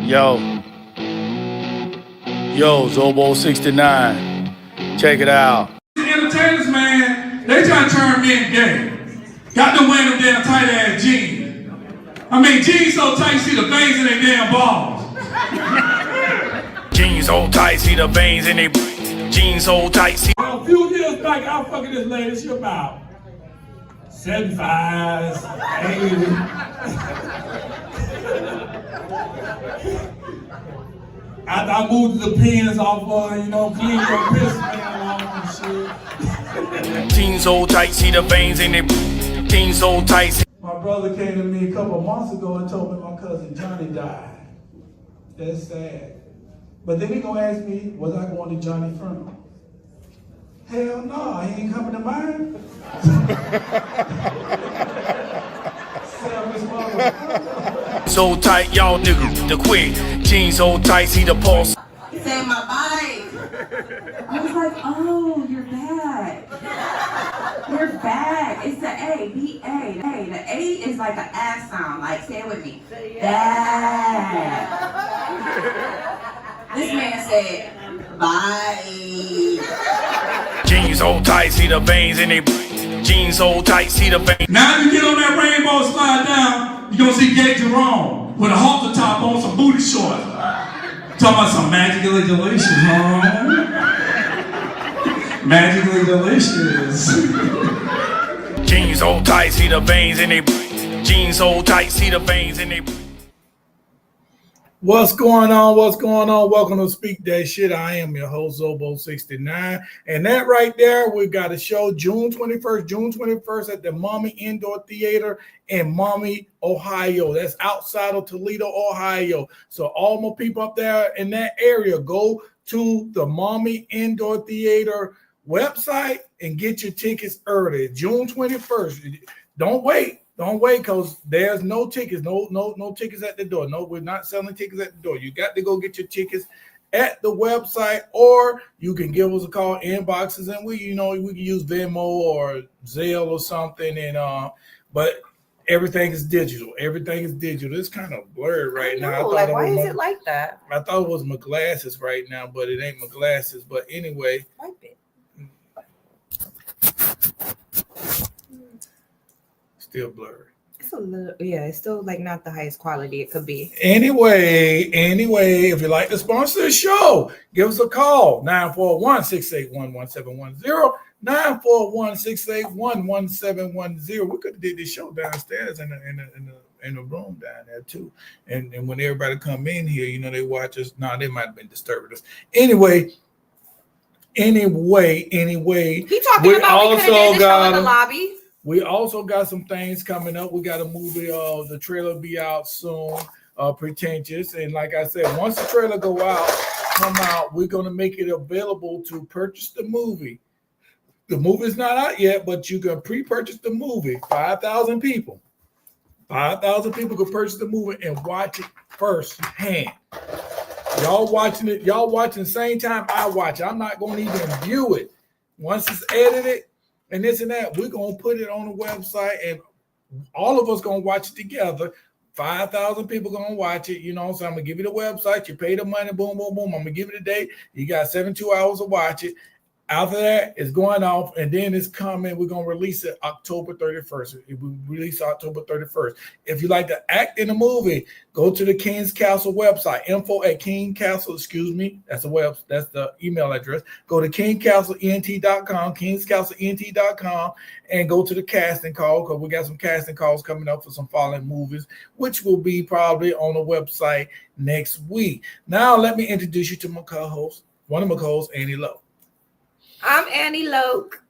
Yo, Zobo 69. Check it out. The entertainers, man, they try to turn men gay. Got them wearing them damn tight ass jeans. I mean, jeans so tight, you see the veins in their damn balls. Jeans so tight, see the veins in their jeans so tight. See. A few years back, I was fucking this lady. She about 75, 80. After I moved the pins off clean your piss man off and shit. Jeans so tight, see the veins in their jeans so tight. My brother came to me a couple of months ago and told me my cousin Johnny died. That's sad. But then he gonna ask me, was I going to Johnny funeral? Hell no, he ain't coming to mine. So tight, y'all niggas, the quick. Jeans so tight, see the pulse. He said my bike. I was like, oh, you're back. You're back. It's the A, B-A. Hey, the A is like an ass sound. Like, say it with me. Back. This man said, bye. Jeans so tight, see the veins in their jeans so tight, see the veins. Now if you get on that rainbow slide down, you're gonna see Gay Jerome with a halter top on, some booty shorts. Talking about some magically delicious, huh? Magically delicious. Jeans so tight, see the veins in their jeans so tight, see the veins in their. What's going on? What's going on? Welcome to Speak That Shit. I am your host, Zobo69. And that right there, we got a show June 21st at the Maumee Indoor Theater in Maumee, Ohio. That's outside of Toledo, Ohio. So all my people up there in that area, go to the Maumee Indoor Theater website and get your tickets early. June 21st. Don't wait. Don't wait, because there's no tickets, no tickets at the door. No, we're not selling tickets at the door. You got to go get your tickets at the website, or you can give us a call, inboxes, and we can use Venmo or Zelle or something. And but everything is digital. Everything is digital. It's kind of blurred right now. Why is it like that? I thought it was my glasses right now, but it ain't my glasses. But anyway. Wipe it. Still blurry. It's a little, it's still like not the highest quality it could be. Anyway, if you'd like to sponsor the show, give us a call, 941-681-1710, 941-681-1710. We could have did this show downstairs in the room down there too. And when everybody come in here, they watch us. No, they might have been disturbing us. Anyway. He talking about we could have did the show in the lobby. We also got some things coming up. We got a movie. The trailer will be out soon. Pretentious, and like I said, once the trailer come out, we're gonna make it available to purchase the movie. The movie's not out yet, but you can pre-purchase the movie. 5,000 people. 5,000 people can purchase the movie and watch it firsthand. Y'all watching it. Y'all watching the same time I watch it. I'm not gonna even view it. Once it's edited. And this and that, we're going to put it on the website, and all of us going to watch it together. 5,000 people going to watch it, so I'm going to give you the website. You pay the money, boom, boom, boom. I'm going to give you the date. You got 72 hours to watch it. After that, it's going off, and then it's coming. We're going to release it October 31st. We release October 31st. If you like to act in the movie, go to the King's Castle website, info@KingCastle, That's the email address. Go to KingCastleENT.com, KingCastleENT.com, and go to the casting call, because we got some casting calls coming up for some following movies, which will be probably on the website next week. Now, let me introduce you to my co-host, one of my co-hosts, Annie Lowe. I'm Annie Loke.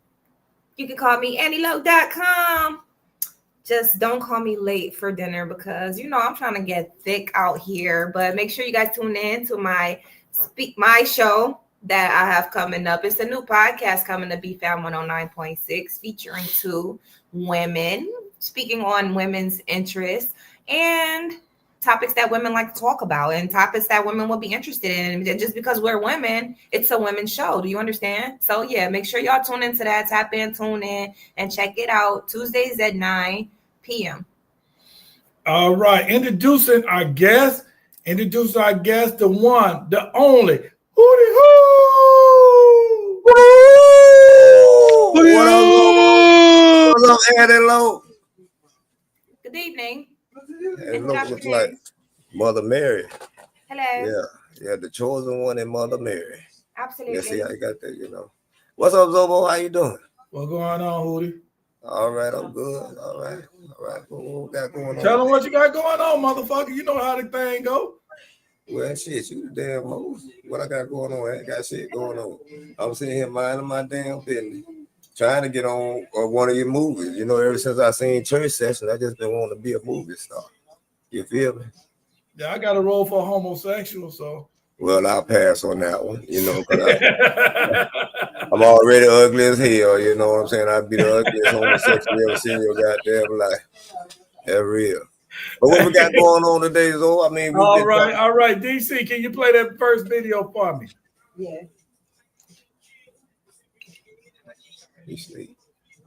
You can call me AnnieLoke.com. Just don't call me late for dinner because, I'm trying to get thick out here. But make sure you guys tune in to my show that I have coming up. It's a new podcast coming to BFAM 109.6 featuring two women speaking on women's interests and topics that women like to talk about and topics that women will be interested in. And just because we're women, it's a women's show. Do you understand? So yeah, make sure y'all tune into that. Tap in, tune in, and check it out. Tuesdays at 9 p.m. All right. Introducing our guest. Introduce our guest, the one, the only, Hootie Hoo! What up, Annie Low? Good evening. It looks like Mother Mary. Hello. Yeah, the chosen one and Mother Mary. Absolutely. Yeah, see, I got that, What's up, Zobo? How you doing? What's going on, Hootie? All right, I'm good. All right. What we got going on? Tell them what you got going on, motherfucker. You know how the thing go. Well, shit, you the damn host. What I got going on? I ain't got shit going on. I'm sitting here minding my damn business, trying to get on one of your movies. Ever since I seen Church Session, I just been wanting to be a movie star. You feel me? Yeah, I got a role for homosexual, so. Well, I'll pass on that one, because I'm already ugly as hell, you know what I'm saying? I'd be the ugliest homosexual you ever seen in your goddamn life. That's real. But what we got going on today, Zoe? I mean, all right. DC, can you play that first video for me? Yeah.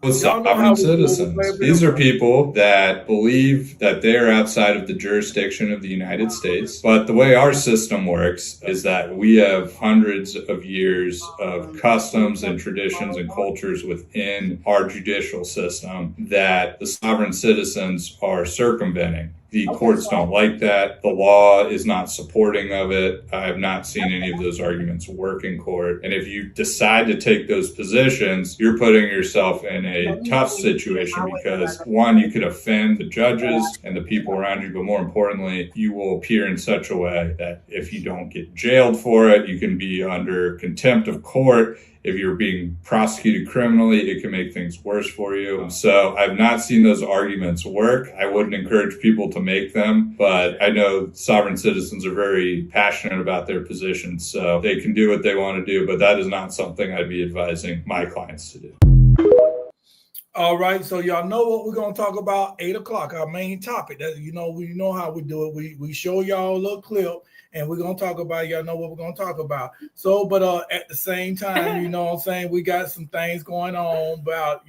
With sovereign citizens. These are people that believe that they're outside of the jurisdiction of the United States. But the way our system works is that we have hundreds of years of customs and traditions and cultures within our judicial system that the sovereign citizens are circumventing. The courts don't like that. The law is not supporting of it. I have not seen any of those arguments work in court. And if you decide to take those positions, you're putting yourself in a tough situation because, one, you could offend the judges and the people around you, but more importantly, you will appear in such a way that if you don't get jailed for it, you can be under contempt of court. If you're being prosecuted criminally, it can make things worse for you. So I've not seen those arguments work. I wouldn't encourage people to make them, but I know sovereign citizens are very passionate about their positions, so they can do what they want to do, but that is not something I'd be advising my clients to do. All right, so y'all know what we're gonna talk about. 8 o'clock, our main topic. That we know how we do it. We show y'all a little clip, and we're gonna talk about. Y'all know what we're gonna talk about. So, but at the same time, you know what I'm saying, we got some things going on about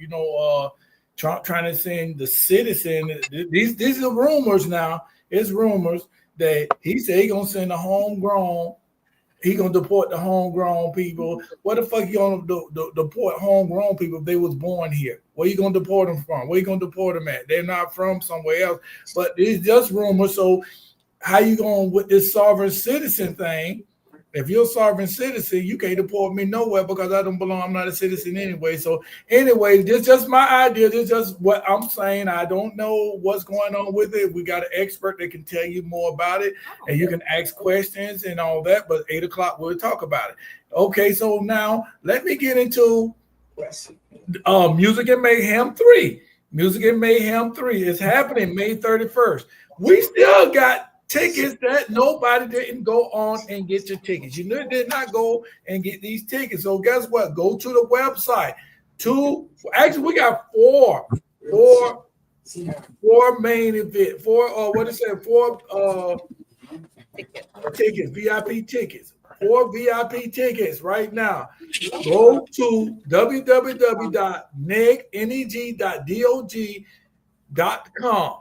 Trump trying to send the citizen. These are rumors now. It's rumors that he said he's gonna send the homegrown. He gonna deport the homegrown people. What the fuck you gonna deport homegrown people if they was born here? Where you gonna deport them from? Where you gonna deport them at? They're not from somewhere else. But it's just rumors. So how you going with this sovereign citizen thing? If you're a sovereign citizen, you can't deport me nowhere because I don't belong. I'm not a citizen anyway. So anyway, this is just my idea. This is just what I'm saying. I don't know what's going on with it. We got an expert that can tell you more about it, and you can ask questions and all that. But 8 o'clock, we'll talk about it. Okay, so now let me get into Music and Mayhem 3. Music and Mayhem 3 is happening May 31st. We still got tickets that nobody didn't go on and get your tickets. You did not go and get these tickets. So guess what? Go to the website. Actually, we got four main event. Four tickets, VIP tickets. 4 VIP tickets right now. Go to www.neg.dog.com.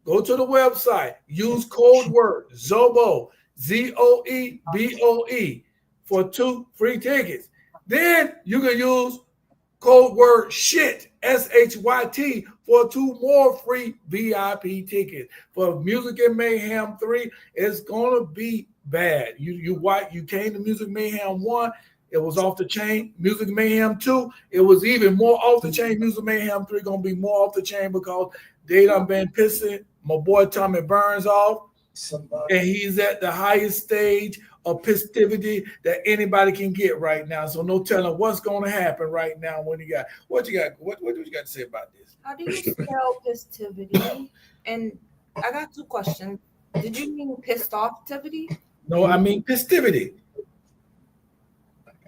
Go to the website. Use code word ZOBOE, ZOEBOE for 2 free tickets. Then you can use code word SHYT, SHYT, for 2 more free VIP tickets. For Music and Mayhem 3, it's gonna be bad. You came to Music Mayhem 1, it was off the chain. Music Mayhem 2, it was even more off the chain. Music Mayhem 3 gonna be more off the chain because they done been pissing my boy Tommy Burns off, and he's at the highest stage of festivity that anybody can get right now. So no telling what's going to happen right now. What you got to say about this? How do you spell festivity? And I got 2 questions. Did you mean pissed offtivity? No, I mean festivity.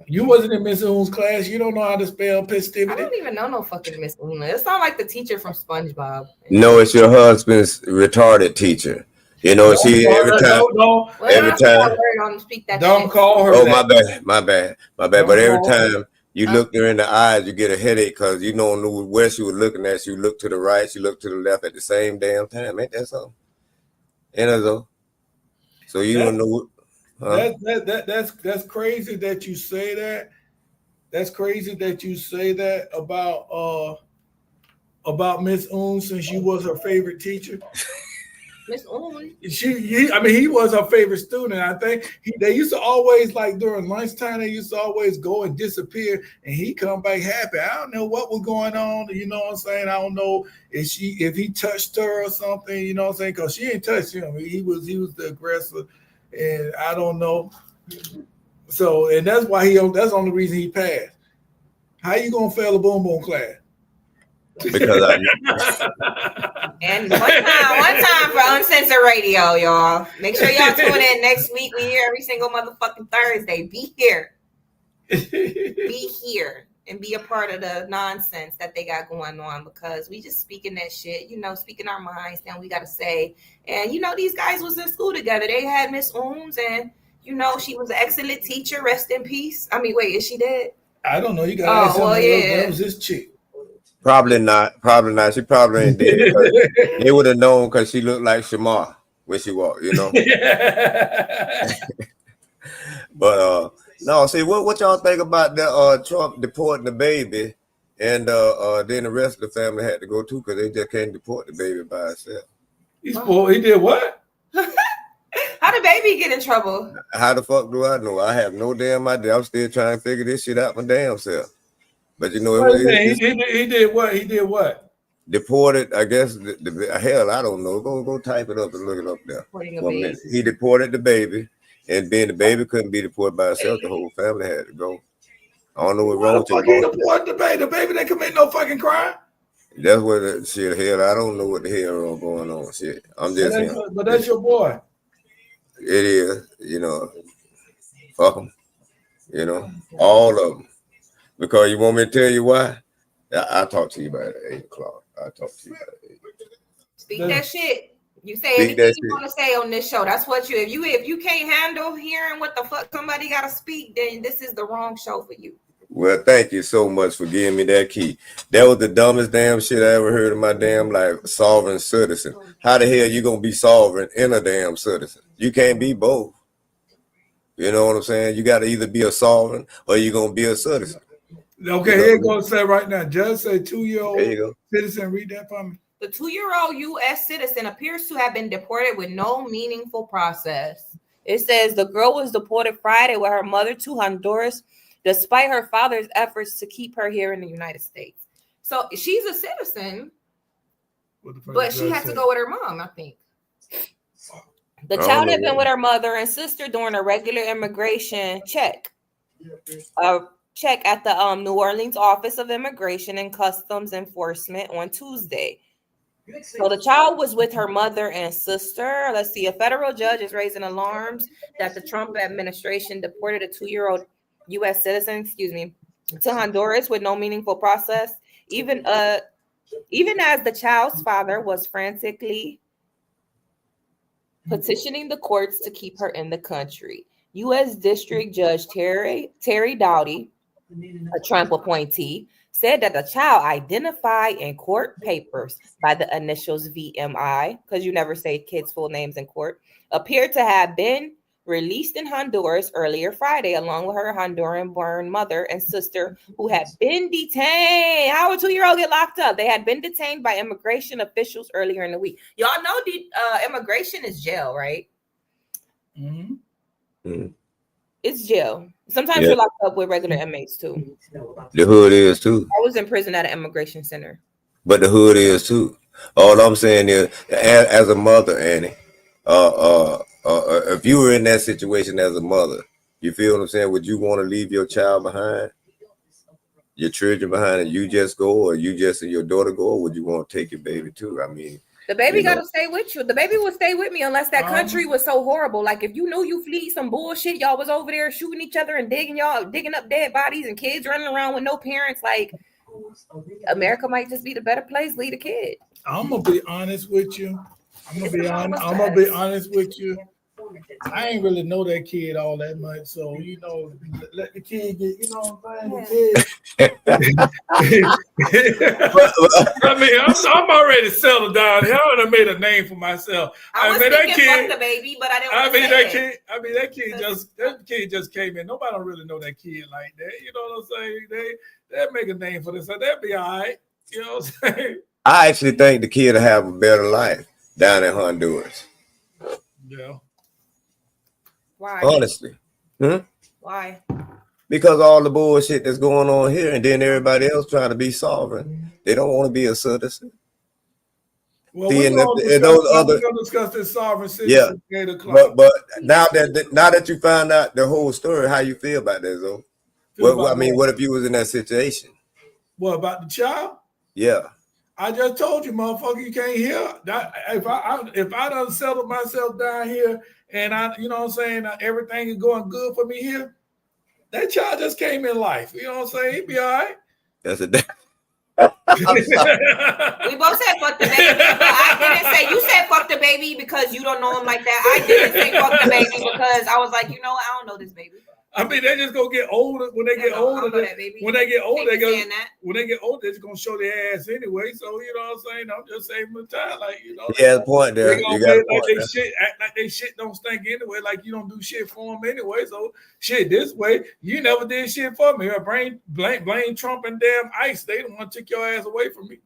You wasn't in Miss Oon's class. You don't know how to spell festivity. I don't even know no fucking Miss Oon. It's not like the teacher from SpongeBob. No, it's your husband's retarded teacher. Every time. Don't call her. Oh, that. my bad. But every time you look her in the eyes, you get a headache because you don't know where she was looking at. She looked to the right, she looked to the left at the same damn time. Ain't that so? So you don't know. That's crazy that you say that. That's crazy that you say that about Miss Oon, since you was her favorite teacher. Miss Owen. He was her favorite student. I think they used to always, like during lunchtime, they used to always go and disappear, and he come back happy. I don't know what was going on. You know what I'm saying? I don't know if he touched her or something. You know what I'm saying? Because she ain't touched him. He was the aggressor, and I don't know. So, and that's why that's the only reason he passed. How you gonna fail a boom boom class? Because I And one time for Uncensored Radio, y'all. Make sure y'all tune in next week. We here every single motherfucking Thursday. Be here. Be here and be a part of the nonsense that they got going on, because we just speaking that shit, speaking our minds, and we got to say. And, these guys was in school together. They had Miss Ooms, and, she was an excellent teacher. Rest in peace. I mean, wait, is she dead? I don't know. You got to ask him. Yeah. That was his chick. Probably not. She probably ain't dead. They would have known because she looked like Shamar when she walked, But no, see what y'all think about the Trump deporting the baby, and then the rest of the family had to go too, because they just can't deport the baby by itself. He did what? How did baby get in trouble? How the fuck do I know? I have no damn idea. I'm still trying to figure this shit out my damn self. But he did what? He did what? Deported, I guess. Hell, I don't know. Go type it up and look it up there. He deported the baby, and then the baby couldn't be deported by itself. The whole family had to go. I don't know what's wrong with you. Deport the baby. The baby didn't commit no fucking crime. That's what the shit. Hell, I don't know what the hell is going on. Shit, I'm just. But that's your boy. It is, fuck them, all of them. Because you want me to tell you why? I'll talk to you about it at 8 o'clock. I'll talk to you about it. Speak that shit. You say anything you want to say on this show. That's what if you can't handle hearing what the fuck somebody got to speak, then this is the wrong show for you. Well, thank you so much for giving me that key. That was the dumbest damn shit I ever heard in my damn life. Sovereign citizen. How the hell you gonna be sovereign and a damn citizen? You can't be both. You know what I'm saying? You got to either be a sovereign or you gonna be a citizen. Okay, here it goes. Say right now. Judge say 2-year-old there you go. citizen. Read that for me. The 2-year-old U.S. citizen appears to have been deported with no meaningful process. It says the girl was deported Friday with her mother to Honduras, despite her father's efforts to keep her here in the United States. So she's a citizen, but she had to go with her mom, I think. The child had been with her mother and sister during a regular immigration check. Check at the New Orleans Office of Immigration and Customs Enforcement on Tuesday. So the child was with her mother and sister. Let's see. A federal judge is raising alarms that the Trump administration deported a 2-year-old U.S. citizen, to Honduras with no meaningful process, even as the child's father was frantically petitioning the courts to keep her in the country. U.S. District Judge Terry Dowdy, a Trump appointee, said that the child identified in court papers by the initials VMI, because you never say kids' full names in court, appeared to have been released in Honduras earlier Friday, along with her Honduran-born mother and sister, who had been detained. How would a 2-year-old get locked up? They had been detained by immigration officials earlier in the week. Y'all know the immigration is jail, right? Mm-hmm. Mm-hmm. It's jail. Sometimes you're locked up with regular inmates too. The hood is too. I was in prison at an immigration center. But the hood is too. All I'm saying is, as a mother, Annie, if you were in that situation as a mother, you feel what I'm saying? Would you want to leave your child behind, your children behind, and you just go, or you just and your daughter go, or would you want to take your baby too? I mean, the baby got to stay with you. The baby will stay with me unless that country was so horrible. Like if you knew you flee some bullshit, y'all was over there shooting each other and digging up dead bodies and kids running around with no parents. Like America might just be the better place. Leave the kid. I'm gonna be honest with you. I'm gonna be honest with you. I ain't really know that kid all that much, so you know, let the kid get, you know what I'm saying? The kid. I mean, I'm already settled down here. I done made a name for myself. I was thinking fuck the baby, but I didn't want to say it. That kid just came in. Nobody don't really know that kid like that. You know what I'm saying? They make a name for themselves. They'll be all right. You know what I'm saying? I actually think the kid will have a better life down in Honduras. Yeah. Why? Honestly. Why? Because all the bullshit that's going on here, and then everybody else trying to be sovereign. They don't want to be a citizen. Well, we're gonna discuss this sovereign citizen. Yeah. But now that you found out the whole story, how you feel about that, Zoe? What if you was in that situation? What about the child? Yeah. I just told you, motherfucker, you can't hear that. If I done settled myself down here and you know what I'm saying, everything is going good for me here, that child just came in life. You know what I'm saying? He'd be all right. That's a We both said fuck the baby, but I didn't say, you said fuck the baby because you don't know him like that. I didn't say fuck the baby because I was like, you know what, I don't know this baby. I mean, they just gonna get older. When they get older, they're just gonna show their ass anyway. So you know what I'm saying? I'm just saving the time, like you know. Yeah, the point there. Act like they shit don't stink anyway. Like you don't do shit for them anyway. So shit, this way you never did shit for me. Blame Trump and damn ICE. They don't want to take your ass away from me.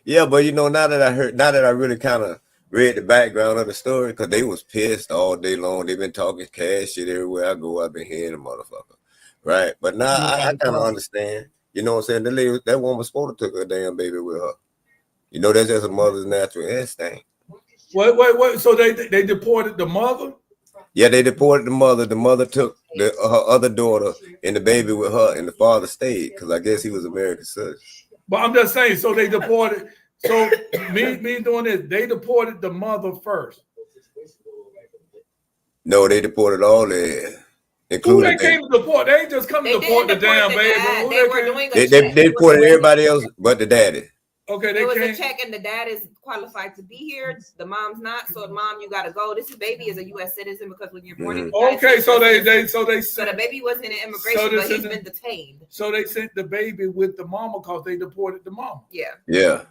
Yeah, but you know, now that I really kind of read the background of the story, because they was pissed all day long. They've been talking cash shit everywhere I go. I've been hearing the motherfucker, right? But now I kind of understand. You know what I'm saying? That woman was supposed to took her damn baby with her. You know, that's just a mother's natural instinct. Wait. So they deported the mother? Yeah, they deported the mother. The mother took her other daughter and the baby with her, and the father stayed because I guess he was American citizen. But I'm just saying, so they deported. So me doing this, they deported the mother first. No, they deported all their, including who they came to deport. They ain't just come to deport the damn baby. They deported everybody else but the daddy. Okay, there was a check, and the dad is qualified to be here. The mom's not. So, mom, you gotta go. This baby is a U.S. citizen because when you're born in the United States, so the baby wasn't in immigration, but he's been detained. So they sent the baby with the mama because they deported the mama. Yeah.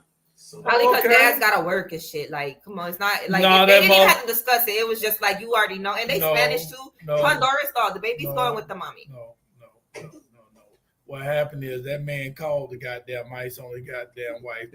Probably because dad's gotta work and shit. Like, come on, it's not like they didn't even have to discuss it. It was just like you already know, and they Spanish too. Honduras thought the baby's going with the mommy. No. What happened is that man called the goddamn ICE on the goddamn wife.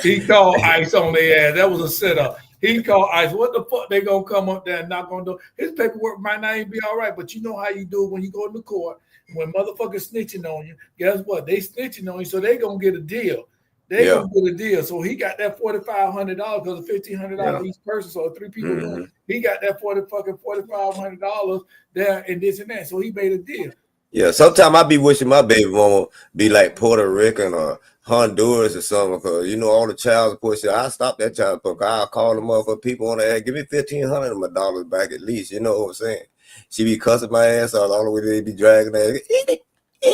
He called ICE on their ass. That was a setup. He called ICE. What the fuck they gonna come up there and knock on the door? His paperwork might not even be all right, but you know how you do it when you go to court. When motherfuckers snitching on you, guess what? They snitching on you, so they gonna get a deal. Gonna get a deal. So he got that $4,500 because of $1,500 each person. So 3 people, he got that $4,500 there and this and that. So he made a deal. Yeah, sometimes I be wishing my baby mama be like Puerto Rican or Honduras or something, because you know all the child support shit. I stop that child support. I'll call them up for people on the air. Give me $1,500 of my dollars back at least. You know what I'm saying? She be cussing my ass out all the way. They be dragging that.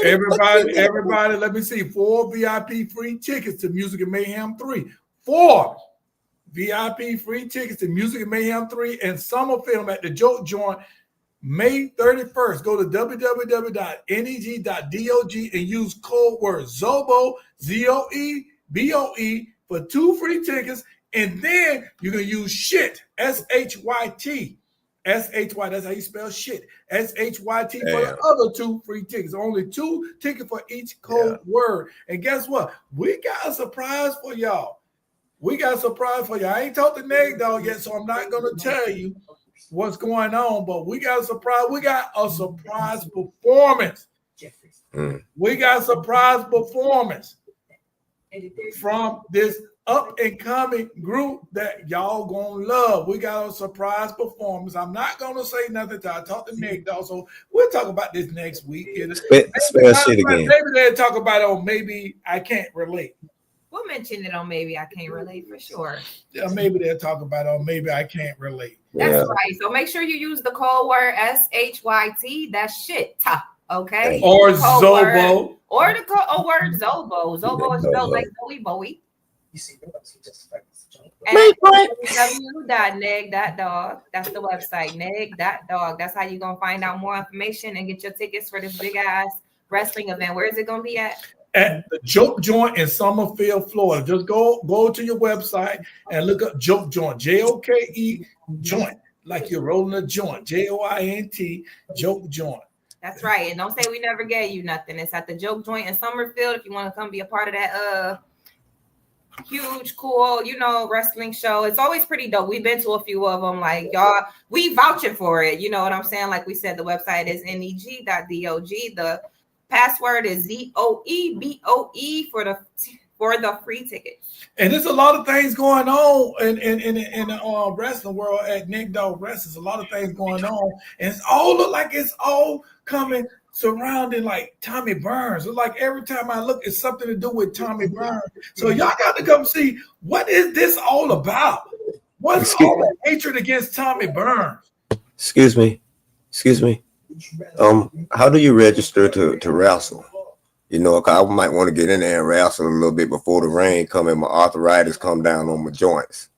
Everybody, let me see. 4 VIP free tickets to Music and Mayhem 3. 4 VIP free tickets to Music and Mayhem 3 and summer film at the Joke Joint May 31st. Go to www.neg.dog and use code word ZOBO, ZOEBOE for 2 free tickets. And then you can use Shyt, SHYT. SHY, that's how you spell shit. SHYT for the other 2 free tickets. Only 2 tickets for each code word. And guess what? We got a surprise for y'all. I ain't talked to Neg Dog yet, so I'm not gonna tell you what's going on, but we got a surprise. We got a surprise performance. We got a surprise performance from this up and coming group that y'all gonna love. We got a surprise performance. I'm not gonna say nothing till I talk to Nick, though. So we'll talk about this next week. Spell shit again. Maybe they'll talk about it on Maybe I Can't Relate. We'll mention it on Maybe I Can't Relate for sure. Yeah, maybe they'll talk about it on Maybe I Can't Relate. That's right. So make sure you use the code word SHYT. That's shit. Okay. Or Zobo. Or the code word Zobo. Zobo is spelled like Zoe Bowie. You see, nobody can justify this. And www.neg.dog. That's the website, neg.dog. That's how you're going to find out more information and get your tickets for this big ass wrestling event. Where is it going to be at? At the Joke Joint in Summerfield, Florida. Just go to your website and look up Joke Joint, Joke Joint, like you're rolling a joint, Joint, Joke Joint. That's right. And don't say we never gave you nothing. It's at the Joke Joint in Summerfield. If you want to come be a part of that huge, cool, wrestling show. It's always pretty dope. We've been to a few of them. Like, y'all, we vouching for it. You know what I'm saying? Like we said, the website is neg.dog. The password is ZOEBOE for the free ticket. And there's a lot of things going on in the wrestling world at Nick Dog Wrestling. There's a lot of things going on, and it's all look like it's all coming surrounding like Tommy Burns. It's like every time I look, it's something to do with Tommy Burns. So y'all got to come see what is this all about. What's all the hatred against Tommy Burns? Excuse me. How do you register to wrestle? I might want to get in there and wrestle a little bit before the rain come and my arthritis come down on my joints.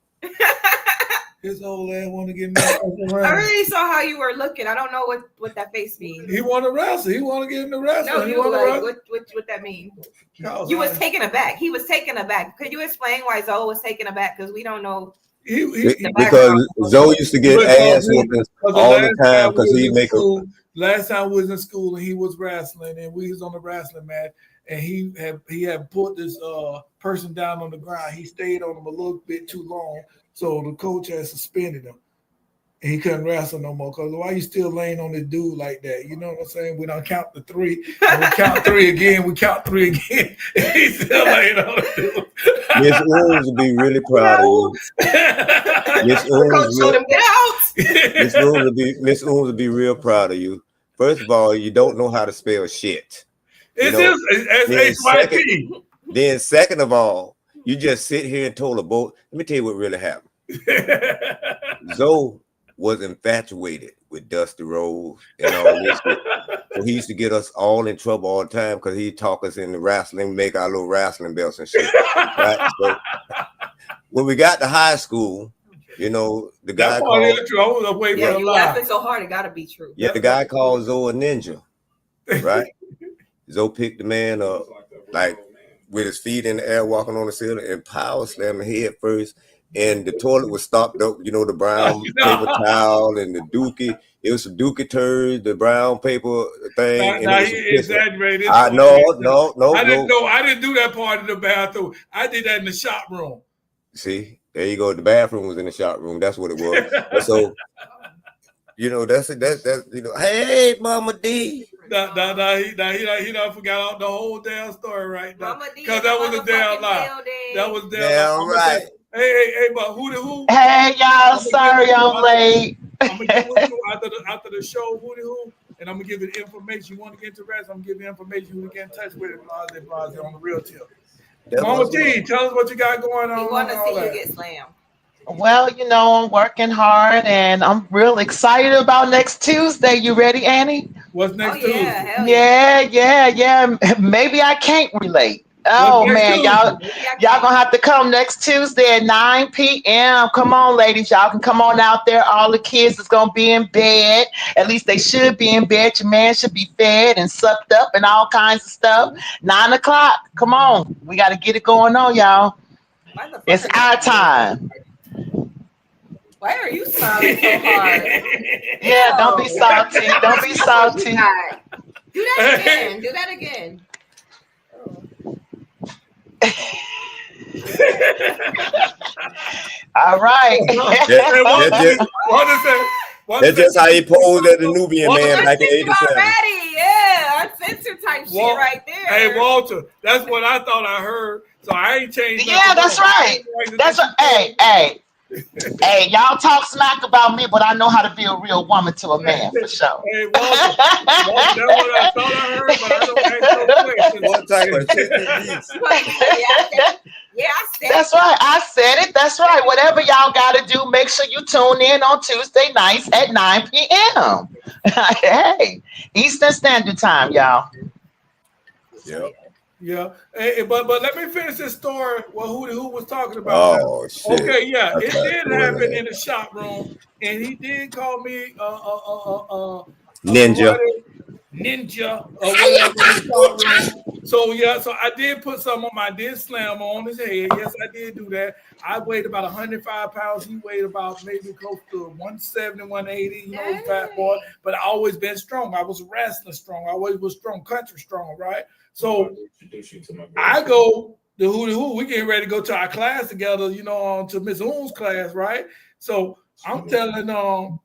His old ass want to get in there. I really saw how you were looking. I don't know what that face means. He want to wrestle. He want to get in the wrestling. No, you like what that mean? You was taken aback. He was taken aback. Could you explain why Zoe was taken aback? Because we don't know. Because Zoe used to get ass whoopings all the time because he make a. Last time we was in school and he was wrestling and we was on the wrestling mat and he had put this person down on the ground. He stayed on him a little bit too long, so the coach had suspended him. And he couldn't wrestle no more because why you still laying on this dude like that? You know what I'm saying? We don't count the three. And we count three again. And he's still laying on the dude. Miss Owens would be really proud of you. Miss Owens would be real proud of you. First of all, you don't know how to spell shit. It's S-H-Y-T. Then second of all, you just sit here and told a boat. Let me tell you what really happened. Zoe was infatuated with Dusty Rhodes and all this shit. So he used to get us all in trouble all the time because he'd talk us into wrestling, make our little wrestling belts and shit. Right? So when we got to high school, the guy called. You laughing so hard, it gotta be true. Yeah, the guy called Zoe a ninja, right? Zoe picked the man up, like with his feet in the air, walking on the ceiling, and power slammed the head first. And the toilet was stopped up, the brown paper towel and the dookie. It was some dookie turds, the brown paper thing. He exaggerated. No. I didn't do that part in the bathroom. I did that in the shop room. See, there you go. The bathroom was in the shop room. That's what it was. So, that's hey, Mama D. He done forgot the whole damn story right now. Because that was a damn lie. That was damn right. Hey, but who? Hey, y'all, sorry I'm late. I'm gonna get with you after the show, who, and I'm gonna give you the information. You want to get into rest? I'm gonna give you information. You can get in touch with it, blase on the real tip. Mama T, tell us what you got going on. We want to see you get slammed. Well, I'm working hard and I'm real excited about next Tuesday. You ready, Annie? What's next Tuesday? Yeah. Maybe I can't relate. Oh man, y'all gonna have to come next Tuesday at 9 p.m. Come on, ladies, y'all can come on out there. All the kids is gonna be in bed. At least they should be in bed. Your man should be fed and sucked up and all kinds of stuff. 9 o'clock. Come on, we got to get it going on, y'all. It's our time. Why are you smiling so hard? Yeah, don't be salty. Don't be salty. Do that again. All right. That's just how he posed at the Nubian man back in 87. Yeah, uncensored type shit right there. Hey, Walter, that's what I thought I heard. So I ain't changed. Yeah, that's right. That's right. Hey, y'all talk smack about me, but I know how to be a real woman to a man for sure. Hey, Walter, that's what I thought I heard, but I don't ask no questions. What type of shit is this? Yeah, I said That's right. I said it. That's right. Whatever y'all got to do, make sure you tune in on Tuesday nights at 9 p.m. Hey, Eastern Standard Time, y'all. Yep. Yeah. Hey, but let me finish this story. Well, who was talking about that? Oh shit. Okay, yeah, That's it not did cool, happen man. in the shop room, and he did call me a Ninja. karate ninja or whatever in the shop room. So yeah, so I did put some on I did slam on his head. Yes, I did do that. I weighed about 105 pounds. He weighed about maybe close to 170, 180. You know, he's a fat boy, but I always been strong. I was wrestling strong. I always was strong, country strong, right? So I go the who. We getting ready to go to our class together, you know, to Miss Oon's class, right? So I'm telling who,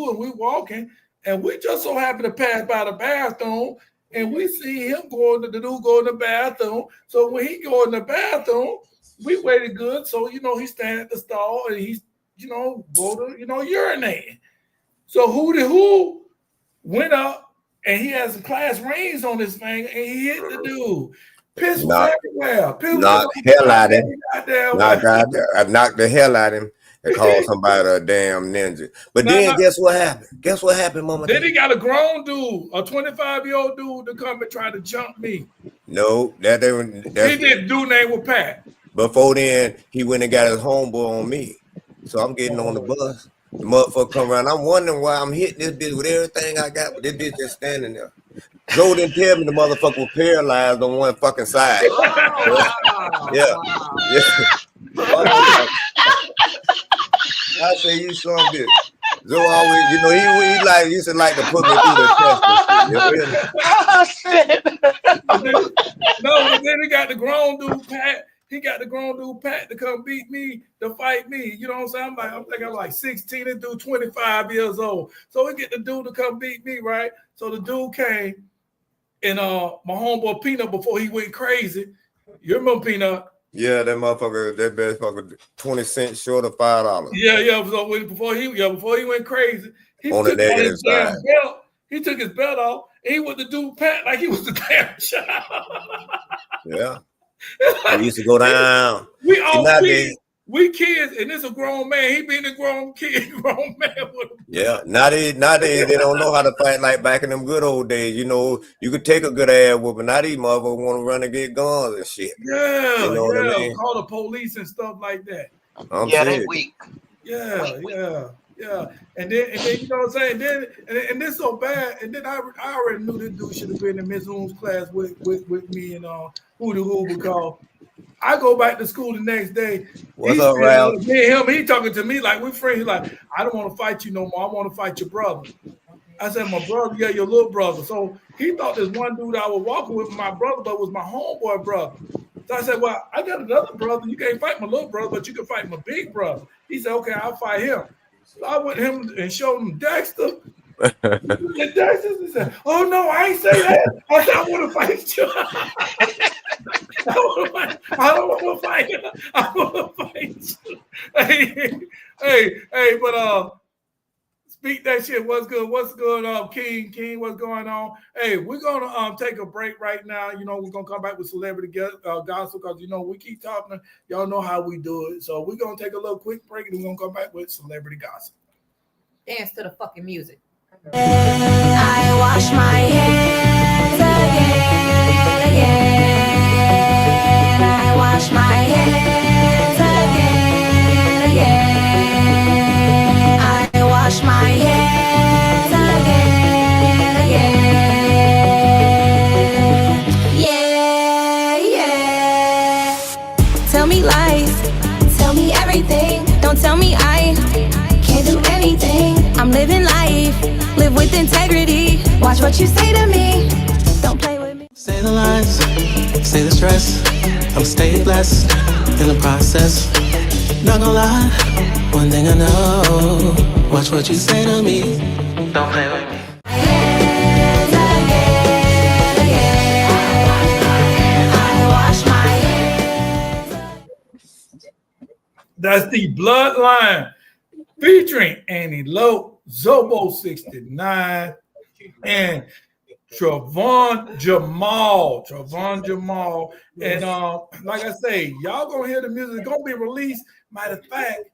and we walking, and we just so happen to pass by the bathroom, and we see him go in the bathroom. So when he go in the bathroom, we waited good. So you know, he stand at the stall and he's go to urinate. So who went up and he has some class rings on his finger and he hit the dude. Piss was everywhere. Piss Knocked the hell out of him. I knocked the hell out of him and called somebody a damn ninja. But then guess what happened? Guess what happened, Mama? Then he got a grown dude, a 25-year-old dude, to come and try to jump me. No, he did dude name with Pat. Before then, he went and got his homeboy on me. So I'm getting on the bus. The motherfucker come around. I'm wondering why I'm hitting this bitch with everything I got, but this bitch just standing there. Joe didn't tell me the motherfucker was paralyzed on one fucking side. Yeah. I say you son of a bitch. Joe always, he used to like to put me through the test and shit. No, but then he got the grown dude Pat. He got the grown dude Pat to come beat me, to fight me. You know what I'm saying? I'm thinking I'm like 16 and dude 25 years old. So we get the dude to come beat me, right? So the dude came, and my homeboy Peanut, before he went crazy. You remember Peanut? Yeah, that motherfucker 20 cents short of $5. Yeah. So before he went crazy, he on took the negative damn side. belt. He took his belt off, and he went to do Pat like he was the damn child. Yeah. He used to go down. We kids, and this a grown man. He being a grown man with him. Yeah. Nowadays they don't know how to fight like back in them good old days. You know, you could take a good ass whooping. Now these motherfuckers want to run and get guns and shit. Yeah, you know what I mean? Call the police and stuff like that. They weak. Yeah. And then you know what I'm saying? And this so bad. And then I already knew this dude should have been in Miss Oon's class with me and who because I go back to school the next day. What's up, Ralph? Me and him, he talking to me like we're friends. He's like, I don't want to fight you no more. I want to fight your brother. I said, my brother, yeah, your little brother. So he thought this one dude I was walking with my brother, but was my homeboy brother. So I said, well, I got another brother. You can't fight my little brother, but you can fight my big brother. He said, okay, I'll fight him. So I went to him and showed him Dexter. And Dexter said, oh, no, I ain't say that. I said, I want to fight you. I don't want to fight you. I want to fight you. Hey, but speak that shit. What's good? What's good, King? What's going on? Hey, we're gonna take a break right now. You know, we're gonna come back with celebrity gossip because we keep talking. Y'all know how we do it. So we're gonna take a little quick break and we're gonna come back with celebrity gossip. Dance to the fucking music. I wash my hands again. I wash my hands again. I wash my hands again. Yeah. Tell me lies, tell me everything. Don't tell me I can't do anything. I'm living life, live with integrity. Watch what you say to me. Don't play with me. Say the lines, say the stress. I'm stay blessed in the process. Not gonna lie, one thing I know. Watch what you say to me. Don't play with me. That's the Bloodline featuring Annie Lowe, Zobo 69, and Trevon Jamal. And like I say, y'all gonna hear the music. It's gonna be released. Matter of fact,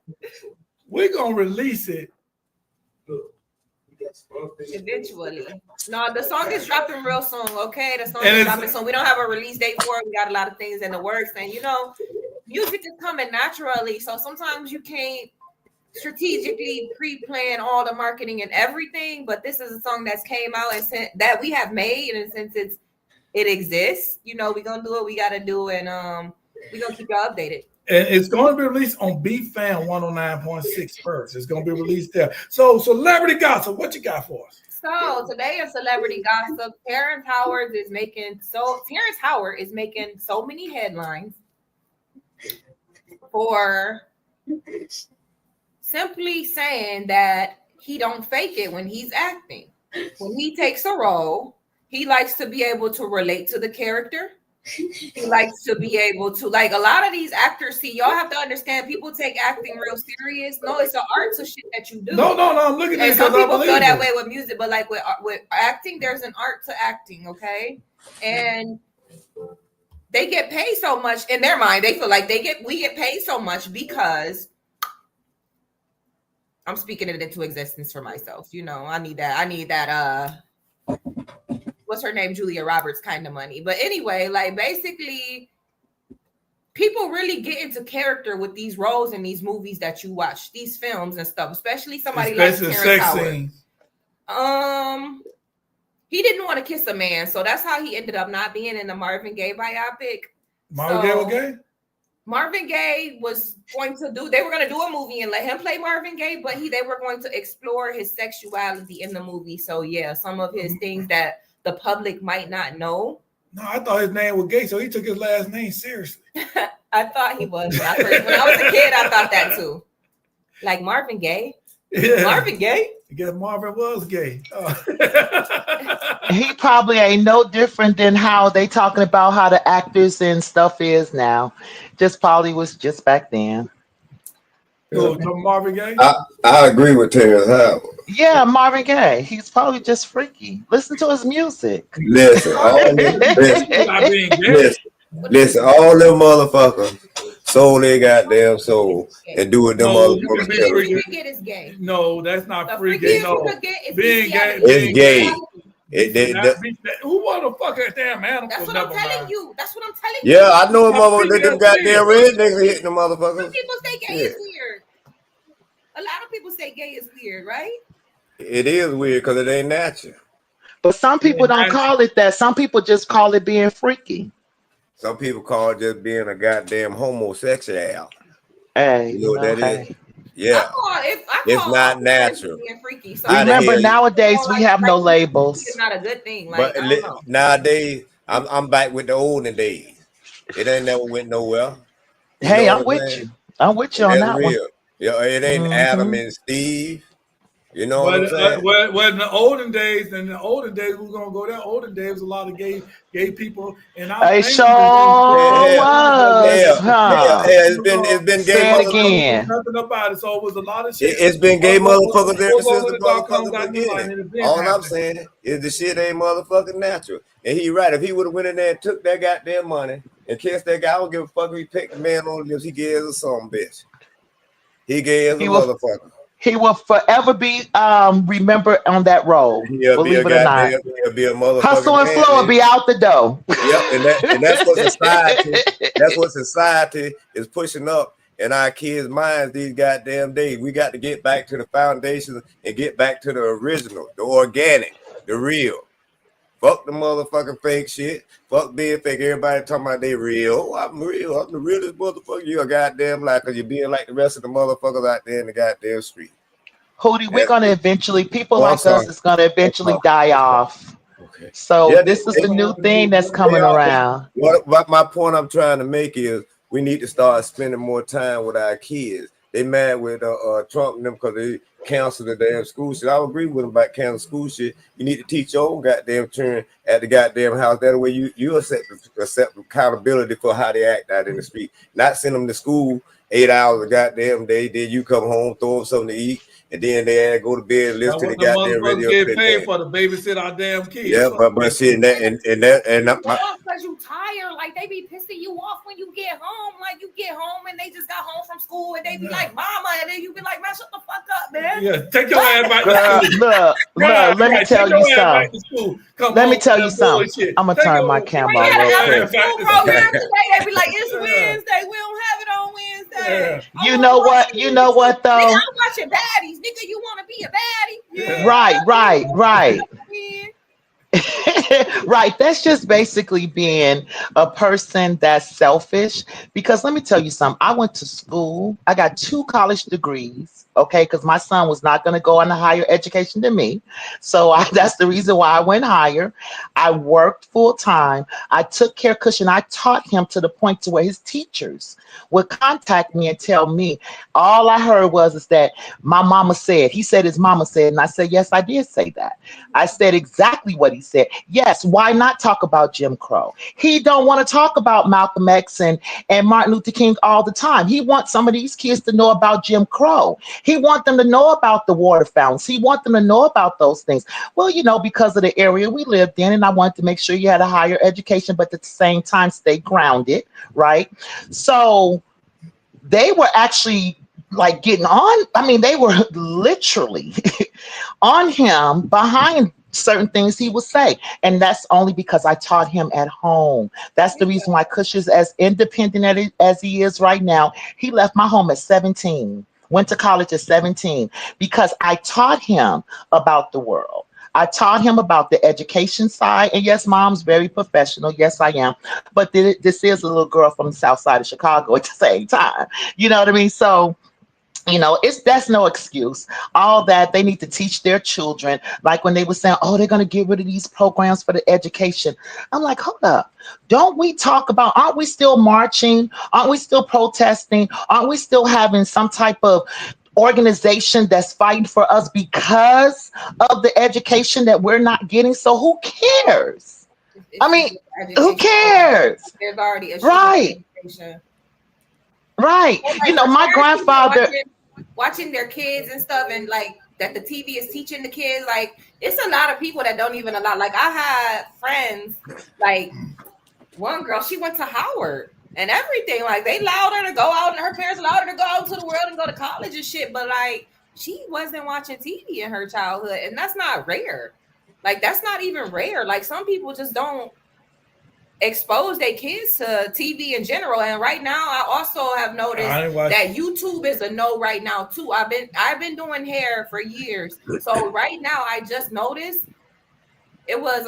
we're gonna release it Eventually. No, the song is dropping real soon. Okay, the song is dropping soon. We don't have a release date for it. We got a lot of things in the works, and music is coming naturally. So sometimes you can't strategically pre-plan all the marketing and everything. But this is a song that's came out and that we have made, and since it exists, we're gonna do what we gotta do, and we're gonna keep y'all updated. And it's going to be released on BFAM 109.6 first. It's going to be released there. So, celebrity gossip, what you got for us? So today in celebrity gossip, Terrence Howard is making so many headlines for simply saying that he don't fake it when he's acting. When he takes a role, he likes to be able to relate to the character. He likes to be able to, like, a lot of these actors, y'all have to understand, people take acting real serious. No, it's an art to shit that you do. No, I'm looking at it. And some people feel that way with music, but like with acting, there's an art to acting, okay? And they get paid so much in their mind. They feel like we get paid so much because I'm speaking it into existence for myself. I need that what's her name? Julia Roberts kind of money. But anyway, like, basically, people really get into character with these roles in these movies that you watch, these films and stuff, especially somebody like Terrence Howard. He didn't want to kiss a man, so that's how he ended up not being in the Marvin Gaye biopic. Marvin Gaye was gay? Marvin Gaye was they were going to do a movie and let him play Marvin Gaye, but they were going to explore his sexuality in the movie. So yeah, some of his things that the public might not know. No, I thought his name was Gay, so he took his last name seriously. I thought he was. When I was a kid, I thought that too. Like Marvin Gaye? Yeah. Marvin Gaye? I guess Marvin was gay. He probably ain't no different than how they talking about how the actors and stuff is now. Just probably was just back then. Marvin Gaye? I agree with Terrence Howard. Yeah, Marvin Gaye. He's probably just freaky. Listen to his music. Listen, all them motherfuckers sold their goddamn soul and do what them motherfuckers tell them. Is gay. No, that's not freaky. No, being gay. It's gay. Who want to fuck a damn animal? That's what I'm telling you. Yeah, I know them goddamn red niggas hitting the motherfuckers. Some people say gay is weird. A lot of people say gay is weird, right? It is weird because it ain't natural. But some people don't call it that. Some people just call it being freaky. Some people call it just being a goddamn homosexual. Hey, you know what that is? Yeah. It's not natural. Freaky, so remember, nowadays we have no labels. It's not a good thing. Like, but nowadays, I'm back with the olden days. It ain't never went nowhere. Hey, I'm with you. I'm with you on that one. Yeah, it ain't Adam and Steve. You know what I'm saying? Well, in the olden days, we're gonna go there. Olden days was a lot of gay people, and I sure was. It's been gay motherfuckers. Nothing about it. So it was a lot of shit. It's been gay motherfuckers ever since the motherfuckers beginning. All I'm saying is the shit ain't motherfucking natural. And he right. If he would have went in there and took that goddamn money and kissed that guy, I don't give a fuck if he picked the man on the lips. He gave us a some bitch. He gave us a motherfucker. He will forever be remembered on that role. Believe it or not. He'll be a motherfucker. Hustle and flow will be out the door. Yep, and that's what society. That's what society is pushing up in our kids' minds these goddamn days. We got to get back to the foundation and get back to the original, the organic, the real. Fuck the motherfucking fake shit. Fuck being fake. Everybody talking about they real. I'm real. I'm the realest motherfucker. You a goddamn lie because you're being like the rest of the motherfuckers out there in the goddamn street. Hootie, we're going to eventually, people like us is going to eventually die off. Okay. So this is the new thing that's coming around. What my point I'm trying to make is we need to start spending more time with our kids. They mad with Trump and them because they canceled the damn school shit. I agree with them about canceling school shit. You need to teach your own goddamn children at the goddamn house. That way you accept accountability for how they act out in the street. Not send them to school 8 hours a goddamn day. Then you come home, throw them something to eat, and then they go to bed and listen to the goddamn radio. Get paid for the babysit our damn kids. Yeah, but shit, because you tired, like they be pissing you off when you get home. Like you get home and they just got home from school and they be like, "Mama," and then you be like, "Man, shut the fuck up, man. Yeah, take your ass back to Girl, school. look, Right, let me right. tell Take your you ass back something. to school. Come Let on me with tell you that something. bullshit. I'm gonna Take turn your my We camera had on an real after quick. school program today. They be like, it's Wednesday. We don't have it on Wednesday. Yeah. I You want to know watch what? You know TV. what Nigga, though? I'm watching baddies. Nigga, you want to be a baddie? Yeah. Right. Right. That's just basically being a person that's selfish. Because let me tell you something. I went to school. I got 2 college degrees. Okay, because my son was not going to go on a higher education than me. So that's the reason why I went higher. I worked full time. I took care of Cushion. I taught him to the point to where his teachers would contact me and tell me. All I heard was is that my mama said. He said his mama said, and I said, yes, I did say that. I said exactly what he said. Yes, why not talk about Jim Crow? He don't want to talk about Malcolm X and Martin Luther King all the time. He wants some of these kids to know about Jim Crow. He wants them to know about the water fountains. He wants them to know about those things. Well, because of the area we lived in, and I wanted to make sure you had a higher education, but at the same time stay grounded, right? So they were actually like getting on. I mean, they were literally on him behind certain things he would say. And that's only because I taught him at home. That's the reason why Kush is as independent as he is right now. He left my home at 17, went to college at 17, because I taught him about the world. I taught him about the education side. And yes, mom's very professional. Yes, I am. But this is a little girl from the south side of Chicago at the same time. You know what I mean? So, that's no excuse. All that they need to teach their children, like when they were saying, oh, they're going to get rid of these programs for the education. I'm like, hold up. Don't we talk about, aren't we still marching? Aren't we still protesting? Aren't we still having some type of organization that's fighting for us because of the education that we're not getting? So who cares? I mean, who cares? There's already a Right. education. Right. My grandfather watching their kids and stuff, and like that the TV is teaching the kids. Like, it's a lot of people that don't even allow. Like, I had friends, like one girl, she went to Howard and everything. Like, they allowed her to go out, and her parents allowed her to go out to the world and go to college and shit. But like, she wasn't watching TV in her childhood, and that's not rare. Like, that's not even rare. Like, some people just don't expose their kids to TV in general. And right now, I also have noticed that YouTube is a no right now too. I've been doing hair for years. So right now, I just noticed it was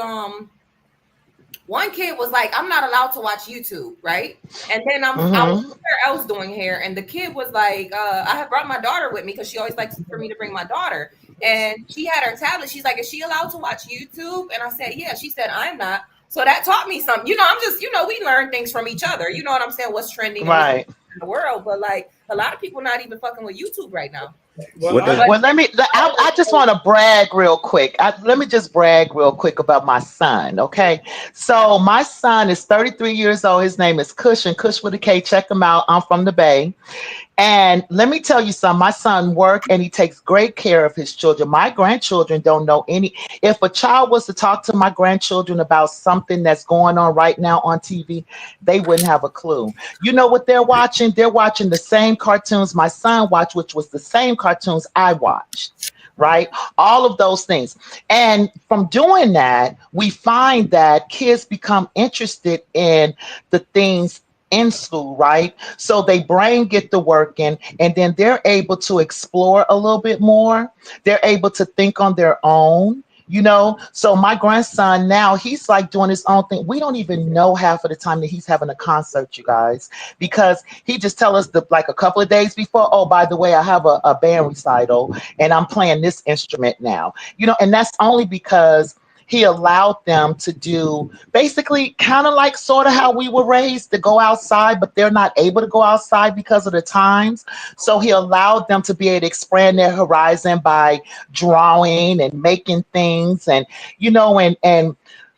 one kid was like, I'm not allowed to watch YouTube, right? And then I was somewhere else doing hair, and the kid was like, I have brought my daughter with me because she always likes for me to bring my daughter. And she had her tablet. She's like, is she allowed to watch YouTube? And I said, yeah. She said, I'm not. So that taught me something. I'm just, we learn things from each other. You know what I'm saying? What's trending in the world. But like, a lot of people not even fucking with YouTube right now. I just want to brag real quick. Let me just brag real quick about my son, okay? So my son is 33 years old. His name is Kush, and Kush with a K. Check him out. I'm from the Bay. And let me tell you something. My son works, and he takes great care of his children. My grandchildren don't know any. If a child was to talk to my grandchildren about something that's going on right now on TV, they wouldn't have a clue. You know what they're watching? They're watching the same cartoons my son watched, which was the same cartoons I watched, right? All of those things. And from doing that, we find that kids become interested in the things in school, right? So they brain get to working, and then they're able to explore a little bit more. They're able to think on their own, So my grandson now, he's like doing his own thing. We don't even know half of the time that he's having a concert, you guys, because he just tell us like a couple of days before, oh, by the way, I have a band recital and I'm playing this instrument now, and that's only because he allowed them to do basically kind of like sort of how we were raised, to go outside, but they're not able to go outside because of the times. So he allowed them to be able to expand their horizon by drawing and making things and, and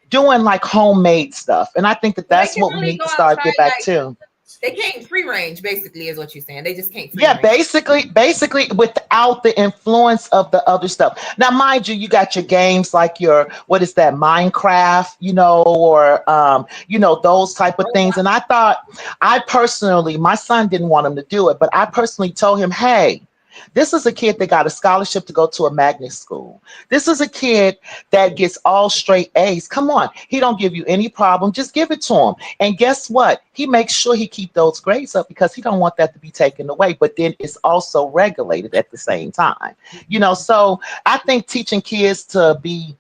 doing like homemade stuff. And I think that's what we need to start get back to. They can't free range, basically, is what you're saying. They just can't free range. Basically without the influence of the other stuff. Now, mind you, you got your games like what is that, Minecraft, or those type of things. And I personally, my son didn't want him to do it, but I personally told him, hey, This is a kid that got a scholarship to go to a magnet school. This is a kid that gets all straight A's. Come on. He don't give you any problem. Just give it to him. And guess what? He makes sure he keep those grades up because he don't want that to be taken away. But then it's also regulated at the same time. So I think teaching kids to be,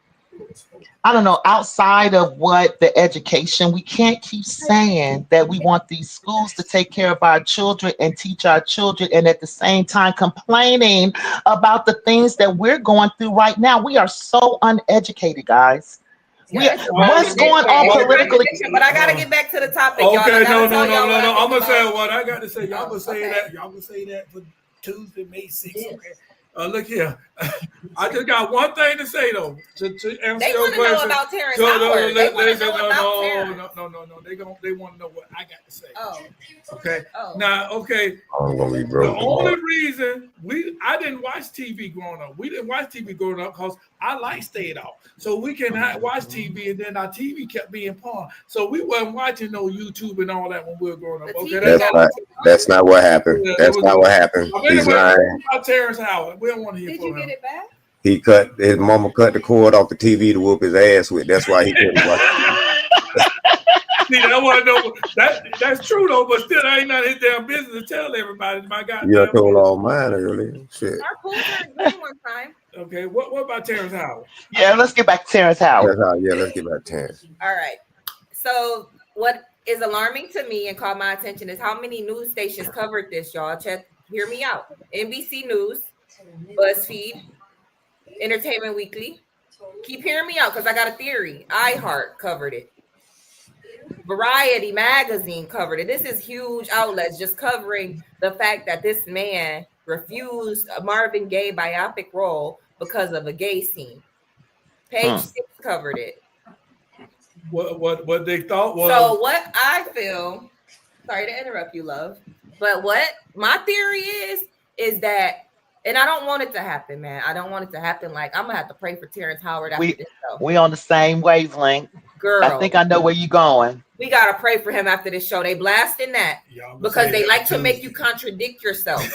I don't know, outside of what the education, we can't keep saying that we want these schools to take care of our children and teach our children, and at the same time complaining about the things that we're going through right now. We are so uneducated, guys. What's going on politically? But I gotta get back to the topic. Okay, no. I'm gonna say what I got to say. Y'all gonna say that. Y'all gonna say that for Tuesday, May 6th. Okay. Look here. I just got one thing to say though. To answer your question. They want to know about Terrence Howard. They want to know about Terrence. No. They want to know what I got to say. Oh. Okay. Oh. Now, okay. The only reason I didn't watch TV growing up. We didn't watch TV growing up because I like stayed off. So we cannot watch TV, and then our TV kept being porn. So we wasn't watching no YouTube and all that when we were growing up. Okay. That's not what happened. That's not what happened. He's lying. About Terrence Howard. We don't want to hear from him. Did you get it back? His mama cut the cord off the TV to whoop his ass with. That's why he couldn't watch it. See, that's true though, but still, I ain't none of his damn business to tell everybody. My God, you told all mine earlier. Shit. Our pools are good one time. Okay, what about Terrence Howard? Yeah, let's get back to Terrence Howard. Yeah, let's get back to Terrence. All right. So what is alarming to me and caught my attention is how many news stations covered this, y'all. Hear me out. NBC News, BuzzFeed, Entertainment Weekly. Keep hearing me out because I got a theory. iHeart covered it. Variety magazine covered it. This is huge outlets just covering the fact that this man refused a Marvin Gaye biopic role because of a gay scene. Page 6 covered it. What they thought was. So what I feel, sorry to interrupt you, love, but what my theory is that, and I don't want it to happen, man. I don't want it to happen. Like, I'm gonna have to pray for Terrence Howard after this show. We on the same wavelength. Girl, I think I know where you're going. We gotta pray for him after this show. They blasting that because they like to make you contradict yourself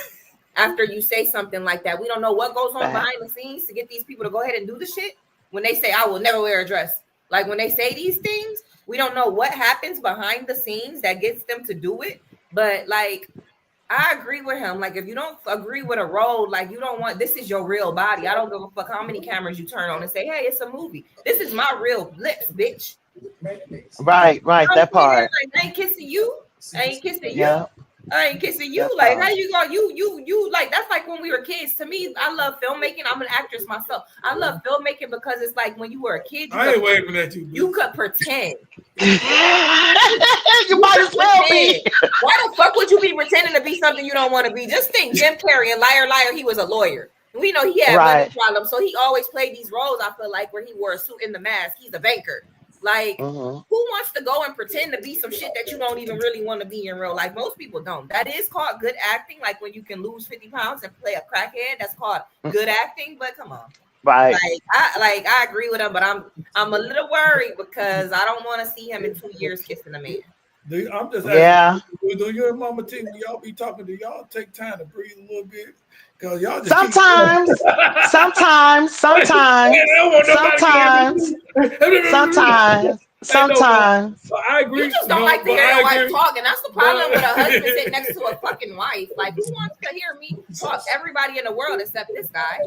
after you say something like that. We don't know what goes on behind the scenes to get these people to go ahead and do the shit. When they say, I will never wear a dress. Like, when they say these things, we don't know what happens behind the scenes that gets them to do it. But, like, I agree with him. Like, if you don't agree with a role, like, you don't want, this is your real body. I don't give a fuck how many cameras you turn on and say, hey, it's a movie. This is my real lips, bitch. Right, that part. Like, I ain't kissing you. I ain't kissing you. Yeah. I ain't kissing you. Like, how you go? You like, that's like when we were kids. To me, I love filmmaking. I'm an actress myself. I love filmmaking because it's like when you were a kid. I ain't waving at you. You could pretend. You might as well be. Why the fuck would you be pretending to be something you don't want to be? Just think, Jim Carrey and Liar Liar, he was a lawyer. We know he had money problems, so he always played these roles. I feel like where he wore a suit and the mask. He's a banker. Like, who wants to go and pretend to be some shit that you don't even really want to be in real life? Most people don't. That is called good acting. Like when you can lose 50 pounds and play a crackhead, that's called good acting. But come on, right? I agree with him, but I'm a little worried because I don't want to see him in 2 years kissing a man. I'm just asking, do you and Mama T, when y'all be talking, do y'all take time to breathe a little bit? Because y'all just sometimes. I agree. You just don't like to hear your wife talk, and that's the problem with a husband sitting next to a fucking wife. Like, who wants to hear me talk? Everybody in the world except this guy.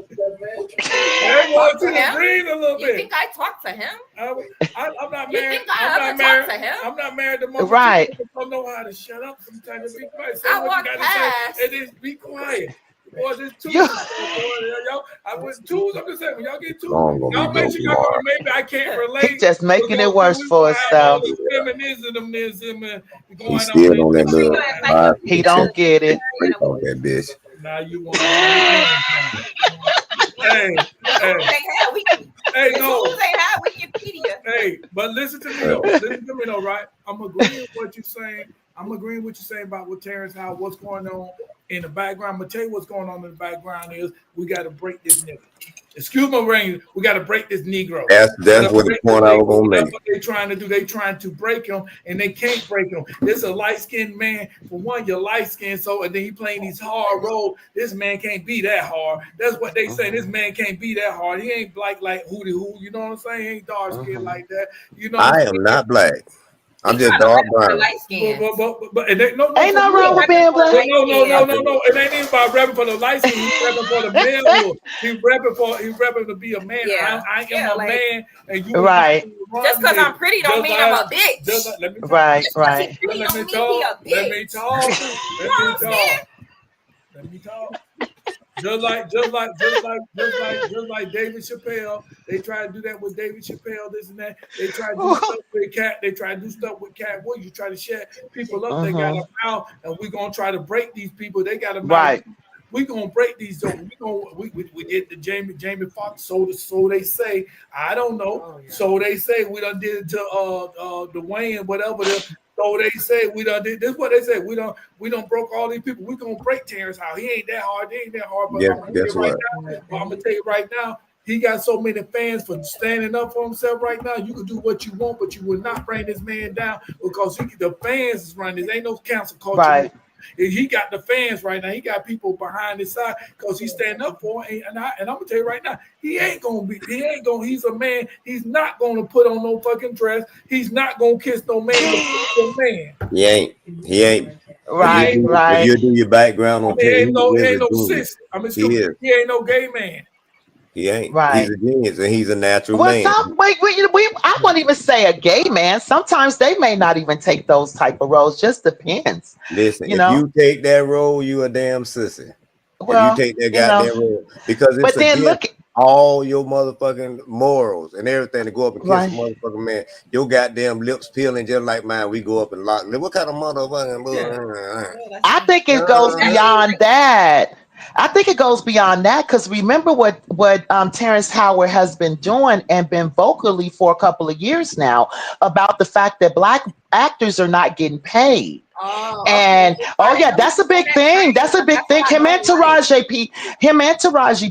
Breathe a little bit. You think I talk to him? I'm not married. You think I ever talk to him? I'm not married to Mama. Right. I don't know how to shut up sometimes and be quiet. Say I what walk you gotta past. say and just be quiet. Boy, this too. Y'all, I was too. I'm just saying, when y'all get too, y'all make sure y'all maybe I can't relate. He's just making it worse for himself. Feminism, he's still on that little. He don't get it. On that bitch. Now you want. Hey, but listen to me though, right? I'm agreeing with what you're saying. I'm agreeing with what you're saying about what Terrence Howard, what's going on in the background. I'm gonna tell you what's going on in the background is we got to break this nigga. Excuse my range. We got to break this Negro. That's what the point I was gonna make. That's what they're trying to do. They trying to break him, and they can't break him. This a light skinned man. For one, you're light skinned, so and then he playing these hard roles. This man can't be that hard. That's what they say. This man can't be that hard. He ain't black like Hootie Hoo. You know what I'm saying? He ain't dark skinned like that. You know. I am not black. I'm just dark brown. But ain't no wrong with being black. No. It ain't even about rapping for the light skin. He's rapping for the manhood. He's rapping to be a man. Yeah. I am a man, and you right. Just because I'm pretty don't mean I'm a bitch. Right. Let me talk. Just like David Chappelle, they try to do that with David Chappelle, this and that. They try to do stuff with Cat. They try to do stuff with Cat Williams. You try to shut people up. They got a mouth, and we're gonna try to break these people. They got a mouth. Right. We're gonna break these. We did the Jamie Foxx. So they say. I don't know. Oh, yeah. So they say we done did it to Dwayne, whatever. So they say we done did this. What they say we done broke all these people. We gonna break Terrence Howard. He ain't that hard. But yeah, I'm gonna tell you right now. He got so many fans for standing up for himself right now. You can do what you want, but you will not bring this man down because the fans is running. There ain't no cancel culture. Right. He got the fans right now. He got people behind his side because he's standing up for him. And I'm gonna tell you right now, he's a man. He's not gonna put on no fucking dress. He's not gonna kiss no man. He ain't. Right. If you do your background on he ain't no sis. He ain't no gay man. He ain't. Right. He's a genius and he's a natural man. I wouldn't even say a gay man. Sometimes they may not even take those type of roles. Just depends. Listen, you take that role, you a damn sissy. Well, if you take that goddamn role, because it's all your motherfucking morals and everything to go up and kiss a motherfucking man. Your goddamn lips peeling just like mine. We go up and lock. What kind of motherfucking? I think it goes beyond that. I think it goes beyond that because remember what Terrence Howard has been doing and been vocally for a couple of years now about the fact that Black actors are not getting paid. That's a big thing. That's a big thing. Him and Taraji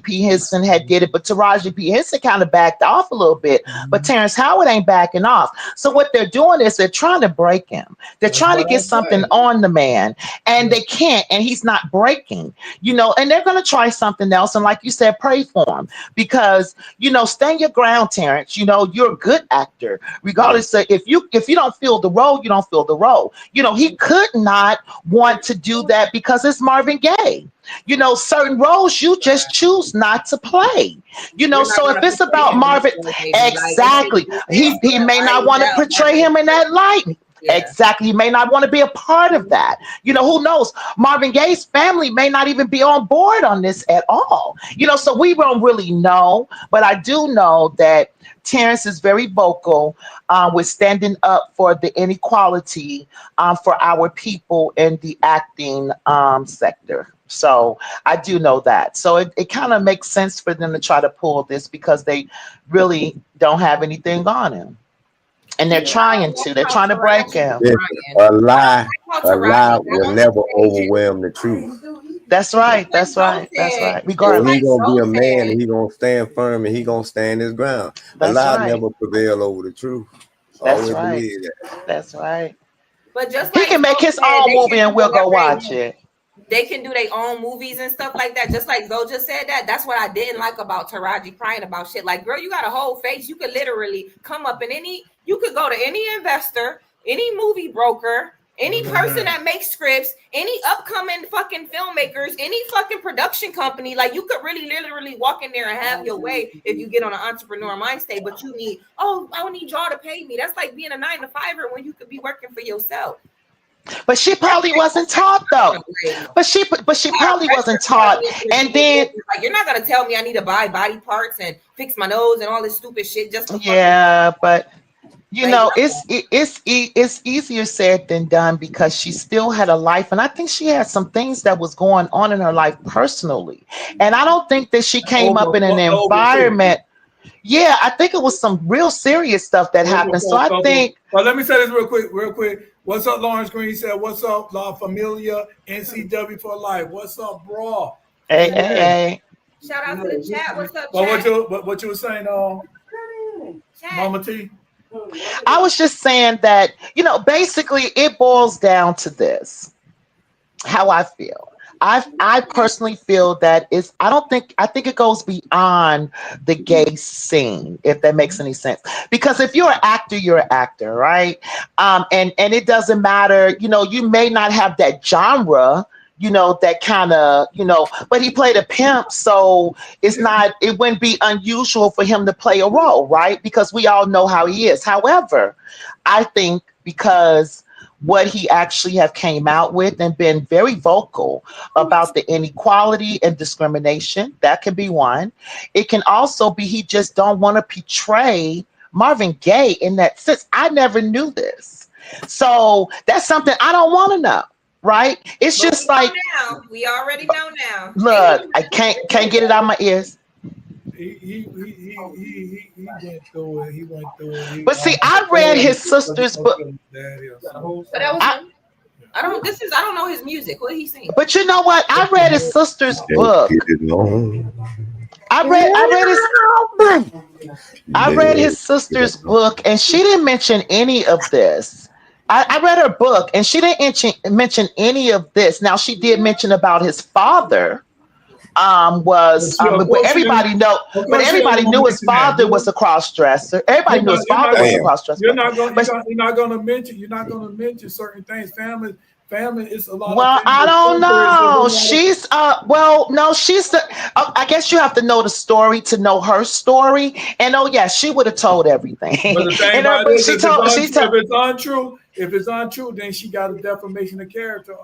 P. Henson had did it, but Taraji P. Henson kind of backed off a little bit. But Terrence Howard ain't backing off. So what they're doing is they're trying to break him. They're trying to get something on the man, and they can't. And he's not breaking. And they're going to try something else. And like you said, pray for him because stand your ground, Terrence. You're a good actor, regardless of if you don't feel the role, you don't feel the role. He could not want to do that because it's Marvin Gaye. Certain roles you just choose not to play. So if it's about Marvin, exactly, he may not want to portray him in that light. Yeah. Exactly. He may not want to be a part of that. Who knows? Marvin Gaye's family may not even be on board on this at all. So we don't really know. But I do know that Terrence is very vocal with standing up for the inequality for our people in the acting sector. So I do know that. So it kind of makes sense for them to try to pull this because they really don't have anything on him. And they're trying to. They're trying to break him. A lie will never overwhelm the truth. That's right. Regardless, he's gonna be a man, and he's gonna stand firm, and he's gonna stand his ground. A lie never prevail over the truth. That's right. That's right. But just he can make his own movie, and we'll go watch it. They can do their own movies and stuff like that. Just like Zoe just said that. That's what I didn't like about Taraji crying about shit. Like, girl, you got a whole face. You could literally come up in you could go to any investor, any movie broker, any person that makes scripts, any upcoming fucking filmmakers, any fucking production company. Like, you could really literally walk in there and have your way if you get on an entrepreneur mind state. But you need, I need y'all to pay me. That's like being a 9-to-5er when you could be working for yourself. But she probably wasn't taught though. But she probably wasn't taught. And then like, you're not gonna tell me I need to buy body parts and fix my nose and all this stupid shit just but it's easier said than done because she still had a life, and I think she had some things that was going on in her life personally. And I don't think that she came up in an environment. Yeah, I think it was some real serious stuff that happened. So I think. Well, let me say this real quick. What's up, Lawrence Green? He said, "What's up, La Familia, NCW for life? What's up, bro?" Hey. Shout out to the chat. What's up, Well, chat? what you were saying, Mama T? I was just saying that, basically it boils down to this. How I feel. I personally feel that I think it goes beyond the gay scene, if that makes any sense. Because if you're an actor, right? And it doesn't matter, you may not have that genre, that kind of, but he played a pimp, so it wouldn't be unusual for him to play a role, right? Because we all know how he is. However, I think because what he actually have came out with and been very vocal about the inequality and discrimination. That can be one. It can also be he just don't want to portray Marvin Gaye in that sense. I never knew this. So that's something I don't want to know. Right? It's just like we already know now. Look, I can't get it out of my ears. He went through it. He went through it. But see, I read his sister's book. But that was I don't know his music. What he sing? But you know what? I read his sister's book. I read his sister's book, and she didn't mention any of this. I read her book, and she didn't mention any of this. Now she did mention about his father. But everybody knew his father was a cross-dresser. Everybody knew his father was a cross-dresser. You're not going to mention certain things. Family is a lot. Well, I don't know. She's I guess you have to know the story to know her story. And she would have told everything. But the thing about it is, if it's untrue, then she got a defamation of character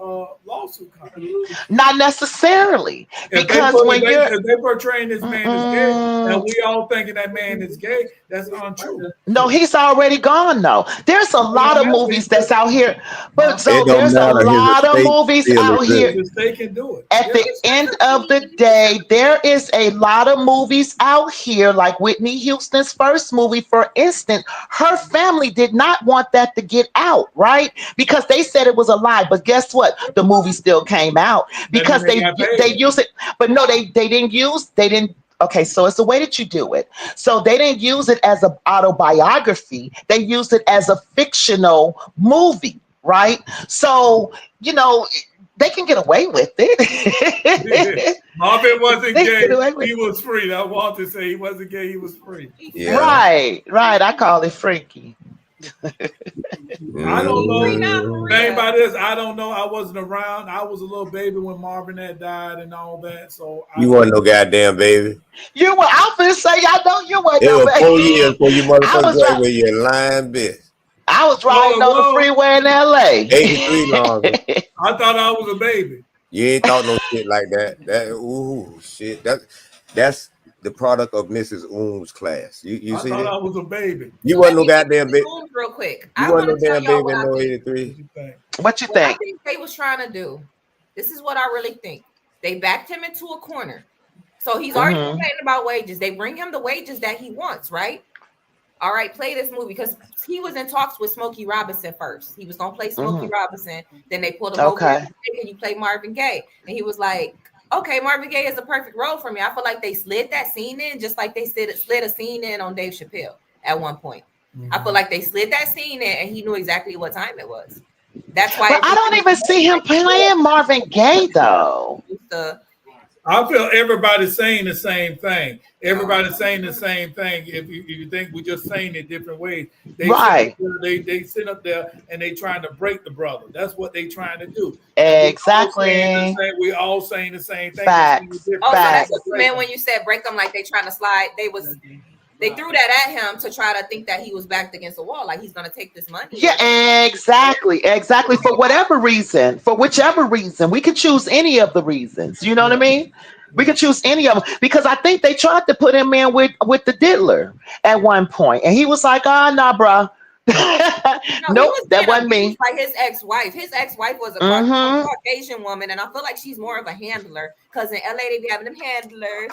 lawsuit coming. Not necessarily, because if they portraying this man as gay, and we all thinking that man is gay, that's untrue. No, he's already gone. Though there's a lot of movies that's out here, but so there's a lot of movies out here. They can do it. At the end of the day, there is a lot of movies out here, like Whitney Houston's first movie, for instance. Her family did not want that to get out, right? Because they said it was a lie. But guess what? The movie still came out because they used it. But no, they didn't. Okay, so it's the way that you do it. So they didn't use it as an autobiography. They used it as a fictional movie, right? So, they can get away with it. Marvin wasn't gay. He was free. I want to say he wasn't gay. He was free. Yeah. Right. I call it freaky. I don't know. Thing about this, I don't know. I wasn't around. I was a little baby when Marvin had died and all that. So you wasn't no goddamn baby. You were. I was gonna say, I know you weren't. It was 4 years before you motherfuckers with your lying bitch. I was riding on the freeway in LA. 83 long. I thought I was a baby. You ain't thought no shit like that. Shit. That's the product of Mrs. Oom's class. You see that? I thought I was a baby. You wasn't no goddamn baby. Real quick. You wasn't no damn baby in no 83. What you think? I think they was trying to do. This is what I really think. They backed him into a corner. So he's already complaining about wages. They bring him the wages that he wants, right? All right, play this movie, because he was in talks with Smokey Robinson first. He was gonna play Smokey Robinson. Then they pulled him over. Can you play Marvin Gaye? And he was like, okay, Marvin Gaye is a perfect role for me. I feel like they slid that scene in just like they slid a scene in on Dave Chappelle at one point. I feel like they slid that scene in and he knew exactly what time it was. That's why. But I don't even see him playing Marvin Gaye though. I feel everybody's saying the same thing. Everybody's saying the same thing. If you think we're just saying it different ways, they sit up there and they trying to break the brother. That's what they trying to do. Exactly. We all saying the same thing. Facts. So that's what you meant when you said break them, like they trying to slide. They threw that at him to try to think that he was backed against the wall, like he's gonna take this money. Yeah, exactly. For whichever reason, we could choose any of the reasons. You know what I mean? We could choose any of them, because I think they tried to put him in with the diddler at one point, and he was like, nah, bro. Nope, that wasn't me. Like his ex-wife. His ex-wife was a Caucasian woman, and I feel like she's more of a handler, because in LA they be having them handlers.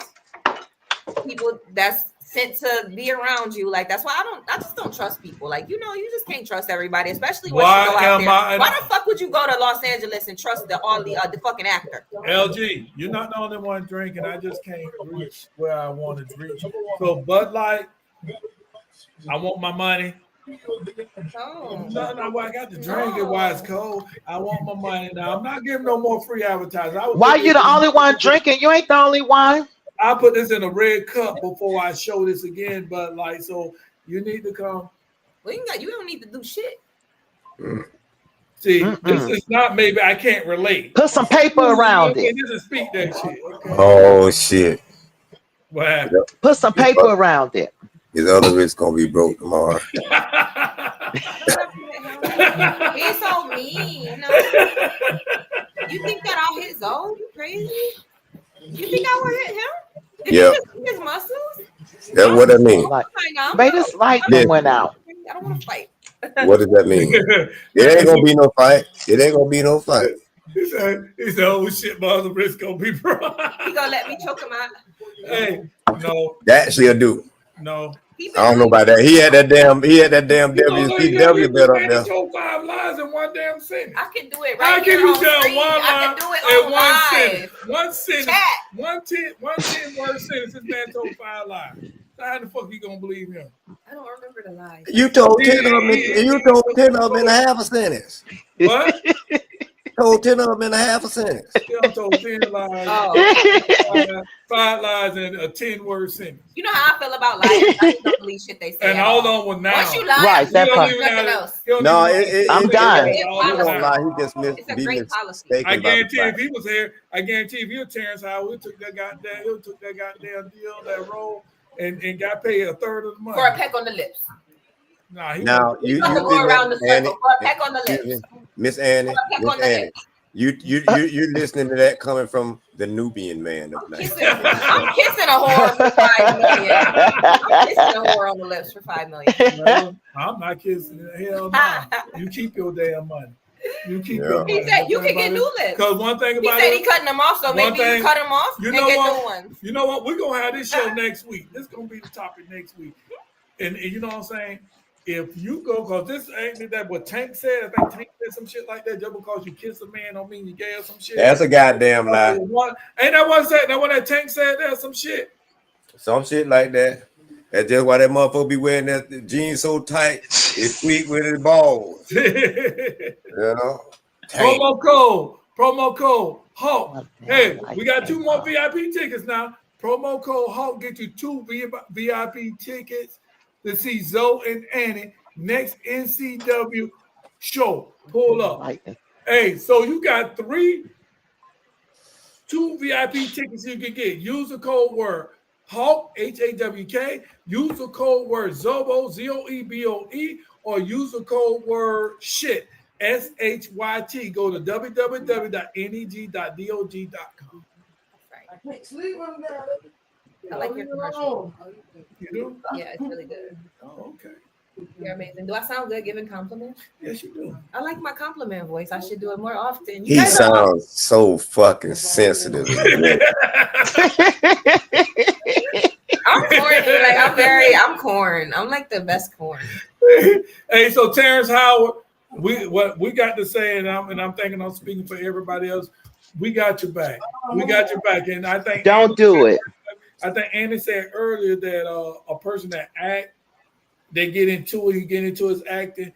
People that's sent to be around you. Like that's why I just don't trust people. Like you just can't trust everybody, especially when you go out there. Why the fuck would you go to Los Angeles and trust the fucking actor? LG, you're not the only one drinking. I just can't reach where I want to reach. So Bud Light, I want my money. Oh. No, I got to drink it while it's cold. I want my money now. I'm not giving no more free advertising. Why you the only one drinking? You ain't the only one. I put this in a red cup before I show this again, but like, so you need to come. Well, you don't need to do shit. See, this is not maybe I can't relate. Put some paper around it. This is speak that shit. Okay? Oh shit! What happened? Put some paper around it. His other wrist gonna be broke tomorrow. He's so mean. You think that I'll hit Zoe? You crazy? You think I will hit him? Did you just see his muscles? That's what I mean. Made this light went out. I don't want to fight. What does that mean? It ain't gonna be no fight. It ain't gonna be no fight. He said, "Oh shit, my other wrist gonna be broke." He gonna let me choke him out? Hey, no. That she'll do. No. I don't know about that. He had that damn WCW bet up there. Told 5 lies in one damn sentence. I can do it How right can here you on tell screen. one I lie can do it in on one live. sentence? One sentence. Chat. One 10-word sentence. This man told 5 lies. So how the fuck you gonna believe him? I don't remember the lies. You told 10 of them. You told 10 of them in a half a sentence. What? Told 10 of them in a half a sentence. I told 10 lies. 5 lies in a 10-word sentence. You know how I feel about lies. I don't believe shit they say. And all of them were now. Once you lie, Right, that part. nothing else. No, I'm done. He won't lie. He just It's a great policy. mistaken. I guarantee if he was here, I guarantee if you're Terrence Howard, he took that goddamn deal, that role, and got paid a third of the money. For a peck on the lips. Nah, Now you go around the Annie, circle. For a peck on the lips. Miss Annie, For a peck on the lips. you listening to that coming from the Nubian man of night. I'm kissing a whore for $5 million. I'm kissing a whore on the lips for $5 million. No, I'm not kissing. Hell no. You keep your damn money. You keep your money. He said you can get new lips. Because one thing about he said he cutting them off, so maybe you cut them off you and know get what? new ones. You know what? We're gonna have this show next week. This is gonna be the topic next week. And you know what I'm saying? If you go, because this ain't that what Tank said. I think Tank said some shit like that. Just because you kiss a man don't mean you gay or some shit. That's a goddamn lie. Ain't that what said? That what that Tank said? There's some shit. Some shit like that. That's just why that motherfucker be wearing that jeans so tight, it's sweet with his balls. You know? Tank. Promo code Hulk. Hey, we got 2 more VIP tickets now. Promo code Hulk get you 2 VIP tickets to see Zoe and Annie next NCW show. Pull up. Hey, so you got 2 VIP tickets you can get. Use the code word Hulk, HAWK. Use the code word Zobo, ZOEBOE, or use the code word Shyt, SHYT. Go to www.neg.dog.com. I can't sleep on that. I like your commercial. You do? Yeah, it's really good. Oh, okay. You're amazing. Do I sound good giving compliments? Yes, you do. I like my compliment voice. I should do it more often. He sounds so fucking sensitive. I'm corny. I'm corn. I'm like the best corn. Hey, so Terrence Howard, we got to say, and I'm thinking I'm speaking for everybody else. We got your back. We got your back, and I think don't do it. I think Andy said earlier that a person that act, they get into it, you get into his acting.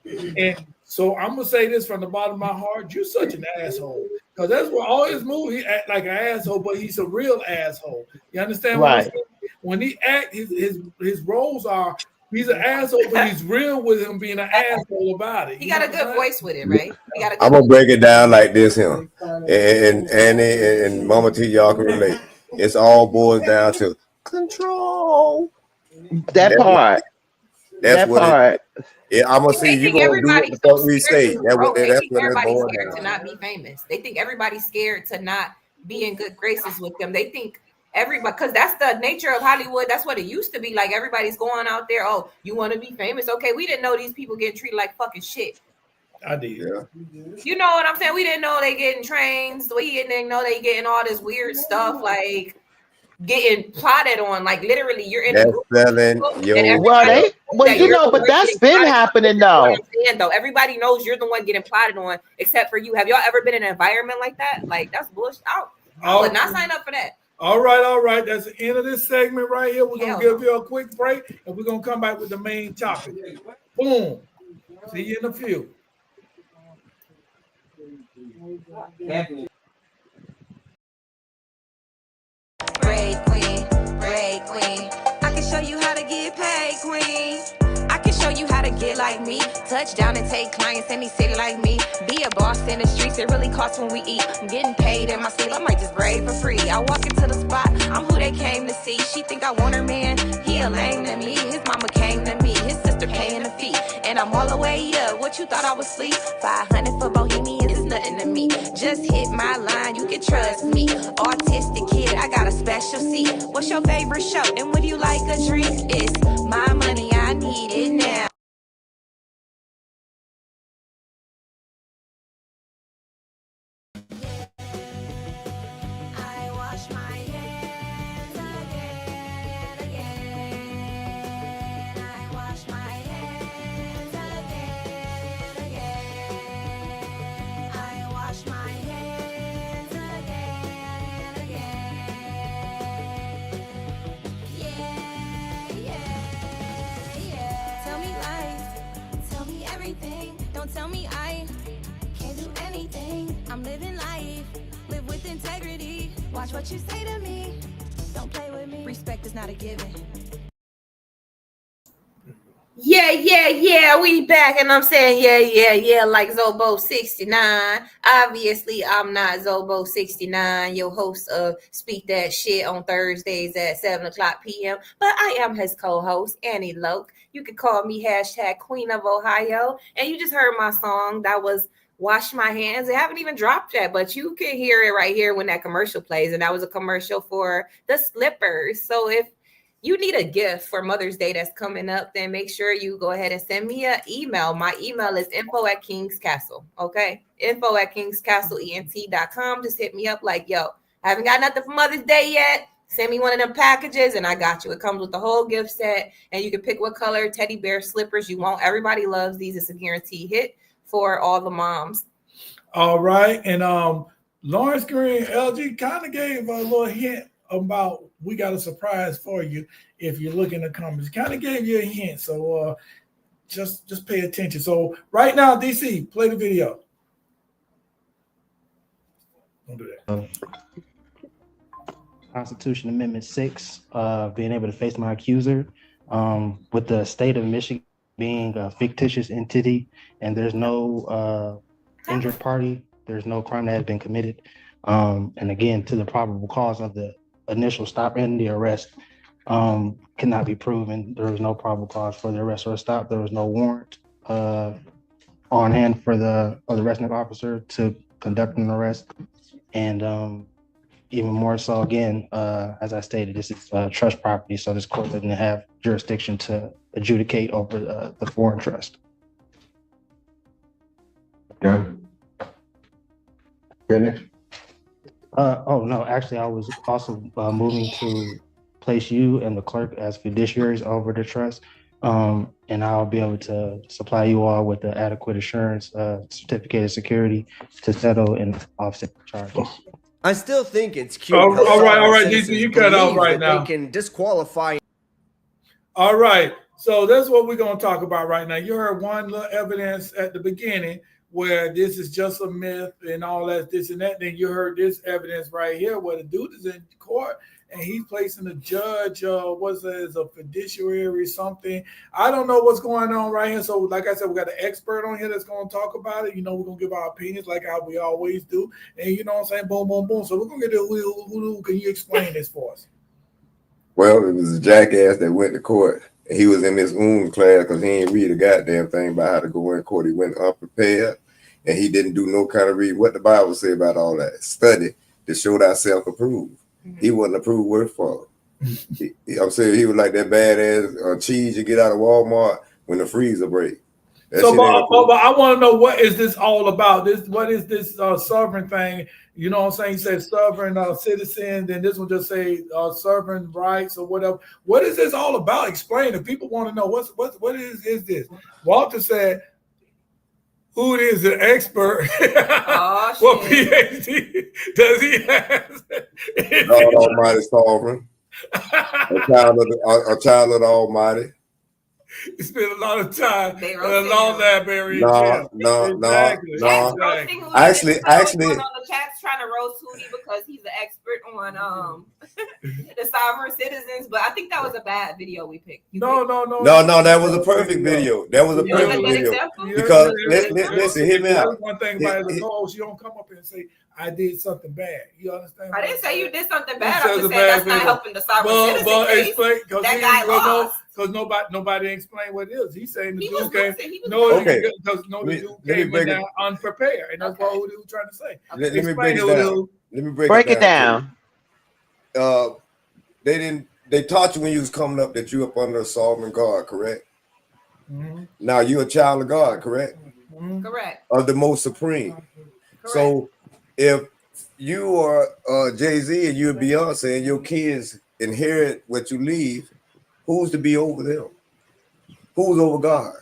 And so I'm gonna say this from the bottom of my heart: you're such an asshole. Because that's what all his movies he act like an asshole, but he's a real asshole. You understand what I'm saying? When he act, his roles are he's an asshole, but he's real with him being an asshole about it. He got a good voice with it, right? I'm gonna break it down like this here. And Annie and Mama T, y'all can relate. It's all boils down to control. That part. That's what part. I'm gonna see you gonna do what the fuck we say. That's what everybody's scared to not be famous. They think everybody's scared to not be in good graces with them. They think everybody, because that's the nature of Hollywood. That's what it used to be. Like everybody's going out there. Oh, you want to be famous? Okay, we didn't know these people getting treated like fucking shit. I did. Yeah. You know what I'm saying? We didn't know they getting trains. We didn't know they getting all this weird stuff. Like getting plotted on. Like literally, you're in a That's group selling and your everybody Well, that you you're know, the but one that's getting been plotted on. happening This is what though. I'm saying though. Everybody knows you're the one getting plotted on, except for you. Have y'all ever been in an environment like that? Like that's bullshit. I would not sign up for that. All right. That's the end of this segment right here. We're going to Hell give you a quick break, and we're going to come back with the main topic. Boom. See you in a few. Break queen, break queen. I can show you how to get paid, queen. I can show you how to get like me. Touch down and take clients any city like me. Be a boss in the streets, it really costs when we eat. I'm getting paid in my sleep, I might just brave for free. I walk into the spot, I'm who they came to see. She think I want her man, he a lame to me. His mama came to me, his sister paying the fee. And I'm all the way up, what you thought I was asleep? 500 for Bohemian is nothing to me. Just hit my line, you can trust me. Autistic kid, I got a special seat. What's your favorite show? And would you like a drink? It's my money, I need it now. I wash my hands again and again. I wash my hands again and again. I wash my hands again and again. Yeah. Tell me lies, tell me everything. Don't tell me I can't do anything. I'm living life, live with integrity. Watch what you say to me. Don't play with me. Respect is not a given. Yeah, we back, and I'm saying yeah, like Zobo 69. Obviously, I'm not Zobo 69, your host of Speak That Shit on Thursdays at 7 o'clock p.m., but I am his co-host, Annie Loke. You can call me hashtag Queen of Ohio, and you just heard my song. That was Wash My Hands. It haven't even dropped yet, but you can hear it right here when that commercial plays, and that was a commercial for the slippers. So if you need a gift for Mother's Day that's coming up, then make sure you go ahead and send me an email. My email is info@kingscastle, okay? info@kingscastleent.com. Just hit me up like, yo, I haven't got nothing for Mother's Day yet. Send me one of them packages and I got you. It comes with the whole gift set and you can pick what color teddy bear slippers you want. Everybody loves these. It's a guaranteed hit for all the moms. All right. And Lawrence Green, LG kind of gave a little hint about we got a surprise for you if you look in the comments. Kind of gave you a hint. So just pay attention. So right now, DC, play the video. Don't do that. Constitution Amendment 6, being able to face my accuser, with the state of Michigan being a fictitious entity and there's no injured party, there's no crime that has been committed. And again, to the probable cause of the initial stop and the arrest cannot be proven. There was no probable cause for the arrest or stop. There was no warrant on hand for the arresting officer to conduct an arrest. And even more so, again, as I stated, this is trust property, so this court doesn't have jurisdiction to adjudicate over the foreign trust. Yeah. Finish. Oh, no, actually, I was also moving to place you and the clerk as fiduciaries over the trust, and I'll be able to supply you all with the adequate assurance certificate of security to settle and offset charges. I still think it's cute. All right, DC, you cut out right now. They can disqualify. All right, so that's what we're going to talk about right now. You heard one little evidence at the beginning where this is just a myth and all that, this and that. Then you heard this evidence right here where the dude is in court and he's placing the judge, what's that, as a fiduciary something. I don't know what's going on right here. So like I said, we got an expert on here that's going to talk about it. You know, we're going to give our opinions like how we always do. And you know what I'm saying? Boom, boom, boom. So we're going to get to who can you explain this for us? Well, it was a jackass that went to court. He was in his own class because he ain't read a goddamn thing about how to go in court. He went unprepared and he didn't do no kind of read what the Bible say about all that. Study to show thyself approved. He wasn't approved word for it. I'm saying he was like that badass cheese you get out of Walmart when the freezer break. So, but I want to know, what is this all about? What is this sovereign thing You know what I'm saying? He said sovereign citizen. Then this one just say sovereign rights or whatever. What is this all about? Explain it. People want to know what is this? Walter said, who is the expert? Oh, what shit. PhD does he have? God Almighty sovereign. A child of the Almighty. He spent a lot of time in They a roasted long him. library in No, jail. no, Exactly. no. Roasting Hootie. Actually, Going on the chat's trying to roast Hootie because he's an expert on the sovereign citizens. But I think that was a bad video we picked. No, that was a perfect video. That was a perfect video. Because listen, hear me out. One thing about it, she don't come up here and say, I did something bad. You understand? I didn't say you did something bad. I'm just saying that's not helping the sovereign citizen case. Explain, that guy lost. Because nobody explained what it is. He's saying the dude came. The dude came in there unprepared, and that's what he was trying to say. Let me break it down. Let me break it down. They taught you when you was coming up that you up under a sovereign God, correct? Mm-hmm. Now you're a child of God, correct? Mm-hmm. Correct. Of the most supreme. Correct. So if you are Jay-Z and you're Beyonce and your kids inherit what you leave, who's to be over them? Who's over God?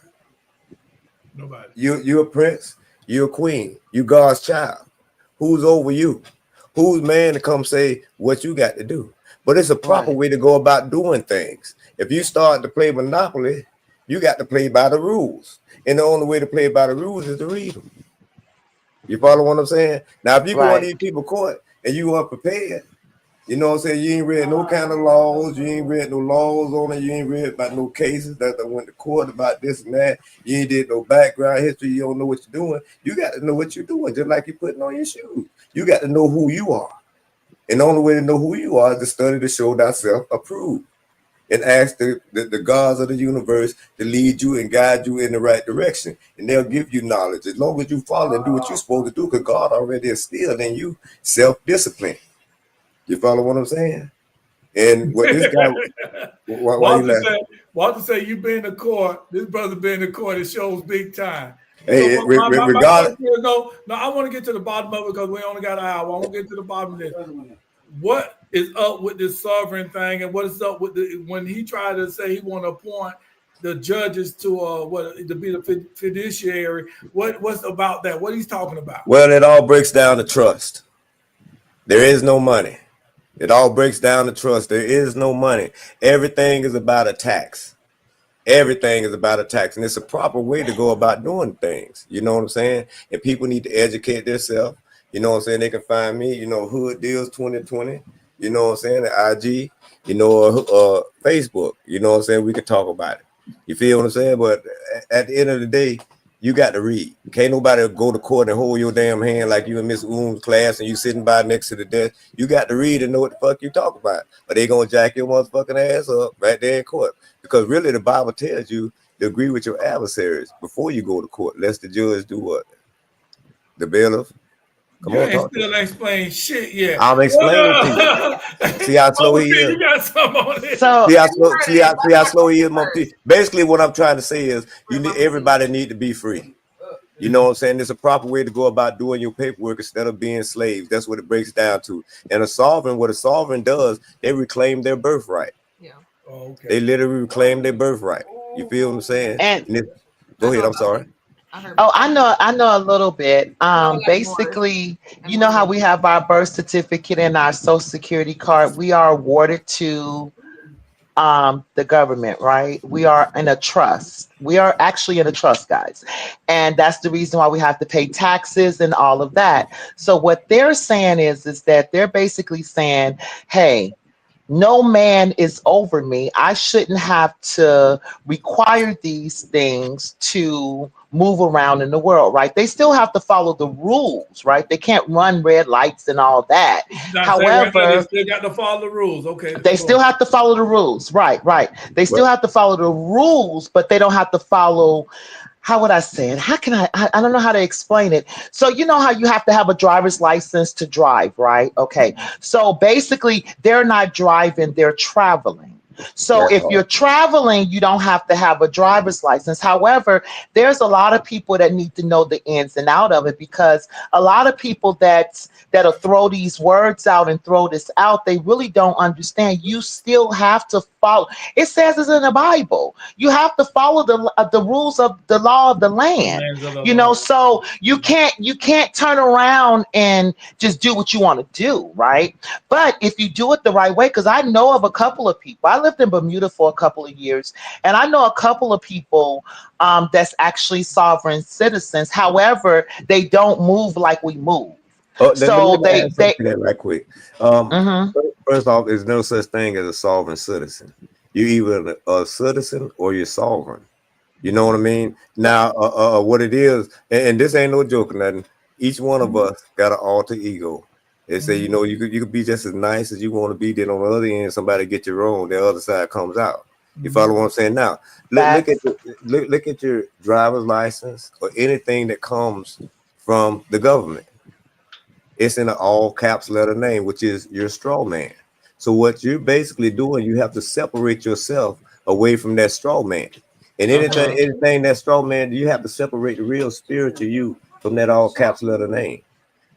Nobody. You're a prince. You're a queen. You God's child. Who's over you? Who's man to come say what you got to do? But it's a proper way to go about doing things. If you start to play Monopoly, you got to play by the rules. And the only way to play by the rules is to read them. You follow what I'm saying? Now, if you go to these people court and you are prepared, you know what I'm saying? You ain't read no kind of laws. You ain't read no laws on it. You ain't read about no cases that went to court about this and that. You ain't did no background history. You don't know what you're doing. You got to know what you're doing, just like you're putting on your shoes. You got to know who you are. And the only way to know who you are is to study to show thyself approved. And ask the gods of the universe to lead you and guide you in the right direction. And they'll give you knowledge. As long as you follow and do what you're supposed to do, because God already instilled in you self-discipline. You follow what I'm saying? And what this guy, Walter said, you been to court. This brother been to court. It shows big time. Hey, so regardless. No, I want to get to the bottom of it because we only got an hour. I want to get to the bottom of this. What is up with this sovereign thing, and what is up with when he tried to say he want to appoint the judges to be the fiduciary? What's about that? What he's talking about? Well, it all breaks down to trust. There is no money. It all breaks down to trust. There is no money. Everything is about a tax. Everything is about a tax, and it's a proper way to go about doing things. You know what I'm saying? And people need to educate themselves. You know what I'm saying? They can find me, Hood Deals 2020, you know what I'm saying? IG, Facebook, you know what I'm saying? We can talk about it. You feel what I'm saying? But at the end of the day, you got to read. Can't nobody go to court and hold your damn hand like you in Miss Oom's class and you sitting by next to the desk. You got to read and know what the fuck you talk about. Or they going to jack your motherfucking ass up right there in court. Because really the Bible tells you to agree with your adversaries before you go to court, lest the judge do what? The bailiff. Come on, talk still explain shit yet. I'm explaining to you. See how slow he is. You got some on it. See how slow he is. Basically, what I'm trying to say is, everybody need to be free. You know what I'm saying? There's a proper way to go about doing your paperwork instead of being slaves. That's what it breaks down to. And what a sovereign does, they reclaim their birthright. Yeah. Oh, okay. They literally reclaim their birthright. You feel what I'm saying? Go ahead. I'm sorry. I know a little bit. Basically, you know how we have our birth certificate and our social security card. We are awarded to the government, right? We are in a trust. We are actually in a trust, guys. And that's the reason why we have to pay taxes and all of that. So what they're saying is that they're basically saying, hey, no man is over me. I shouldn't have to require these things to move around in the world, right? They still have to follow the rules, right? They can't run red lights and all that. However, they still got to follow the rules. Okay. They still have to follow the rules. Right. They still have to follow the rules, but they don't have to follow, how would I say it? How can I don't know how to explain it. So you know how you have to have a driver's license to drive, right? Okay. So basically they're not driving, they're traveling. So if you're traveling, you don't have to have a driver's license. However, there's a lot of people that need to know the ins and out of it, because a lot of people that'll throw these words out and throw this out, they really don't understand. You still have to follow. It says it's in the Bible. You have to follow the rules of the law of the land. So you can't turn around and just do what you want to do, right? But if you do it the right way, because I know of a couple of people. I lived in Bermuda for a couple of years, and I know a couple of people that's actually sovereign citizens. However, they don't move like we move. So Let me add something to that right quick. First off, there's no such thing as a sovereign citizen. You're either a citizen or you're sovereign. You know what I mean? Now, what it is, and this ain't no joke or nothing. Each one of us got an alter ego. They say, you know, you could be just as nice as you want to be. Then on the other end, somebody get you wrong. The other side comes out. You follow what I'm saying? Now, look at your driver's license or anything that comes from the government. It's in an all caps letter name, which is your straw man. So what you're basically doing, you have to separate yourself away from that straw man. And anything that straw man, you have to separate the real spiritual you from that all caps letter name.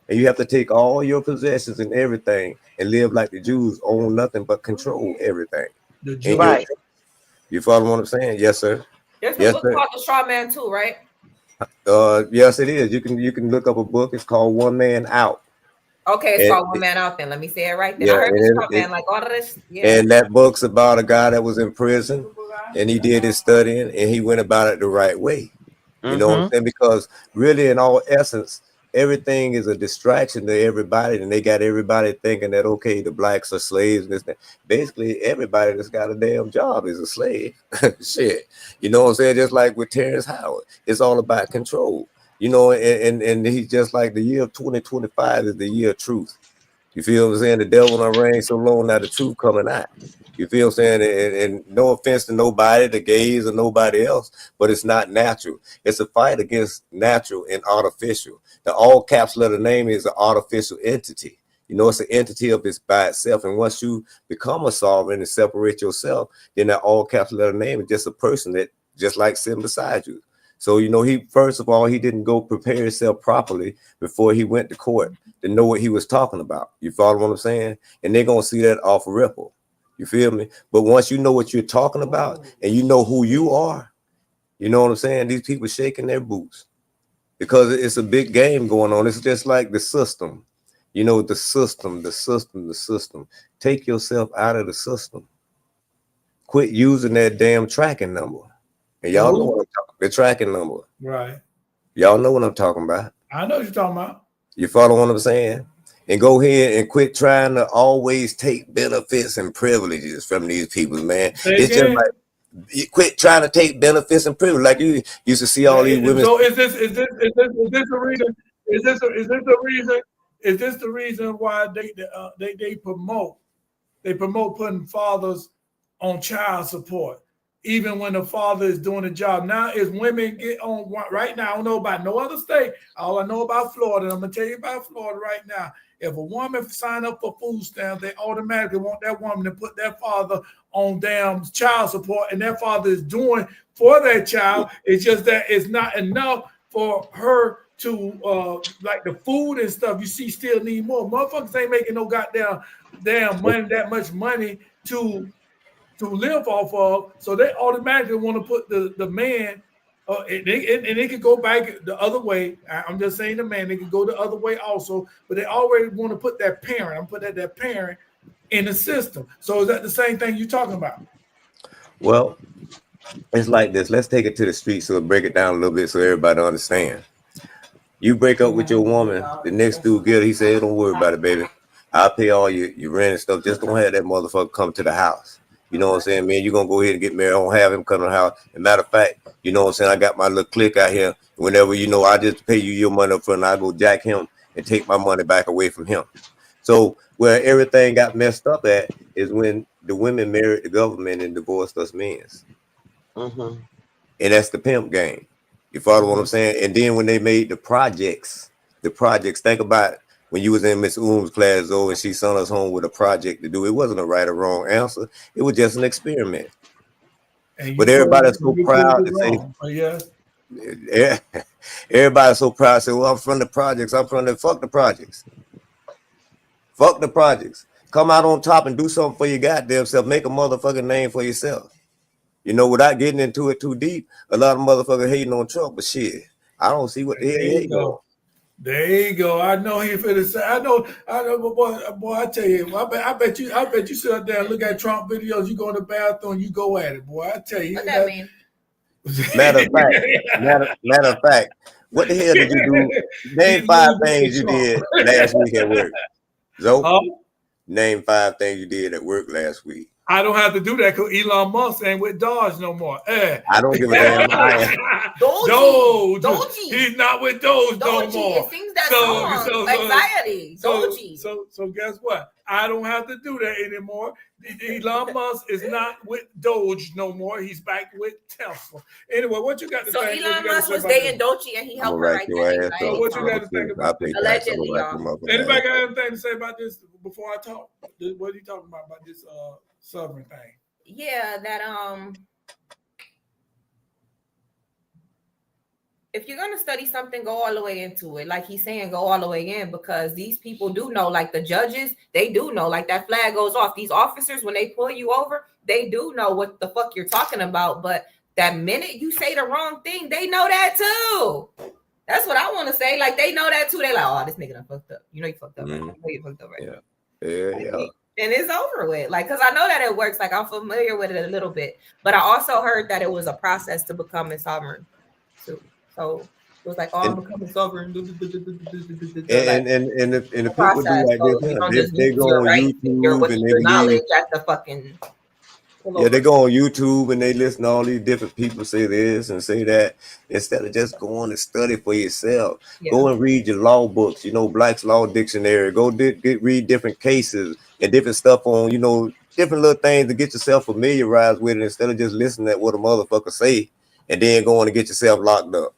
And you have to take all your possessions and everything and live like the Jews, own nothing but control everything. Right. You follow what I'm saying? Yes, sir. There's a book called The Straw Man too, right? Yes, it is. You can look up a book. It's called One Man Out. Okay, it's called One Man Out then. Let me say it right there. I heard the straw man, like all of this. Yeah. And that book's about a guy that was in prison and he did his studying and he went about it the right way. You know what I'm saying? Because really, in all essence, everything is a distraction to everybody, and they got everybody thinking that, okay, the blacks are slaves and this, that. Basically, everybody that's got a damn job is a slave. Shit. You know what I'm saying? Just like with Terrence Howard, it's all about control. You know, and he's just like the year of 2025 is the year of truth. You feel what I'm saying? The devil done reigned so long, now the truth coming out. You feel what I'm saying? And no offense to nobody, the gays or nobody else, but it's not natural. It's a fight against natural and artificial. The all caps letter name is an artificial entity. You know, it's an entity of its by itself. And once you become a sovereign and separate yourself, then that all caps letter name is just a person that just like sitting beside you. So, you know, he first of all, he didn't go prepare himself properly before he went to court to know what he was talking about. You follow what I'm saying? And they're going to see that off Ripple. You feel me? But once you know what you're talking about and you know who you are, you know what I'm saying? These people shaking their boots because it's a big game going on. It's just like the system. You know, the system. Take yourself out of the system. Quit using that damn tracking number. And y'all know what I'm talking about. The tracking number. Right. Y'all know what I'm talking about. I know what you're talking about. You follow what I'm saying? And go ahead and quit trying to always take benefits and privileges from these people, man. It's just like you quit trying to take benefits and privileges like you used to see all these women. So is this the reason? Is this the reason why they promote putting fathers on child support, even when the father is doing the job? Now, as women get on right now, I don't know about no other state. All I know about Florida, and I'm gonna tell you about Florida right now. If a woman sign up for food stamps, they automatically want that woman to put their father on damn child support, and their father is doing for their child. It's just that it's not enough for her to like the food and stuff. You see, still need more. Motherfuckers ain't making no goddamn money, that much money to live off of, so they automatically want to put the man, and they could go back the other way. I'm just saying the man, they could go the other way also, but they already want to put that parent, I'm putting that parent in the system. So is that the same thing you're talking about? Well, it's like this. Let's take it to the street so break it down a little bit so everybody understand. You break up with your woman, the next dude get it, he said, don't worry about it, baby. I'll pay all your rent and stuff. Just don't have that motherfucker come to the house. You know what I'm saying, man? You're going to go ahead and get married. I don't have him come to the house. As a matter of fact, you know what I'm saying? I got my little clique out here. Whenever, you know, I just pay you your money up front and I go jack him and take my money back away from him. So where everything got messed up at is when the women married the government and divorced us men. And that's the pimp game. You follow what I'm saying? And then when they made the projects, think about when you was in Miss Oom's class, though, and she sent us home with a project to do. It wasn't a right or wrong answer. It was just an experiment. But everybody's so proud to say, yeah, everybody's so proud to say, well, I'm from the projects. I'm from the fuck the projects. Fuck the projects. Come out on top and do something for your goddamn self. Make a motherfucking name for yourself. You know, without getting into it too deep, a lot of motherfuckers hating on Trump, but shit, I don't see what the hell he hating on. There you go. I know he finna say. I know. But boy, I tell you, I bet you sit up there and look at Trump videos. You go in the bathroom, you go at it, boy. I tell you. What that mean? Matter of fact, what the hell did you do? Name 5 things you did last week at work. Zo, name 5 things you did at work last week. I don't have to do that because Elon Musk ain't with Dodge no more. I don't give a damn. Doge. He's not with Doge no more. It seems that anxiety. Doge. So guess what? I don't have to do that anymore. Elon Musk is not with Doge no more. He's back with Tesla. Anyway, what you got to say? So Elon Musk was dating Doge and he helped her right there. Right? So what you got to think about this? Allegedly, Anybody got anything to say about this before I talk? What are you talking about this Southern thing? Yeah, that if you're gonna study something, go all the way into it. Like he's saying, go all the way in, because these people do know, like the judges, they do know, like that flag goes off. These officers, when they pull you over, they do know what the fuck you're talking about. But that minute you say the wrong thing, they know that too. That's what I want to say. Like they know that too. They like, oh, this nigga done fucked up. You know you fucked up. Right? You know you fucked up, right? Yeah. And it's over with. Like, because I know that it works. Like I'm familiar with it a little bit. But I also heard that it was a process to becoming sovereign too. So it was like, oh, I'm becoming sovereign. And the people do like this, they go on YouTube and they knowledge at the fucking. Yeah, they go on YouTube and they listen to all these different people say this and say that, instead of just going and study for yourself. Yeah. Go and read your law books, Black's Law Dictionary. Go read different cases and different stuff on, different little things to get yourself familiarized with it, instead of just listening at what a motherfucker say and then going to get yourself locked up.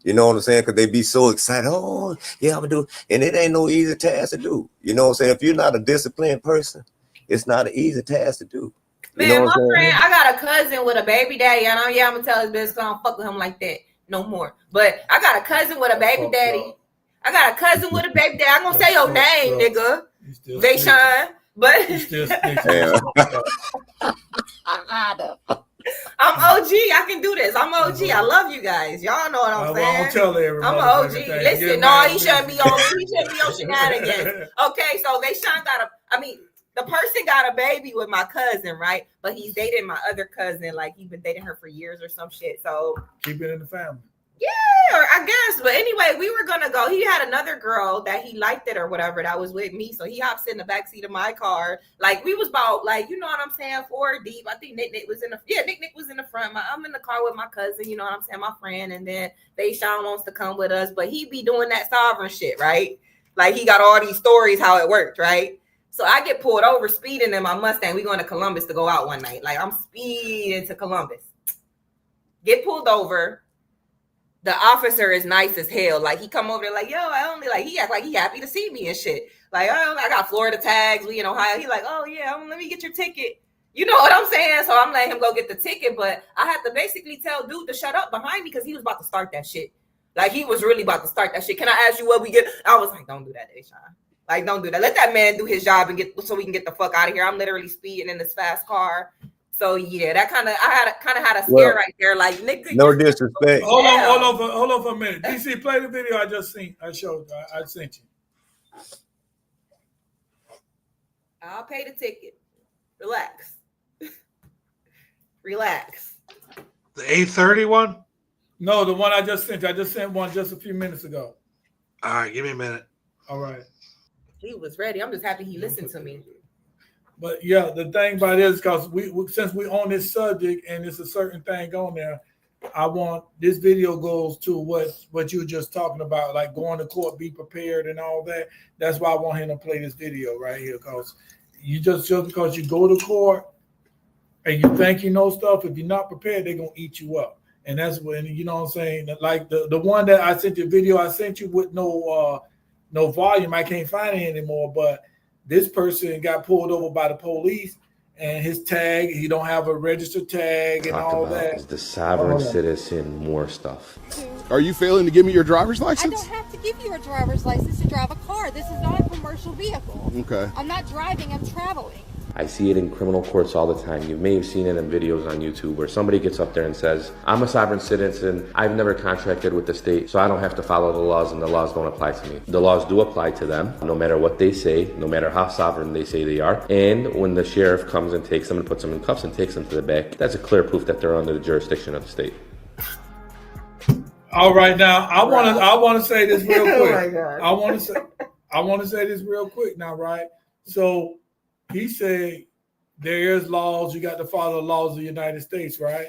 You know what I'm saying? Because they be so excited. Oh, yeah, I'm going to do it. And it ain't no easy task to do. You know what I'm saying? If you're not a disciplined person, it's not an easy task to do. Man, my friend, I got a cousin with a baby daddy. And I'm going to tell his business, because I don't fuck with him like that no more. But I got a cousin with a baby daddy. I got a cousin with a baby daddy. I'm going to say your name, nigga. Vayshawn. But I'm OG. I can do this. I'm OG. I love you guys. Y'all know what I'm saying. I won't tell everybody. I'm OG. Listen, no, he shouldn't be on. He shouldn't be on shenanigans. Okay, so Vayshawn the person got a baby with my cousin, right? But he's dating my other cousin. Like he's been dating her for years or some shit. So keep it in the family. Yeah, or I guess. But anyway, we were gonna go. He had another girl that he liked it or whatever that was with me. So he hops in the backseat of my car. Like we was about, like, you know what I'm saying, 4 deep. I think Nick was in the front. I'm in the car with my cousin, you know what I'm saying, my friend, and then Vayshawn wants to come with us, but he be doing that sovereign shit, right? Like he got all these stories how it worked, right? So I get pulled over speeding in my Mustang. We going to Columbus to go out one night. Like I'm speeding to Columbus. Get pulled over. The officer is nice as hell. Like he come over there like, yo, he act like he happy to see me and shit. Like, oh, I got Florida tags. We in Ohio. He like, oh yeah, let me get your ticket. You know what I'm saying? So I'm letting him go get the ticket, but I had to basically tell dude to shut up behind me because he was about to start that shit. Like he was really about to start that shit. Can I ask you what we get? I was like, don't do that, Vayshawn. Like, don't do that. Let that man do his job and so we can get the fuck out of here. I'm literally speeding in this fast car. So yeah, that I had a scare right there. Like, nigga, no disrespect. Hold on for a minute. DC, play the video I just seen. I showed you. I sent you. I'll pay the ticket. Relax. Relax. The 8:30 one? No, the one I just sent you. I just sent one just a few minutes ago. All right, give me a minute. All right. He was ready. I'm just happy he listened to me. But yeah, the thing about it is, because since we on this subject and it's a certain thing on there, I want this video goes to what you were just talking about, like going to court, be prepared and all that. That's why I want him to play this video right here, because you just because you go to court and you think you know stuff, if you're not prepared, they're gonna eat you up. And that's when, you know what I'm saying, like the one that I sent you video I sent you with no no volume. I can't find it anymore. But this person got pulled over by the police, and his tag, he don't have a registered tag and all that. Is the sovereign citizen more stuff? Are you failing to give me your driver's license? I don't have to give you a driver's license to drive a car. This is not a commercial vehicle. Okay. I'm not driving, I'm traveling. I see it in criminal courts all the time. You may have seen it in videos on YouTube where somebody gets up there and says, I'm a sovereign citizen, I've never contracted with the state, so I don't have to follow the laws and the laws don't apply to me. The laws do apply to them, no matter what they say, no matter how sovereign they say they are. And when the sheriff comes and takes them and puts them in cuffs and takes them to the back, that's a clear proof that they're under the jurisdiction of the state. All right, now I want to say this real quick. Oh my God. I want to say this real quick now, right? So he said there is laws, you got to follow the laws of the United States, right?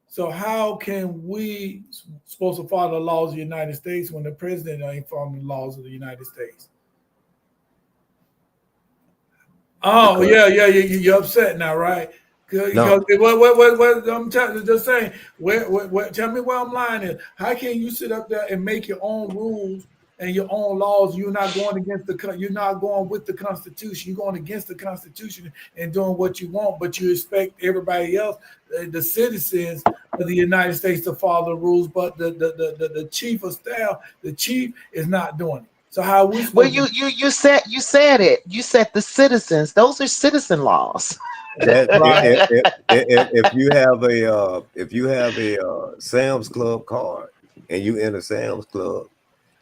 So how can we supposed to follow the laws of the United States when the president ain't following the laws of the United States? Oh, yeah, you're upset now, right? No. What I'm just saying, tell me where I'm lying is. How can you sit up there and make your own rules and your own laws? You're not going with the Constitution. You're going against the Constitution and doing what you want, but you expect everybody else, the citizens of the United States, to follow the rules. But the chief of staff, the chief, is not doing it. So how are we? Well, you said it. You said the citizens. Those are citizen laws. If you have a Sam's Club card and you in a Sam's Club,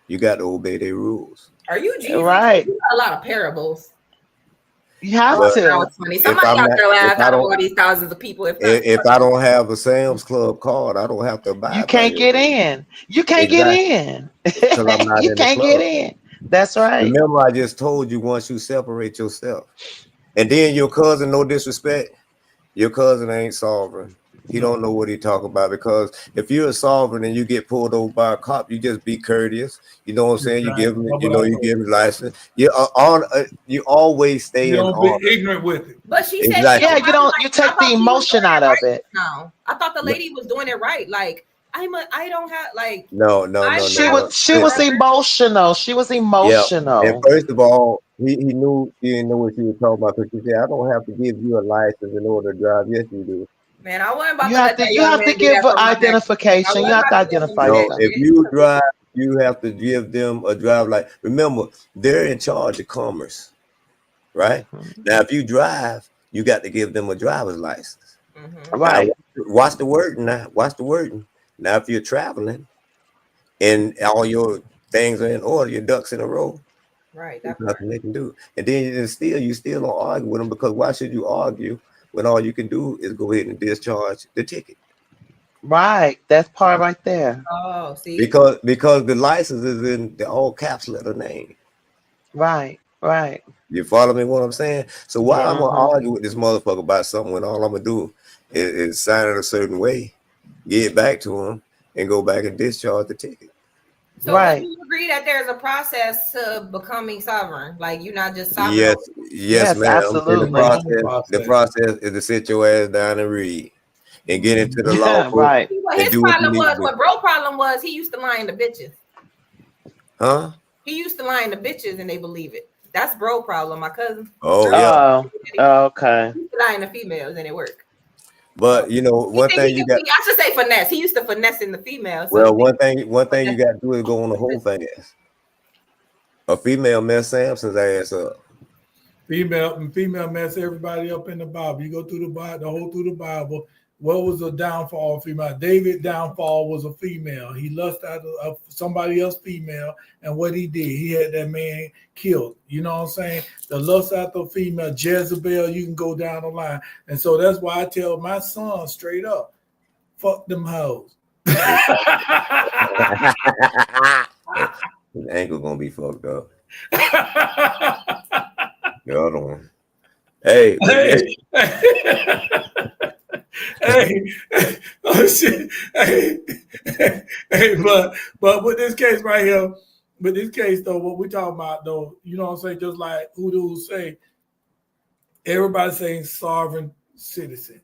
you got to obey their rules. Are you Jesus? Right. You got a lot of parables. You have to. That was funny. Somebody out there laugh out of all these thousands of people. If I don't have a Sam's Club card, I don't have to buy. You can't get in. You can't get in. I'm not you can't get in. That's right. Remember, I just told you, once you separate yourself, and then your cousin, no disrespect, your cousin ain't sovereign. He don't know what he talking about, because if you're a sovereign and you get pulled over by a cop, you just be courteous. You know what I'm saying? You give him, you give him license. You always stay in honor. Be ignorant with it. But she said, exactly. Yeah, you take the emotion out of it. No, I thought the lady was doing it right. Like I don't have like. No. She was emotional. She was emotional. Yeah. And first of all, he knew she didn't know what she was talking about, because she said, I don't have to give you a license in order to drive. Yes, you do. Man, I wasn't about you have to give identification. You have to identify yourself. If you drive, you have to give them a drive license. Remember, they're in charge of commerce, right? Mm-hmm. Now, if you drive, you got to give them a driver's license. Mm-hmm. Right. Now, watch the wording now. Watch the wording. Now, if you're traveling and all your things are in order, your ducks in a row, right? There's nothing they can do. And then you still don't argue with them, because why should you argue when all you can do is go ahead and discharge the ticket? Right. That's part right there. Oh, see. Because the license is in the all caps letter name. Right. You follow me what I'm saying? So why I'm gonna argue with this motherfucker about something when all I'm gonna do is sign it a certain way, get it back to him, and go back and discharge the ticket? So right. Do you agree that there's a process to becoming sovereign? Like you're not just sovereign? Yes, ma'am. Absolutely. The process is to sit your ass down and read and get into the law. Right. Well, his problem was, what bro problem was, he used to lie in the bitches. Huh? He used to lie in the bitches and they believe it. That's bro problem, my cousin. Oh, yeah. Oh, okay. He used to lie in the females and it worked. But you know, one thing you got. I should say finesse. He used to finesse in the females. So well, one thing you got to do is go on the whole fast. A female mess Samson's ass up. Female mess everybody up in the Bible. You go through the Bible, the whole through the Bible. What was the downfall of female? David's downfall was a female. He lusted after somebody else female, and what he did, he had that man killed. You know what I'm saying? The lust after a female, Jezebel, you can go down the line. And so that's why I tell my son straight up, fuck them hoes. His ankle gonna be fucked up. The other one. Hey. Oh shit! But with this case right here, though, what we talking about though, you know what I'm saying? Just like who say, everybody saying sovereign citizen,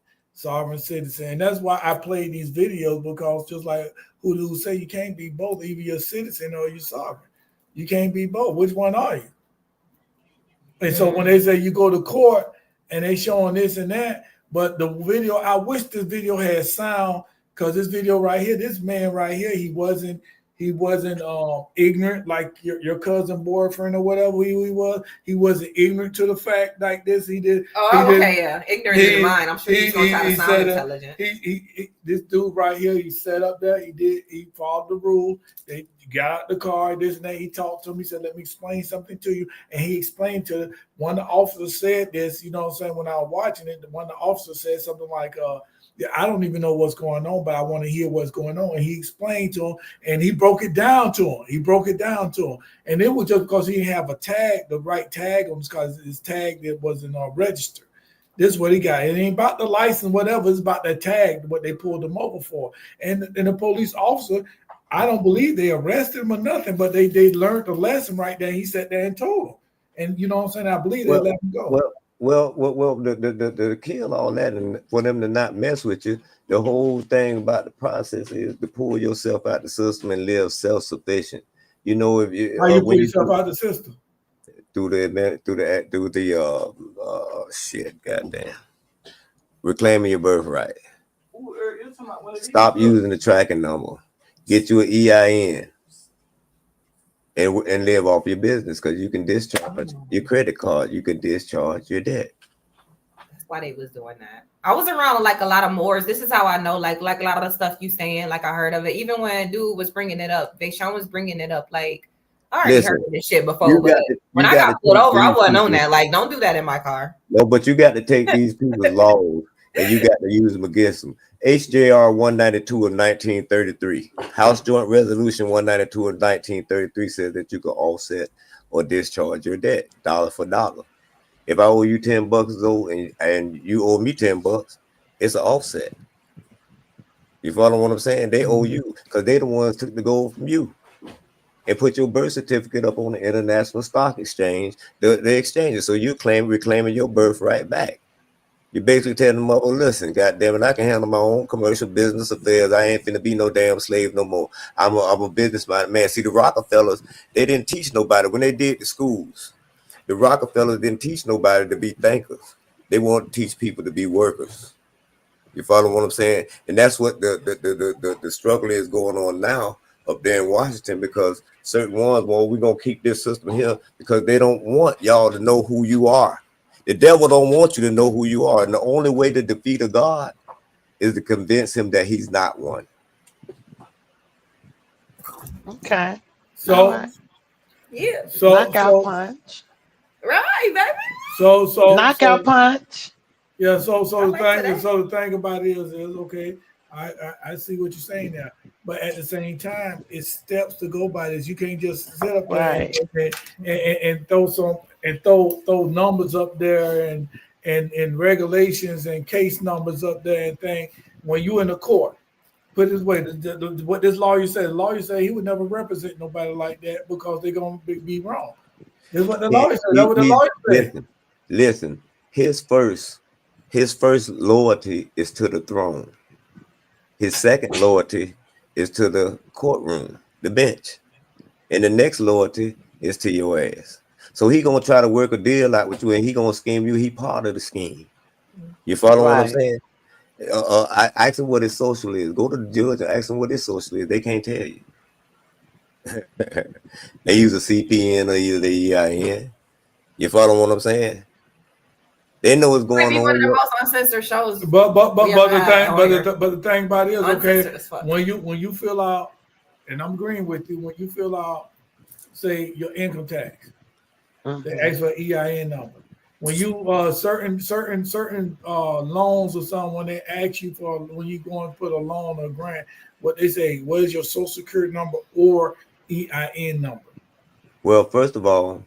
and that's why I play these videos, because just like who say, you can't be both, either you're a citizen or you're sovereign. You can't be both. Which one are you? And so when they say you go to court and they showing this and that, but the video, I wish this video had sound, because this video right here, this man right here, he wasn't ignorant like your cousin boyfriend or whatever he was. He wasn't ignorant to the fact like this. He did. Ignorant in the mind. I'm sure he's gonna try to sound intelligent. This dude right here, he sat up there. He followed the rule. They got out the car. This and that. He talked to him. He said, "Let me explain something to you." And he explained to one of the officers said this. You know what I'm saying? When I was watching it, one of the officers said something like, I don't even know what's going on, but I want to hear what's going on. And he explained to him, and he broke it down to him. And it was just because he didn't have a tag, the right tag on him, because his tag that wasn't registered. This is what he got. It ain't about the license, whatever. It's about the tag, what they pulled him over for. And the police officer, I don't believe they arrested him or nothing, but they learned the lesson right there. He sat there and told him. And you know what I'm saying? I believe they let him go. Well, the kill all that, and for them to not mess with you, the whole thing about the process is to pull yourself out the system and live self-sufficient. You know, if you how you pull yourself out the system? Through the shit, goddamn, reclaiming your birthright. Stop using the tracking number. Get you an EIN. And live off your business, because you can discharge your credit card, you can discharge your debt. That's why they was doing that. I was around like a lot of Moors. This is how I know, like a lot of the stuff you saying, like I heard of it. Even when dude was bringing it up, Vayshawn was bringing it up. Like I already heard of this shit before, but when I got pulled over, I wasn't on that. Like, don't do that in my car. No, but you got to take these people's laws and you got to use them against them. HJR 192 of 1933, House Joint Resolution 192 of 1933 says that you can offset or discharge your debt dollar for dollar. If I owe you $10 though, and you owe me $10, it's an offset. You follow what I'm saying? They owe you because they the ones took the gold from you and put your birth certificate up on the International Stock Exchange, the exchanges. So you reclaiming your birthright back. You basically telling them, oh, listen, goddamn it, I can handle my own commercial business affairs. I ain't finna be no damn slave no more. I'm a businessman. Man, see, the Rockefellers, they didn't teach nobody when they did the schools. The Rockefellers didn't teach nobody to be thinkers. They want to teach people to be workers. You follow what I'm saying? And that's what the struggle is going on now up there in Washington, because certain ones, well, we're gonna keep this system here because they don't want y'all to know who you are. The devil don't want you to know who you are. And the only way to defeat a God is to convince him that he's not one. Okay. So, yeah. So, knockout punch. Right, baby. So knockout punch. Yeah. So the thing about it is okay. I see what you're saying now, but at the same time, it's steps to go by. This you can't just sit up there and throw some and throw numbers up there and regulations and case numbers up there and think when you in the court. Put it this way, what this lawyer said. The lawyer said he would never represent nobody like that because they're gonna be wrong. That's what the lawyer said. That's what the lawyer said. Listen. His first loyalty is to the throne. His second loyalty is to the courtroom, the bench. And the next loyalty is to your ass. So he gonna try to work a deal out with you and he gonna scheme you. He part of the scheme. You follow what I'm saying? I ask him what his social is. Go to the judge and ask him what his social is. They can't tell you. They use a CPN or either the EIN. You follow what I'm saying? They know what's going on. One of the most uncensored shows. But the thing about it is, okay, when you fill out, and I'm agreeing with you, when you fill out, say your income tax, they ask for EIN number. When you certain loans or something, when they ask you for when you go and put a loan or a grant, what they say, what is your social security number or EIN number? Well, first of all,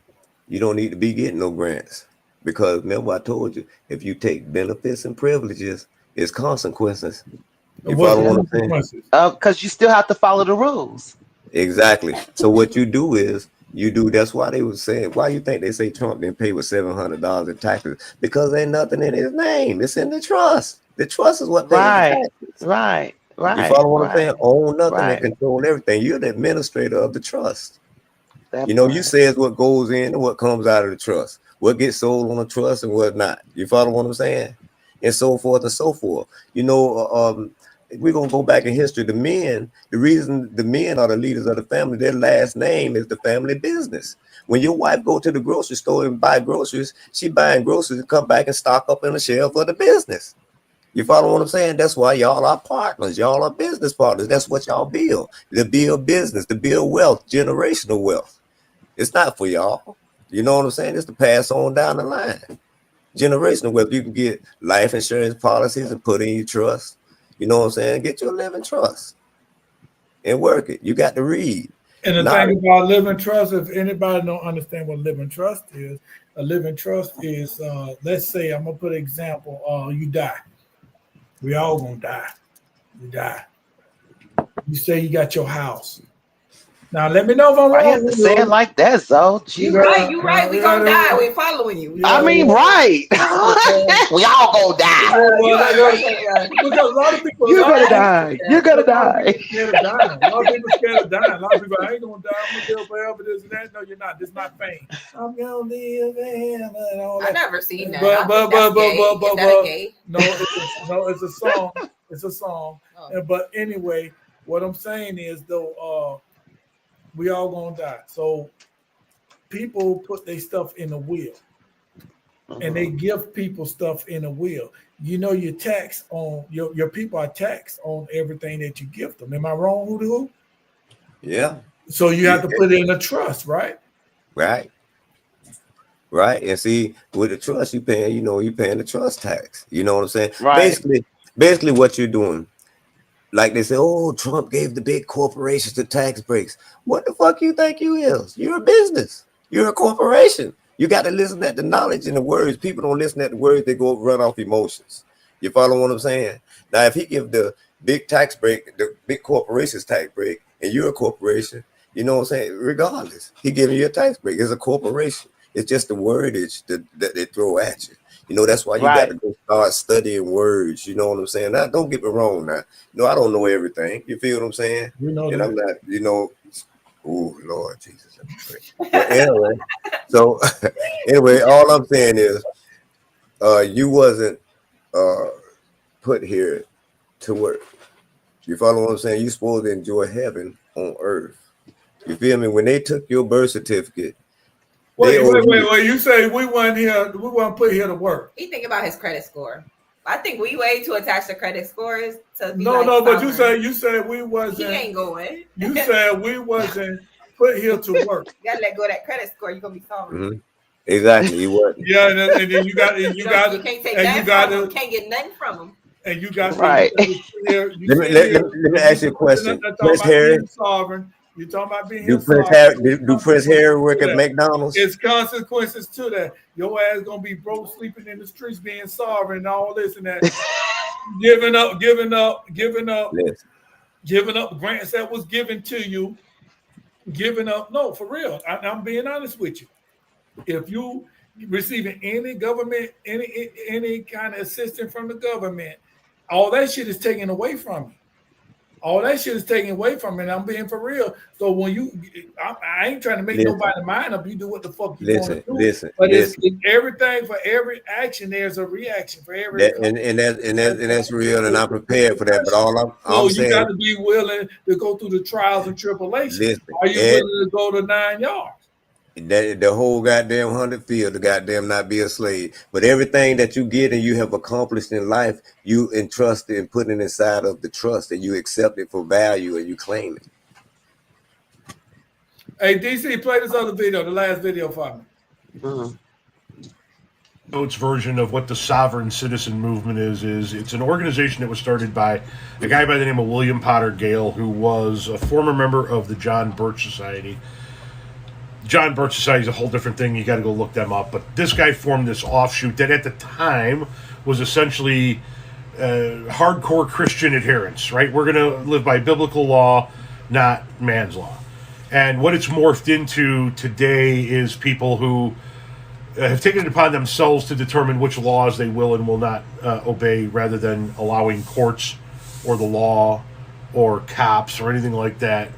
you don't need to be getting no grants. Because remember, I told you, if you take benefits and privileges, it's consequences. You follow what I'm saying? Because you still have to follow the rules. Exactly. So what you do is that's why they was saying, why you think they say Trump didn't pay with $700 in taxes? Because ain't nothing in his name. It's in the trust. The trust is what Right. You follow what I'm saying? Own nothing and control everything. You're the administrator of the trust. You know, you says what goes in and what comes out of the trust, what gets sold on a trust and what not. You follow what I'm saying? And so forth and so forth. You know, we're gonna go back in history. The reason the men are the leaders of the family, their last name is the family business. When your wife go to the grocery store and buy groceries, she buying groceries and come back and stock up in the shelf of the business. You follow what I'm saying? That's why y'all are partners. Y'all are business partners. That's what y'all build. To build business, to build wealth, generational wealth. It's not for y'all. You know what I'm saying? It's to pass on down the line. Generational wealth. You can get life insurance policies and put in your trust. You know what I'm saying? Get your living trust and work it. You got to read. And the thing about living trust, if anybody don't understand what living trust is, a living trust is, let's say, I'm going to put an example, you die. We all going to die. You die. You say you got your house. Now, let me know if I'm wrong. I have to say it like that, Zoe. You right. You right. We gonna die. We're following you. I mean, right. We all gonna die. Because a lot of people, You're gonna die. You're gonna die. Scared of dying. A lot of people scared of dying. A lot of people, I ain't gonna die. I'm gonna live forever. This and that. No, you're not. This is not fame. I'm gonna live forever and all that. I never seen that. No, it's a song. It's a song. But anyway, what I'm saying is though, we all gonna die. So people put their stuff in a will, and they give people stuff in a will. You know, your tax on your people are taxed on everything that you give them. Am I wrong, Hoo? Yeah. So you have to put it in a trust, right? Right. And see, with the trust, you're paying the trust tax. You know what I'm saying? Right. Basically, what you're doing. Like they say, oh, Trump gave the big corporations the tax breaks. What the fuck you think you is? You're a business. You're a corporation. You got to listen at the knowledge and the words. People don't listen at the words. They go run off emotions. You follow what I'm saying? Now, if he give the big tax break, the big corporations tax break, and you're a corporation, you know what I'm saying? Regardless, he giving you a tax break. It's a corporation. It's just the wordage that they throw at you. You know, that's why you got to go start studying words. You know what I'm saying? Now, don't get me wrong now. No, I don't know everything. You feel what I'm saying? You know, and I'm not, oh, Lord Jesus. But anyway, so anyway, all I'm saying is you wasn't put here to work. You follow what I'm saying? You're supposed to enjoy heaven on earth. You feel me? When they took your birth certificate, Wait. You say we weren't put here to work. He think about his credit score. I think we way to attach the credit scores to be but you said we wasn't. He ain't going. You said we wasn't put here to work. You gotta let go of that credit score. You're gonna be sovereign. Mm-hmm. Exactly, you wasn't. Yeah, and then you got you can't take that from him. Can't get nothing from him. And you got right. Let me ask you a question. Prince Harry, sovereign. You talking about being do Prince Harry work at McDonald's? It's consequences to that. Your ass gonna be broke, sleeping in the streets, being sovereign, and all this and that. giving up grants that was given to you. Giving up. No, for real. I'm being honest with you. If you receiving any government, any kind of assistance from the government, all that shit is taken away from you. All that shit is taken away from me, and I'm being for real. So when I ain't trying to make nobody mind up. You do what the fuck you want to do. But it's everything. For every action, there's a reaction. For every and that's real, and I'm prepared for that. But all I'm saying, you got to be willing to go through the trials and tribulations. Are you willing to go to 9 yards? The whole goddamn 100 field to goddamn not be a slave. But everything that you get and you have accomplished in life, you entrust and put it inside of the trust, and you accept it for value and you claim it. Hey, DC, play this other video, the last video for me. Oates' version of what the sovereign citizen movement is it's an organization that was started by a guy by the name of William Potter Gale, who was a former member of the John Birch Society. John Birch Society is a whole different thing. You got to go look them up. But this guy formed this offshoot that at the time was essentially hardcore Christian adherence, right? We're going to live by biblical law, not man's law. And what it's morphed into today is people who have taken it upon themselves to determine which laws they will and will not obey, rather than allowing courts or the law or cops or anything like that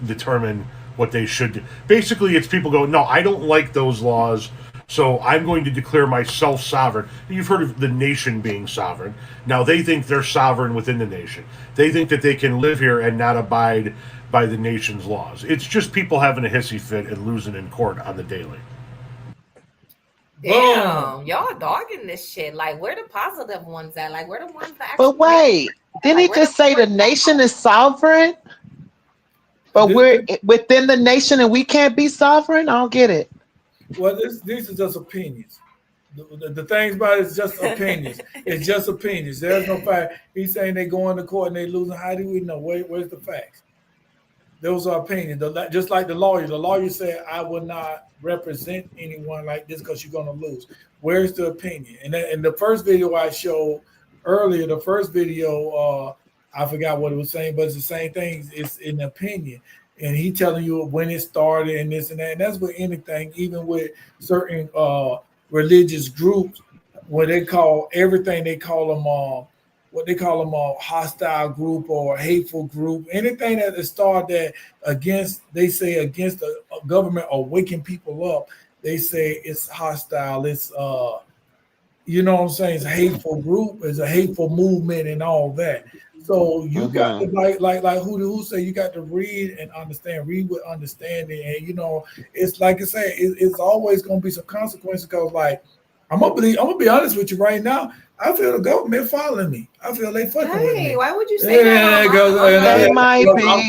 determine what they should do. Basically, it's people go, no, I don't like those laws, so I'm going to declare myself sovereign. You've heard of the nation being sovereign. Now they think they're sovereign within the nation. They think that they can live here and not abide by the nation's laws. It's just people having a hissy fit and losing in court on the daily. Damn, y'all dogging this shit. Like, where the positive ones at? Like, where the ones that actually... But wait, didn't he just say the nation is sovereign? But we're within the nation and we can't be sovereign? I don't get it. Well, these are just opinions. The things about it is just opinions. It's just opinions. There's no fact. He's saying they go into court and they losing. How do we know? Where's the facts? Those are opinions. Just like the lawyer. The lawyer said, I will not represent anyone like this because you're going to lose. Where's the opinion? And in the first video I showed earlier, the first video, I forgot what it was saying, but it's the same thing. It's an opinion. And he telling you when it started and this and that. And that's with anything, even with certain religious groups, where they call everything, they call them what they call them a hostile group or a hateful group. Anything that is started against, they say against a government or waking people up, they say it's hostile. It's you know what I'm saying? It's a hateful group. It's a hateful movement and all that. So you got to like who say you got to read and understand, read with understanding, and you know it's like I say, it's always going to be some consequences because like I'm gonna be honest with you right now. I feel the government following me. I feel they fucking with me. Why would you say that?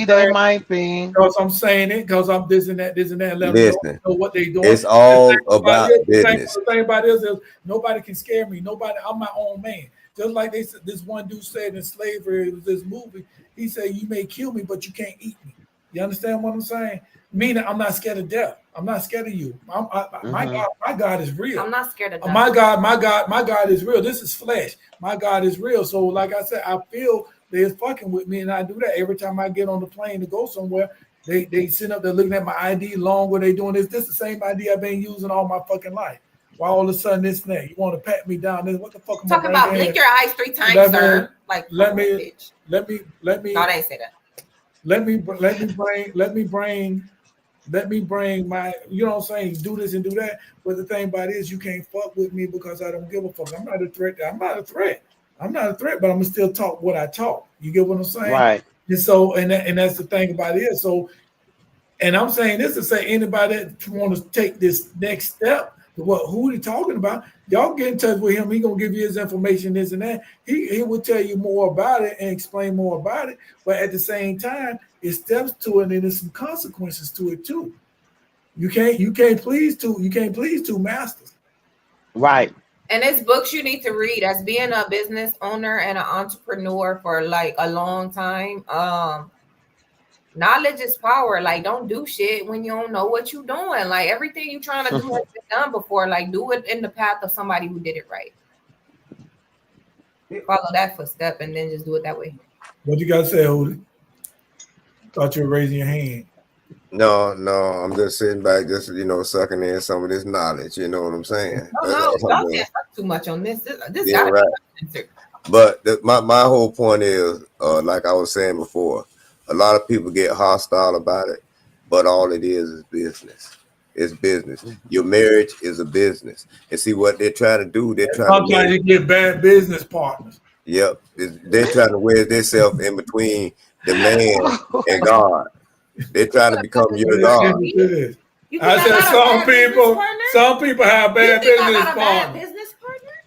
They might be. Because I'm saying it, because I'm this and that. Let them know what they doing. It's all about business. The thing about this is nobody can scare me. Nobody. I'm my own man. Just like they said, this one dude said in Slavery, it was this movie. He said, "You may kill me, but you can't eat me." You understand what I'm saying? Meaning, I'm not scared of death. I'm not scared of you. My God is real. I'm not scared of death. My God is real. This is flesh. My God is real. So, like I said, I feel they're fucking with me, and I do that every time I get on the plane to go somewhere. They sit up there looking at my ID long when they doing this. This is the same ID I've been using all my fucking life. Why all of a sudden this and that? You want to pat me down? This what the fuck? Talk about blink your eyes 3 times, sir. Like let me. No, they ain't say that. Let me bring my, you know what I'm saying, do this and do that. But the thing about it is you can't fuck with me because I don't give a fuck. I'm not a threat, but I'm gonna still talk what I talk. You get what I'm saying? Right. And so, and that's the thing about it. So, and I'm saying this to say anybody that want to take this next step, who he talking about, y'all get in touch with him. He gonna give you his information, this and that. He will tell you more about it and explain more about it. But at the same time, it steps to it, and there's some consequences to it too. You can't please two masters. Right. And it's books you need to read as being a business owner and an entrepreneur for like a long time. Knowledge is power. Like, don't do shit when you don't know what you're doing. Like, everything you're trying to do has been done before. Like, do it in the path of somebody who did it right. Follow that footstep and then just do it that way. What you got to say, Hody? Thought you were raising your hand. No, I'm just sitting back, just sucking in some of this knowledge. You know what I'm saying? No, y'all can't talk too much on this. This yeah, gotta right. be censored. But my whole point is, like I was saying before, a lot of people get hostile about it, but all it is business. It's business. Your marriage is a business. And see what they're trying to do. Sometimes you get bad business partners. Yep. They're trying to wedge themselves in between the man and God. They're trying to become your God. I said some people have bad business partners.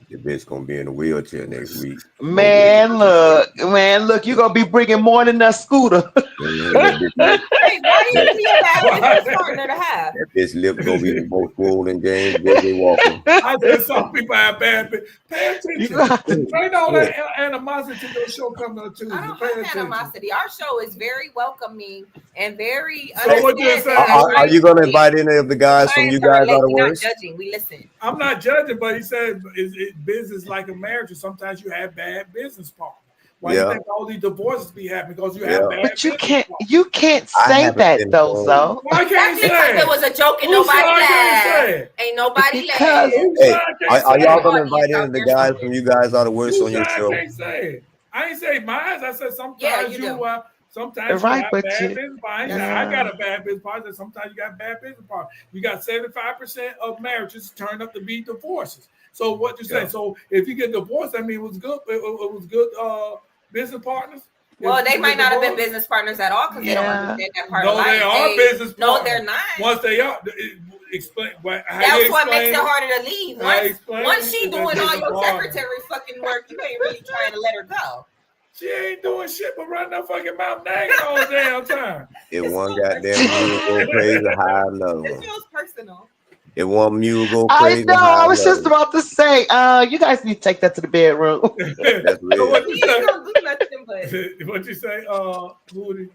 Your bitch gonna be in a wheelchair next week. Man, look, you gonna be bringing more than that scooter. Hey, why do you need a bad business partner to have? That bitch lip gonna be the most swollen James Bridget walking. I said some people have bad business. Pay attention. Ain't all that animosity to your show coming on Tuesday. I don't have animosity. Our show is very welcoming and very. So what you saying? Are you gonna invite any of the guys from You Guys Are the Worst? Not judging. We listen. I'm not judging, but he said it's business like a marriage. Sometimes you have bad business partners. Why do you think all these divorces be happening? Because you have bad. But you can't say that though, so. Why can't you say it was a joke and nobody laughed. Ain't nobody laughed. Hey, are y'all gonna invite any of the guys from You Guys Are the Worst on your show? I ain't say mine. I said sometimes Sometimes Right, you got but bad you, business partners. I yeah. got a bad business partner. Sometimes you got bad business partners. You got 75% of marriages turn up to be divorces. So what you say? Yeah. So if you get divorced, I mean, it was good. It was good business partners. Well, If they you might get not have been divorced, business partners at all because they don't Yeah. understand that part of no, they life. are business No, partners. they're not. Once they are, explain. How That's you what makes explain it harder to leave. How you Once explain once it she is that doing she's all a your partner. secretary fucking work, you ain't really trying to let her go. She ain't doing shit but running that fucking mouth nagging all the damn time. If one goddamn mule go crazy, hire another This one. feels personal. If one mule go I crazy, know. hire I was another just one. about to say, you guys need to take that to the bedroom. That's So real. what you He ain't say? gonna do nothing but. What you say, Woody?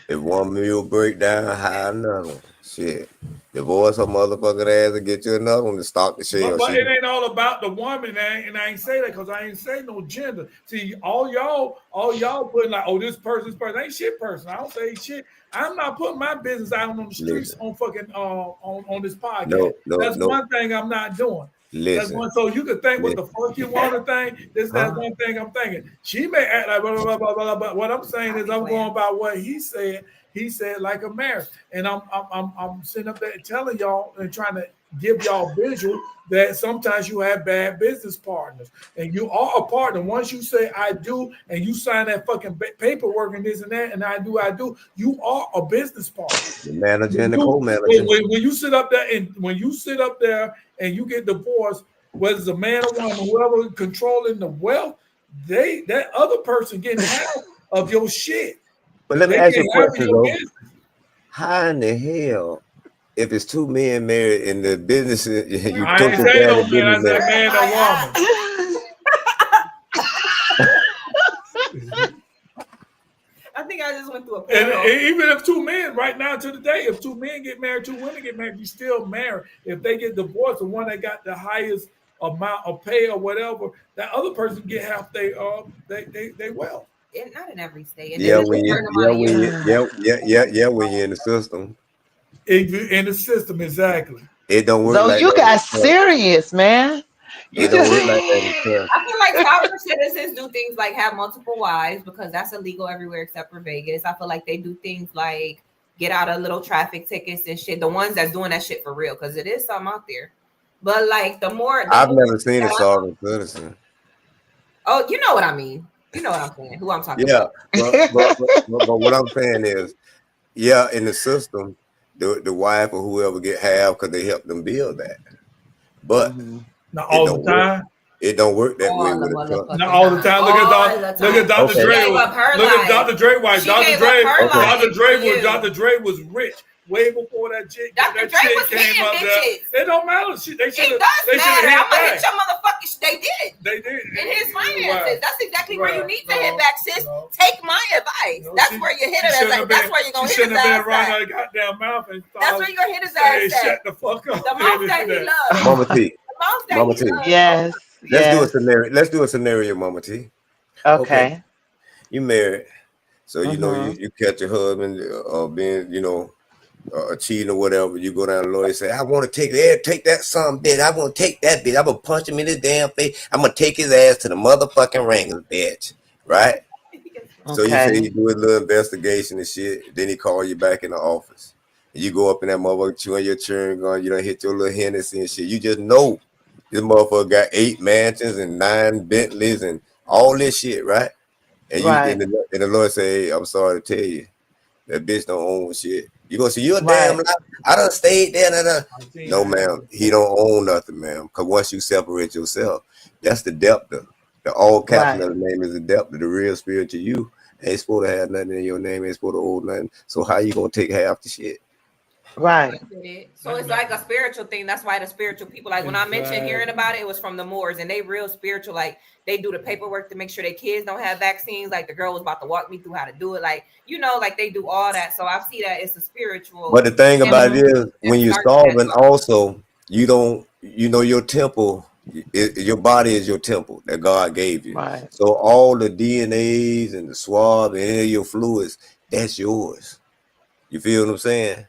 If one mule break down, hire another one. Shit. Divorce her motherfucking ass and get you another one to stock the shell. But it ain't all about the woman, and I ain't say that because I ain't say no gender. See, all y'all putting like, oh, this person, ain't shit person. I don't say shit. I'm not putting my business out on the streets Listen. on fucking on this podcast. No. That's one thing I'm not doing. That's Listen. one. So you can think what the fuck you want to think. That's one thing I'm thinking. She may act like blah, blah, blah, blah, blah, but what I'm saying is I'm going by what he said. He said like a marriage, and I'm sitting up there telling y'all and trying to give y'all visual that sometimes you have bad business partners, and you are a partner. Once you say I do, and you sign that fucking paperwork and this and that, and I do, you are a business partner. The manager and the co-manager. When you sit up there and you get divorced, whether it's a man or woman, whoever controlling the wealth, that other person getting half of your shit. But let me They ask you a get half of question your though. business. How in the hell, if it's two men married in the business, you I took ain't the saying bad no man, I business, said man or woman. I think I just went through a And portal. even if two men, right now to the day, if two men get married, two women get married, you still married. If they get divorced, the one that got the highest amount of pay or whatever, that other person get half they wealth. Not in every state. And yeah, then when it's a you, certain amount of years. when you're in the system, In the system, exactly. it don't work So like you that. got serious, man. You It don't just work like that in the I feel like sovereign citizens do things like have multiple wives because that's illegal everywhere except for Vegas. I feel like they do things like get out of little traffic tickets and shit. The ones that's doing that shit for real, because it is something out there. But like I've never seen a sovereign citizen. Oh, you know what I mean. You know what I'm saying. Who I'm talking Yeah, about. but what I'm saying is, yeah, in the system, the wife or whoever get half because they help them build that. But not it all don't the time. work. It don't work that way All with the a truck. Not all the time. Look at Dr. Okay. Dre. She gave up her Look life. at Dr. Dre wife. She gave up her life for Dr. Dre was rich way before that chick. Dr. Dre was hitting bitches. It don't matter. They should It does matter. I'm gonna hit your motherfuckers. They did. They did. In his finances. That's exactly where you need to No, hit back, sis. Take my advice. That's where you hit it. That's where you're gonna hit his ass Right at. goddamn mouth and That's where you're gonna hit his ass at. Shut the fuck up. The mouth that he loves. Mama T. The mouth that Mama he T. loves. Yes. Let's do a scenario, Mama T. Okay. You married, so you know you catch your husband being cheating or whatever. You go down to the lawyer and say, I want to take that son bitch. I want to take that bitch. I'm gonna punch him in his damn face. I'm gonna take his ass to the motherfucking wrangler, bitch. Right? So you say you do a little investigation and shit. Then he call you back in the office. And you go up in that motherfucker chewing your chewing gum. You don't hit your little Hennessy and shit. You just know this motherfucker got 8 mansions and 9 Bentleys and all this shit, right? And the lawyer say, hey, I'm sorry to tell you, that bitch don't own shit. You gonna say, you're a damn lie. I done stayed there. No, ma'am, he don't own nothing, ma'am. Because once you separate yourself, that's the debtor. The all capital name is the debtor. The real spiritual you ain't supposed to have nothing in your name, ain't supposed to own nothing. So how you gonna take half the shit? Right. So it's like a spiritual thing. That's why the spiritual people, like when I mentioned hearing about it, it was from the Moors, and they real spiritual. Like they do the paperwork to make sure their kids don't have vaccines. Like the girl was about to walk me through how to do it. Like, like they do all that. So I see that it's a spiritual. But the thing about it is, when you're starving, also your temple. Your body is your temple that God gave you. Right. So all the DNAs and the swab and any of your fluids, that's yours. You feel what I'm saying?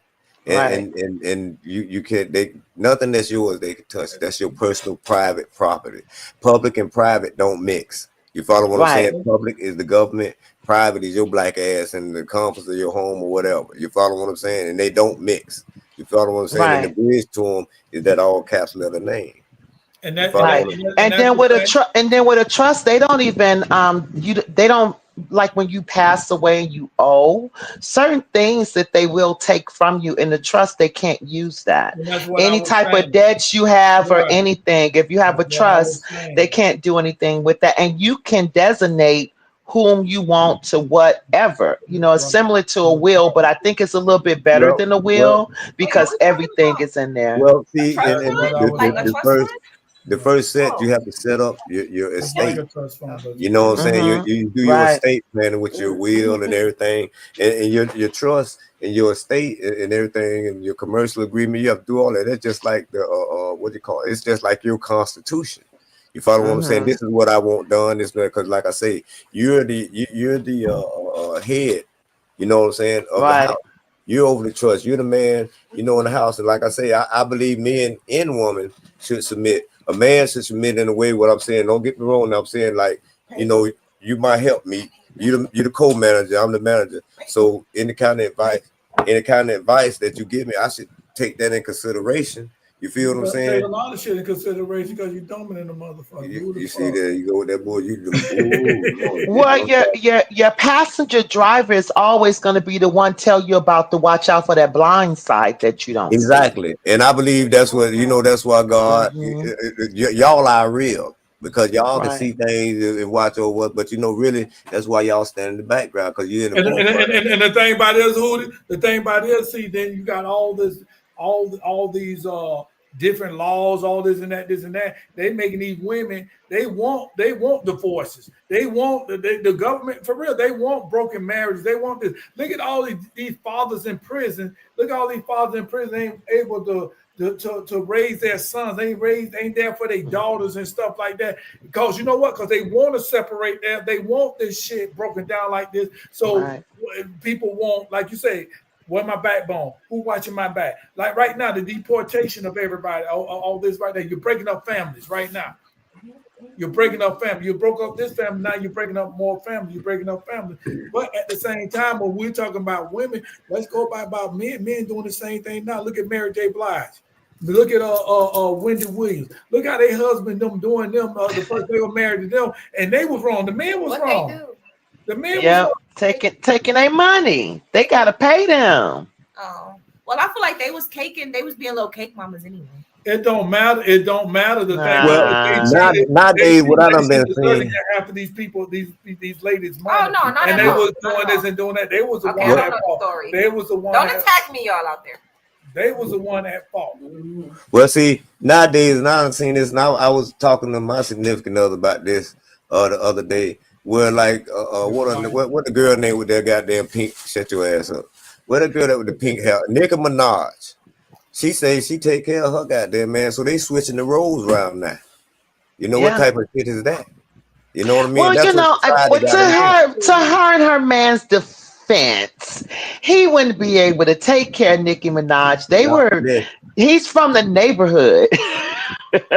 And you can't nothing that's yours they can touch. That's your personal private property. Public and private don't mix. You follow what I'm Right. saying? Public is the government, private is your black ass, and the comfort of your home or whatever. You follow what I'm saying? And they don't mix. You follow what I'm saying? And the Right. bridge to them is that all caps letter name. And You that and follow that, Right. what I'm and, that, and And that's then the with a thing. trust, they don't even they don't, like when you pass away and you owe certain things that they will take from you in the trust. They can't use that. And that's what I Any was type of saying. debts you have or Right. anything, if you have a That's what I was trust, they saying. can't do anything with that. And you can designate whom you want to whatever. You know, it's Right. similar to a will, but I think it's a little bit better well, than a well, will Wait, what because we talking everything about? is in there. well, A see, trust and, That's and what fund? I was Like a the trust first fund? the first set you Oh. have to set up your it's like estate. a trust fund, but You know what I'm saying? Mm-hmm. You do your Right. estate planning with your will and everything, and your trust and your estate and everything, and your commercial agreement. You have to do all that. That's just like the what do you call it? It's just like your constitution. You follow what I'm saying? Mm-hmm. This is what I want done. This because, like I say, you're the head. You know what I'm saying, of the Right. house. You're over the trust. You're the man. You know, in the house. And like I say, I believe men and women should submit. A man should submit in a way. What I'm saying, don't get me wrong. I'm saying, like, you know, you might help me. You the co-manager. I'm the manager. So any kind of advice that you give me, I should take that in consideration. You feel what I'm you gotta take a saying? lot of shit in consideration because you're dumbing in the motherfucker. Who the You see fuck? there, you go with that boy. You Lord, Well, don't your passenger driver is always going to be the one tell you about to watch out for that blind side that you don't see. exactly. And I believe that's what that's why God Hmm. y'all are real because y'all can Right. see things and watch over, but really that's why y'all stand in the background because you're in the forefront. And the thing about this, Hootie, the thing about this, see, then you got all this, all these different laws, all this and that. They making these women, they want divorces. They want the government for real. They want broken marriages. They want this. Look at all these fathers in prison. Look at all these fathers in prison ain't able to raise their sons. They ain't there for their daughters and stuff like that. Because you know what? Because they want to separate them. They want this shit broken down like this. So Right. people want, like you say, where my backbone? Who watching my back? Like right now, the deportation of everybody, all this right there. You're breaking up families right now. You're breaking up family. You broke up this family. Now you're breaking up more families. You're breaking up families. But at the same time, when we're talking about women, let's go by about men. Men doing the same thing now. Look at Mary J. Blige. Look at Wendy Williams. Look how their husband them doing them. The first they were married to them, and they was wrong. The man was wrong. The man was Yep. wrong. Taking their money. They gotta pay them. Oh. Well, I feel like they was caking. They was being little cake mamas anyway. It don't matter. It don't matter. The thing Well, is, they cheated. nowadays, what I done They been deserve to seeing. get half of these people, these ladies' Oh money. no, not And at they all. was Not doing at this all. and doing that. They was the Okay, one I don't at know the fault. story. They was the one. Don't at, attack me, y'all out there. They was the one at fault. Well, see, nowadays, now I've seen this. Now I was talking to my significant other about this the other day. Where like what the girl name with that goddamn pink? Shut your ass up. What the girl that with the pink hair? Nicki Minaj. She says she take care of her goddamn man, so they switching the roles around now. You know what Yeah. type of shit is that? You know what I mean? Well, That's what society well, got them doing. to her and her man's defense, he wouldn't be able to take care of Nicki Minaj. Now, He's from the neighborhood.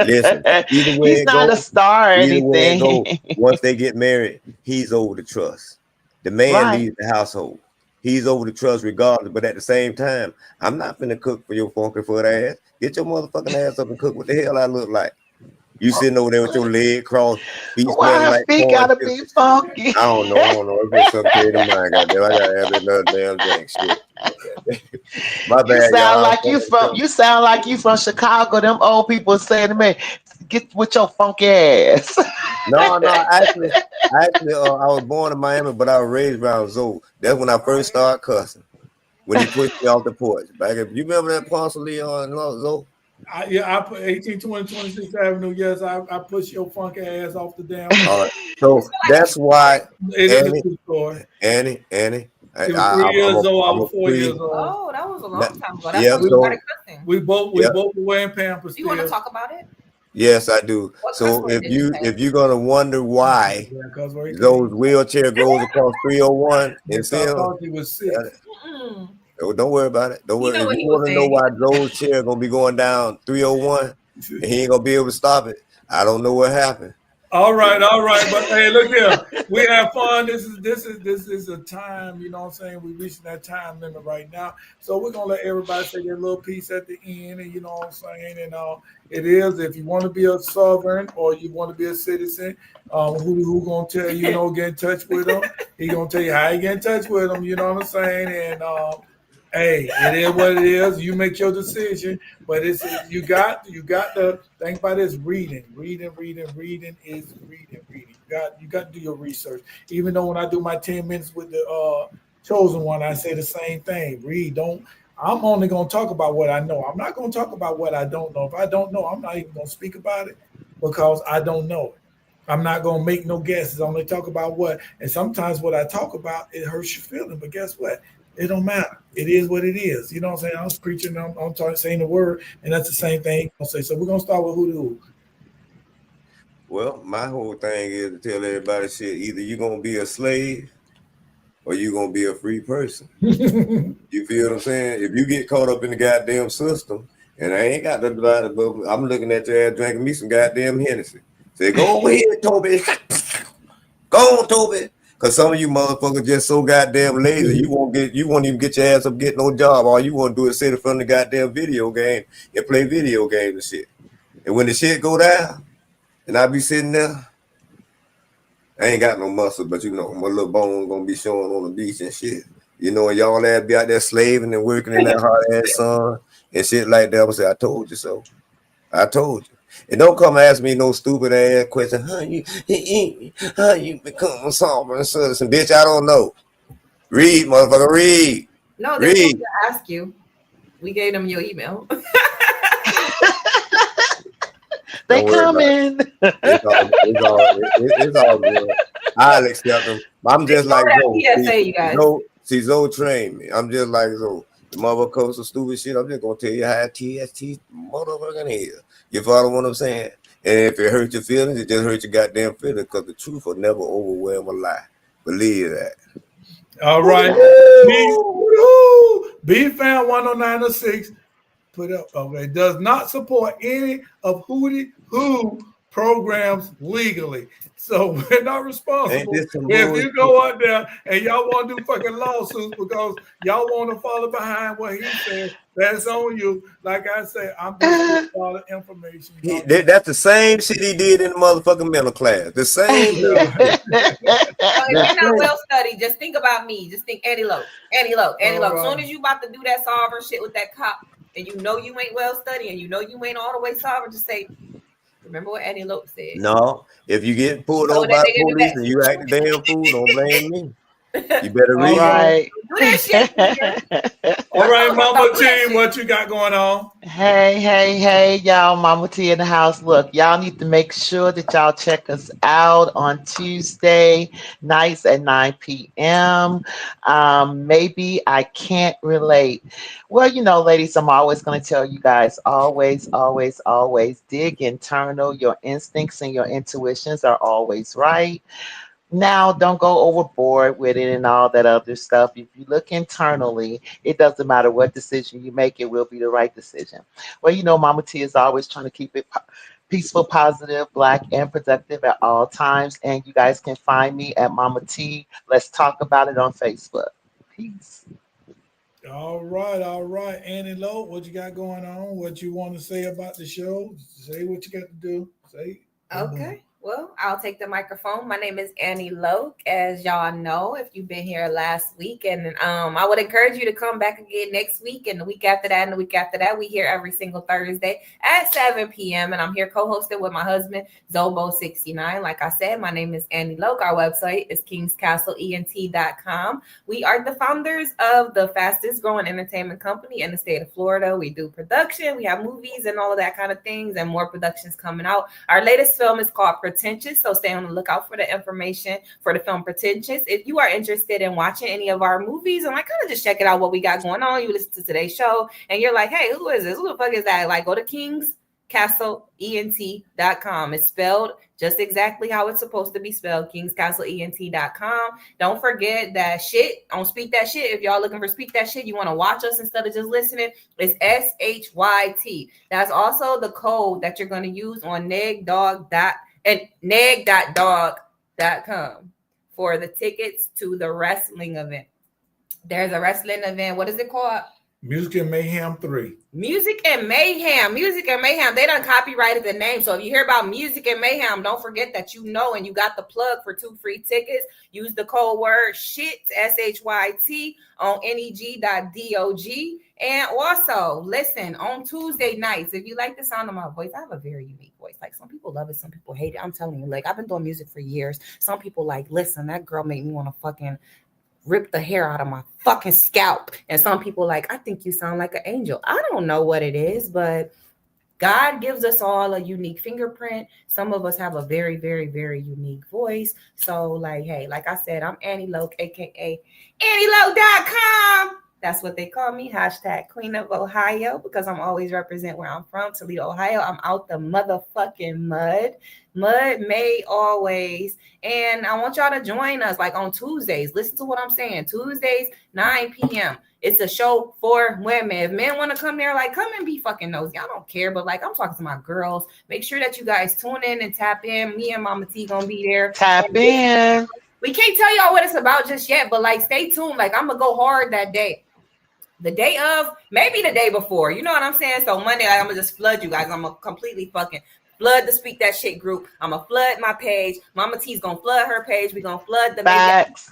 listen, either way He's it not a goes, star or either way it anything. goes, once they get married, he's over the trust. The man Right. leaves the household. He's over the trust regardless. But at the same time, I'm not finna cook for your funky foot ass. Get your motherfucking ass up and cook what the hell I look like. You sitting over there with your leg crossed, feet Why smelling her like feet corn gotta chips. be funky? I don't know. It's just some kid of mine. Goddamn, I gotta have another damn drink. Shit. My You bad, sound y'all. like you from Chicago. Them old people saying to me, "Get with your funky ass." No. Actually, I was born in Miami, but I was raised around Zoe. That's when I first started cussing. When he pushed me off the porch. Back if you remember that Ponce Leon Zoe? I put 1820 26th Avenue. Yes, I pushed your funky ass off the damn. All right. So that's why It is a true story. Annie. She was 3 years old. I was 4 years old. Oh, that was a long time ago. That's Yeah, when we started cussing. We both were wearing Pampers. You want to talk about it? Yes, I do. What So cuss word did you say? if you're gonna wonder why those wheelchair goes across 301 and still, He was sick. don't worry about it. Don't worry. know If what you he was want to know why Joe's chair gonna be going down 301 and he ain't gonna be able to stop it, I don't know what happened. All right. But hey, look here. We have fun. This is a time, you know what I'm saying? We're reaching that time limit right now. So we're gonna let everybody say their little piece at the end, and you know what I'm saying? And it is if you want to be a sovereign or you want to be a citizen, who gonna tell you, get in touch with them? He gonna tell you how you get in touch with them, you know what I'm saying? And hey, it is what it is. You make your decision, but it's you got to think about this. Reading is reading. You got to do your research. Even though when I do my 10 minutes with the chosen one, I say the same thing. Read. Don't. I'm only gonna talk about what I know. I'm not gonna talk about what I don't know. If I don't know, I'm not even gonna speak about it because I don't know it. I'm not gonna make no guesses. I'm gonna talk about what. And sometimes what I talk about it hurts your feeling. But guess what? It don't matter. It is what it is. You know what I'm saying? I was preaching, I'm talking, saying the word, and that's the same thing I'll say. So we're gonna start with who. Well, my whole thing is to tell everybody shit. Either you're gonna be a slave or you're gonna be a free person. You feel what I'm saying? If you get caught up in the goddamn system, and I ain't got nothing about it, but I'm looking at your ass drinking me some goddamn Hennessy. Say, go ahead, Toby. Go on, Toby. Cause some of you motherfuckers just so goddamn lazy. You won't even get your ass up get no job. All you want to do is sit in front of the goddamn video game and play video games and shit. And when the shit go down, and I be sitting there, I ain't got no muscle, but my little bone gonna be showing on the beach and shit. And y'all ass be out there slaving and working in that hard ass sun and shit like that. I'm gonna say, I told you so. I told you. And don't come ask me no stupid ass question. How you become a sovereign citizen? Bitch, I don't know. Read, motherfucker, read. No, they're supposed to ask you. We gave them your email. They coming. It's all good. I'll accept them. I'm just like Zoe. Zoe trained me. I'm just like Zoe. The motherfucker some stupid shit. I'm just gonna tell you how TST motherfucking is. You follow what I'm saying? And if it hurts your feelings, it just hurts your goddamn feelings because the truth will never overwhelm a lie. Believe that. All right. BFAM 10906 put up. Okay, does not support any of who programs legally. So we're not responsible if you go out there and y'all want to do fucking lawsuits because y'all want to follow behind what he said. That's on you. Like I said, I'm just all the information. That's the same shit he did in the motherfucking middle class. The same. If you're not well studied, just think about me. Just think Annie Loke. As soon as you about to do that sovereign shit with that cop, and you know you ain't well studied, and you know you ain't all the way sovereign, just say, remember what Annie Loke said. No, if you get pulled over by the police and you act the damn fool, don't blame me. You better read. Right. Do that shit. All right, Mama T, what you got going on? Hey, y'all. Mama T in the house. Look, y'all need to make sure that y'all check us out on Tuesday nights at 9 p.m. Maybe I can't relate. Well, ladies, I'm always going to tell you guys, always dig internal. Your instincts and your intuitions are always right. Now, don't go overboard with it and all that other stuff. If you look internally, it doesn't matter what decision you make, it will be the right decision. Well, Mama T is always trying to keep it peaceful, positive, Black, and productive at all times. And you guys can find me at Mama T. Let's talk about it on Facebook. Peace. All right. Annie Lowe, what you got going on? What you want to say about the show? Say what you got to do. Say. Okay. Well, I'll take the microphone. My name is Annie Loke, as y'all know, if you've been here last week. And I would encourage you to come back again next week and the week after that and the week after that. We here every single Thursday at 7 p.m. And I'm here co-hosted with my husband, Zobo69. Like I said, my name is Annie Loke. Our website is kingscastleent.com. We are the founders of the fastest growing entertainment company in the state of Florida. We do production. We have movies and all of that kind of things and more productions coming out. Our latest film is called Pretentious, so stay on the lookout for the information for the film Pretentious. If you are interested in watching any of our movies and kind of just checking out what we got going on, you listen to today's show and you're like, hey, who is this? Who the fuck is that? Go to kingscastleent.com. It's spelled just exactly how it's supposed to be spelled, kingscastleent.com. Don't forget that shit on Speak That Shit. If y'all looking for Speak That Shit, you want to watch us instead of just listening, it's SHYT. That's also the code that you're going to use on negdog.com. and neg.dog.com for the tickets to the wrestling event. There's a wrestling event. What is it called? Music and Mayhem 3. Music and Mayhem. Music and Mayhem. They done copyrighted the name. So if you hear about Music and Mayhem, don't forget that you know and you got the plug for 2 free tickets. Use the code word SHYT, SHYT, on neg.dog. And also, listen, on Tuesday nights, if you like the sound of my voice, I have a very unique voice. Like, some people love it, some people hate it. I'm telling you, like, I've been doing music for years. Some people like, listen, that girl made me want to fucking rip the hair out of my fucking scalp. And some people like, I think you sound like an angel. I don't know what it is, but God gives us all a unique fingerprint. Some of us have a very, very, very unique voice. So, like, hey, like I said, I'm Annie Loke, aka AnnieLoke.com. That's what they call me. # Queen of Ohio, because I'm always represent where I'm from, Toledo, Ohio. I'm out the motherfucking mud. Mud made always. And I want y'all to join us like on Tuesdays. Listen to what I'm saying. Tuesdays, 9 p.m. It's a show for women. If men want to come there, like, come and be fucking nosy. I don't care, but like, I'm talking to my girls. Make sure that you guys tune in and tap in. Me and Mama T gonna be there. Tap in. We can't tell y'all what it's about just yet, but like, stay tuned. Like, I'm gonna go hard that day. The day of, maybe the day before. You know what I'm saying? So Monday, like, I'm gonna just flood you guys. I'm gonna completely fucking flood the Speak That Shit group. I'm gonna flood my page. Mama T's gonna flood her page. We're gonna flood the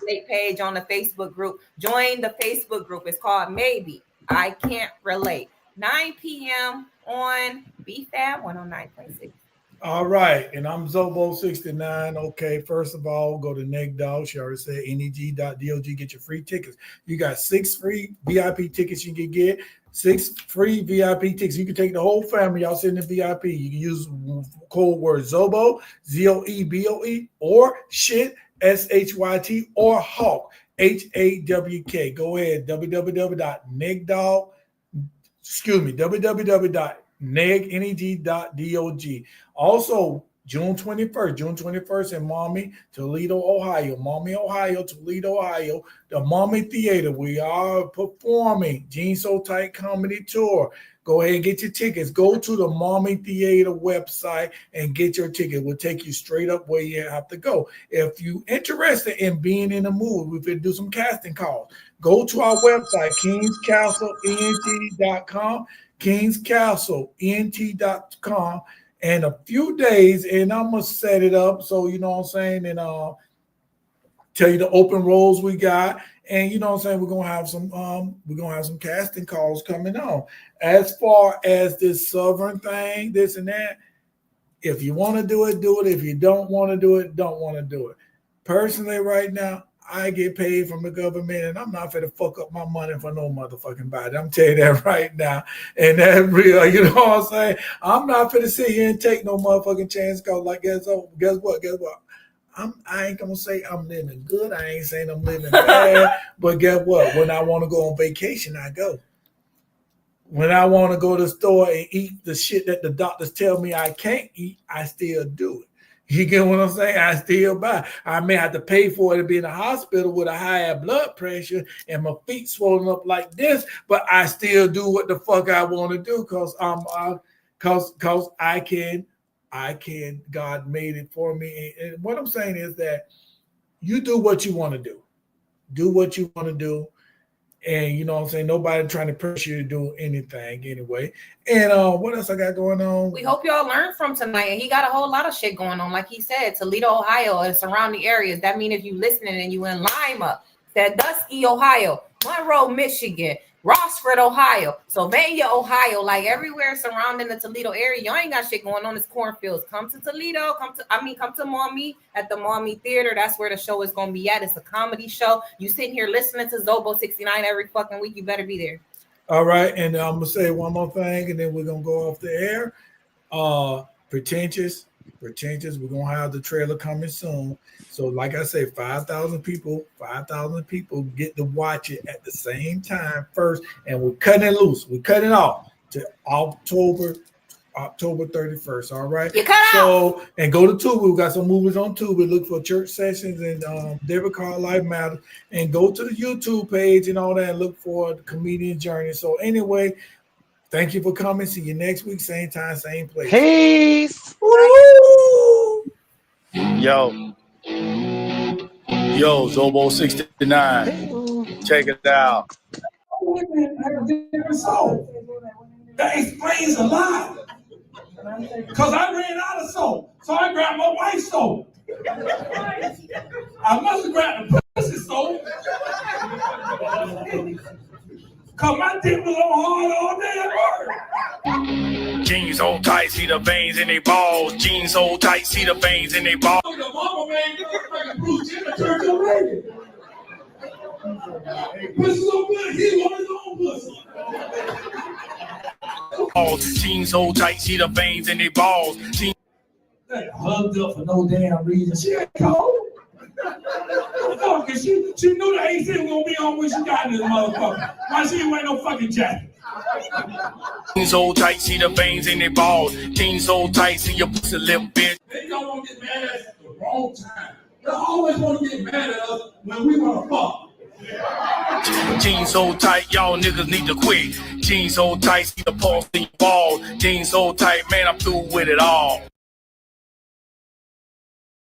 Maybe page on the Facebook group. Join the Facebook group. It's called Maybe I Can't Relate. 9 p.m. on BFAM 109.6. All right, and I'm Zobo69. Okay, first of all, go to neg.dog. She already said neg.dog. Get your free tickets. You got 6 free VIP tickets you can get. 6 free VIP tickets. You can take the whole family. Y'all sit in the VIP. You can use code word Zobo, ZOEBOE, or Shyt, SHYT, or Hawk, HAWK. Go ahead, www.neg.dog. www.neg.dog. Also, June 21st in Maumee, Toledo, Ohio. Maumee, Ohio, Toledo, Ohio. The Maumee Theater. We are performing Jeans So Tight Comedy Tour. Go ahead and get your tickets. Go to the Maumee Theater website and get your ticket. We'll take you straight up where you have to go. If you're interested in being in a movie, we could do some casting calls. Go to our website, kingscastleent.com, kingscastleent.com. And a few days, and I'm gonna set it up so you know what I'm saying, and tell you the open roles we got, and you know what I'm saying, we're gonna have some casting calls coming on. As far as this Southern thing, this and that, if you want to do it, do it. If you don't want to do it, don't want to do it. Personally, right now, I get paid from the government, and I'm not finna fuck up my money for no motherfucking body. I'm telling you that right now. And that's real, you know what I'm saying? I'm not finna sit here and take no motherfucking chance, because like, guess what? I ain't gonna say I'm living good. I ain't saying I'm living bad. But guess what? When I want to go on vacation, I go. When I want to go to the store and eat the shit that the doctors tell me I can't eat, I still do it. You get what I'm saying? I still buy. I may have to pay for it to be in the hospital with a higher blood pressure and my feet swollen up like this, but I still do what the fuck I want to do because I can. God made it for me. And what I'm saying is that you do what you want to do. Do what you want to do. And you know what I'm saying? Nobody trying to pressure you to do anything anyway. And what else I got going on? We hope y'all learned from tonight. And he got a whole lot of shit going on. Like he said, Toledo, Ohio, and surrounding areas. That means if you listening and you in Lima, Sandusky, Ohio, Monroe, Michigan, Rossford, Ohio, Sylvania, Ohio, like everywhere surrounding the Toledo area, y'all ain't got shit going on. It's cornfields. Come to Toledo. Come to Maumee at the Maumee Theater. That's where the show is going to be at. It's a comedy show. You sitting here listening to Zobo 69 every fucking week. You better be there. All right. And I'm going to say one more thing, and then we're going to go off the air. Pretentious. We're going to have the trailer coming soon. So like I say, 5,000 people get to watch it at the same time first. And we're cutting it loose. We're cutting it off to October 31st. All right. So, and go to Tubi. We got some movies on Tubi. Look for Church Sessions and David Carl Life Matters. And go to the YouTube page and all that and look for the Comedian Journey. So anyway, thank you for coming. See you next week. Same time, same place. Peace. Woo! Yo, Zobo 69. Check it out. Women have different soul. That explains a lot. Because I ran out of soap, so I grabbed my wife's soap. I must have grabbed the pussy soap. Because my dick was on hard all day at work. Jeans so tight, see the veins in they balls. Jeans so tight, see the veins in they balls. The mama man Bruce Jenner turned your lady. Pussy so good, he wanted his own pussy. Jeans so tight, see the veins in they balls. Jeans hugged up for no damn reason. She ain't cold. Fuck, she knew the AC was gonna be on when she got in this motherfucker. Why she ain't wearing no fucking jacket? Jeans so tight, see the veins in their balls. Jeans so tight, see your pussy lip bitch. They don't want to get mad at us at the wrong time. They always want to get mad at us when we want to fuck. Jeans so tight, y'all niggas need to quit. Jeans so tight, see the pulse in your balls. Jeans so tight, man, I'm through with it all.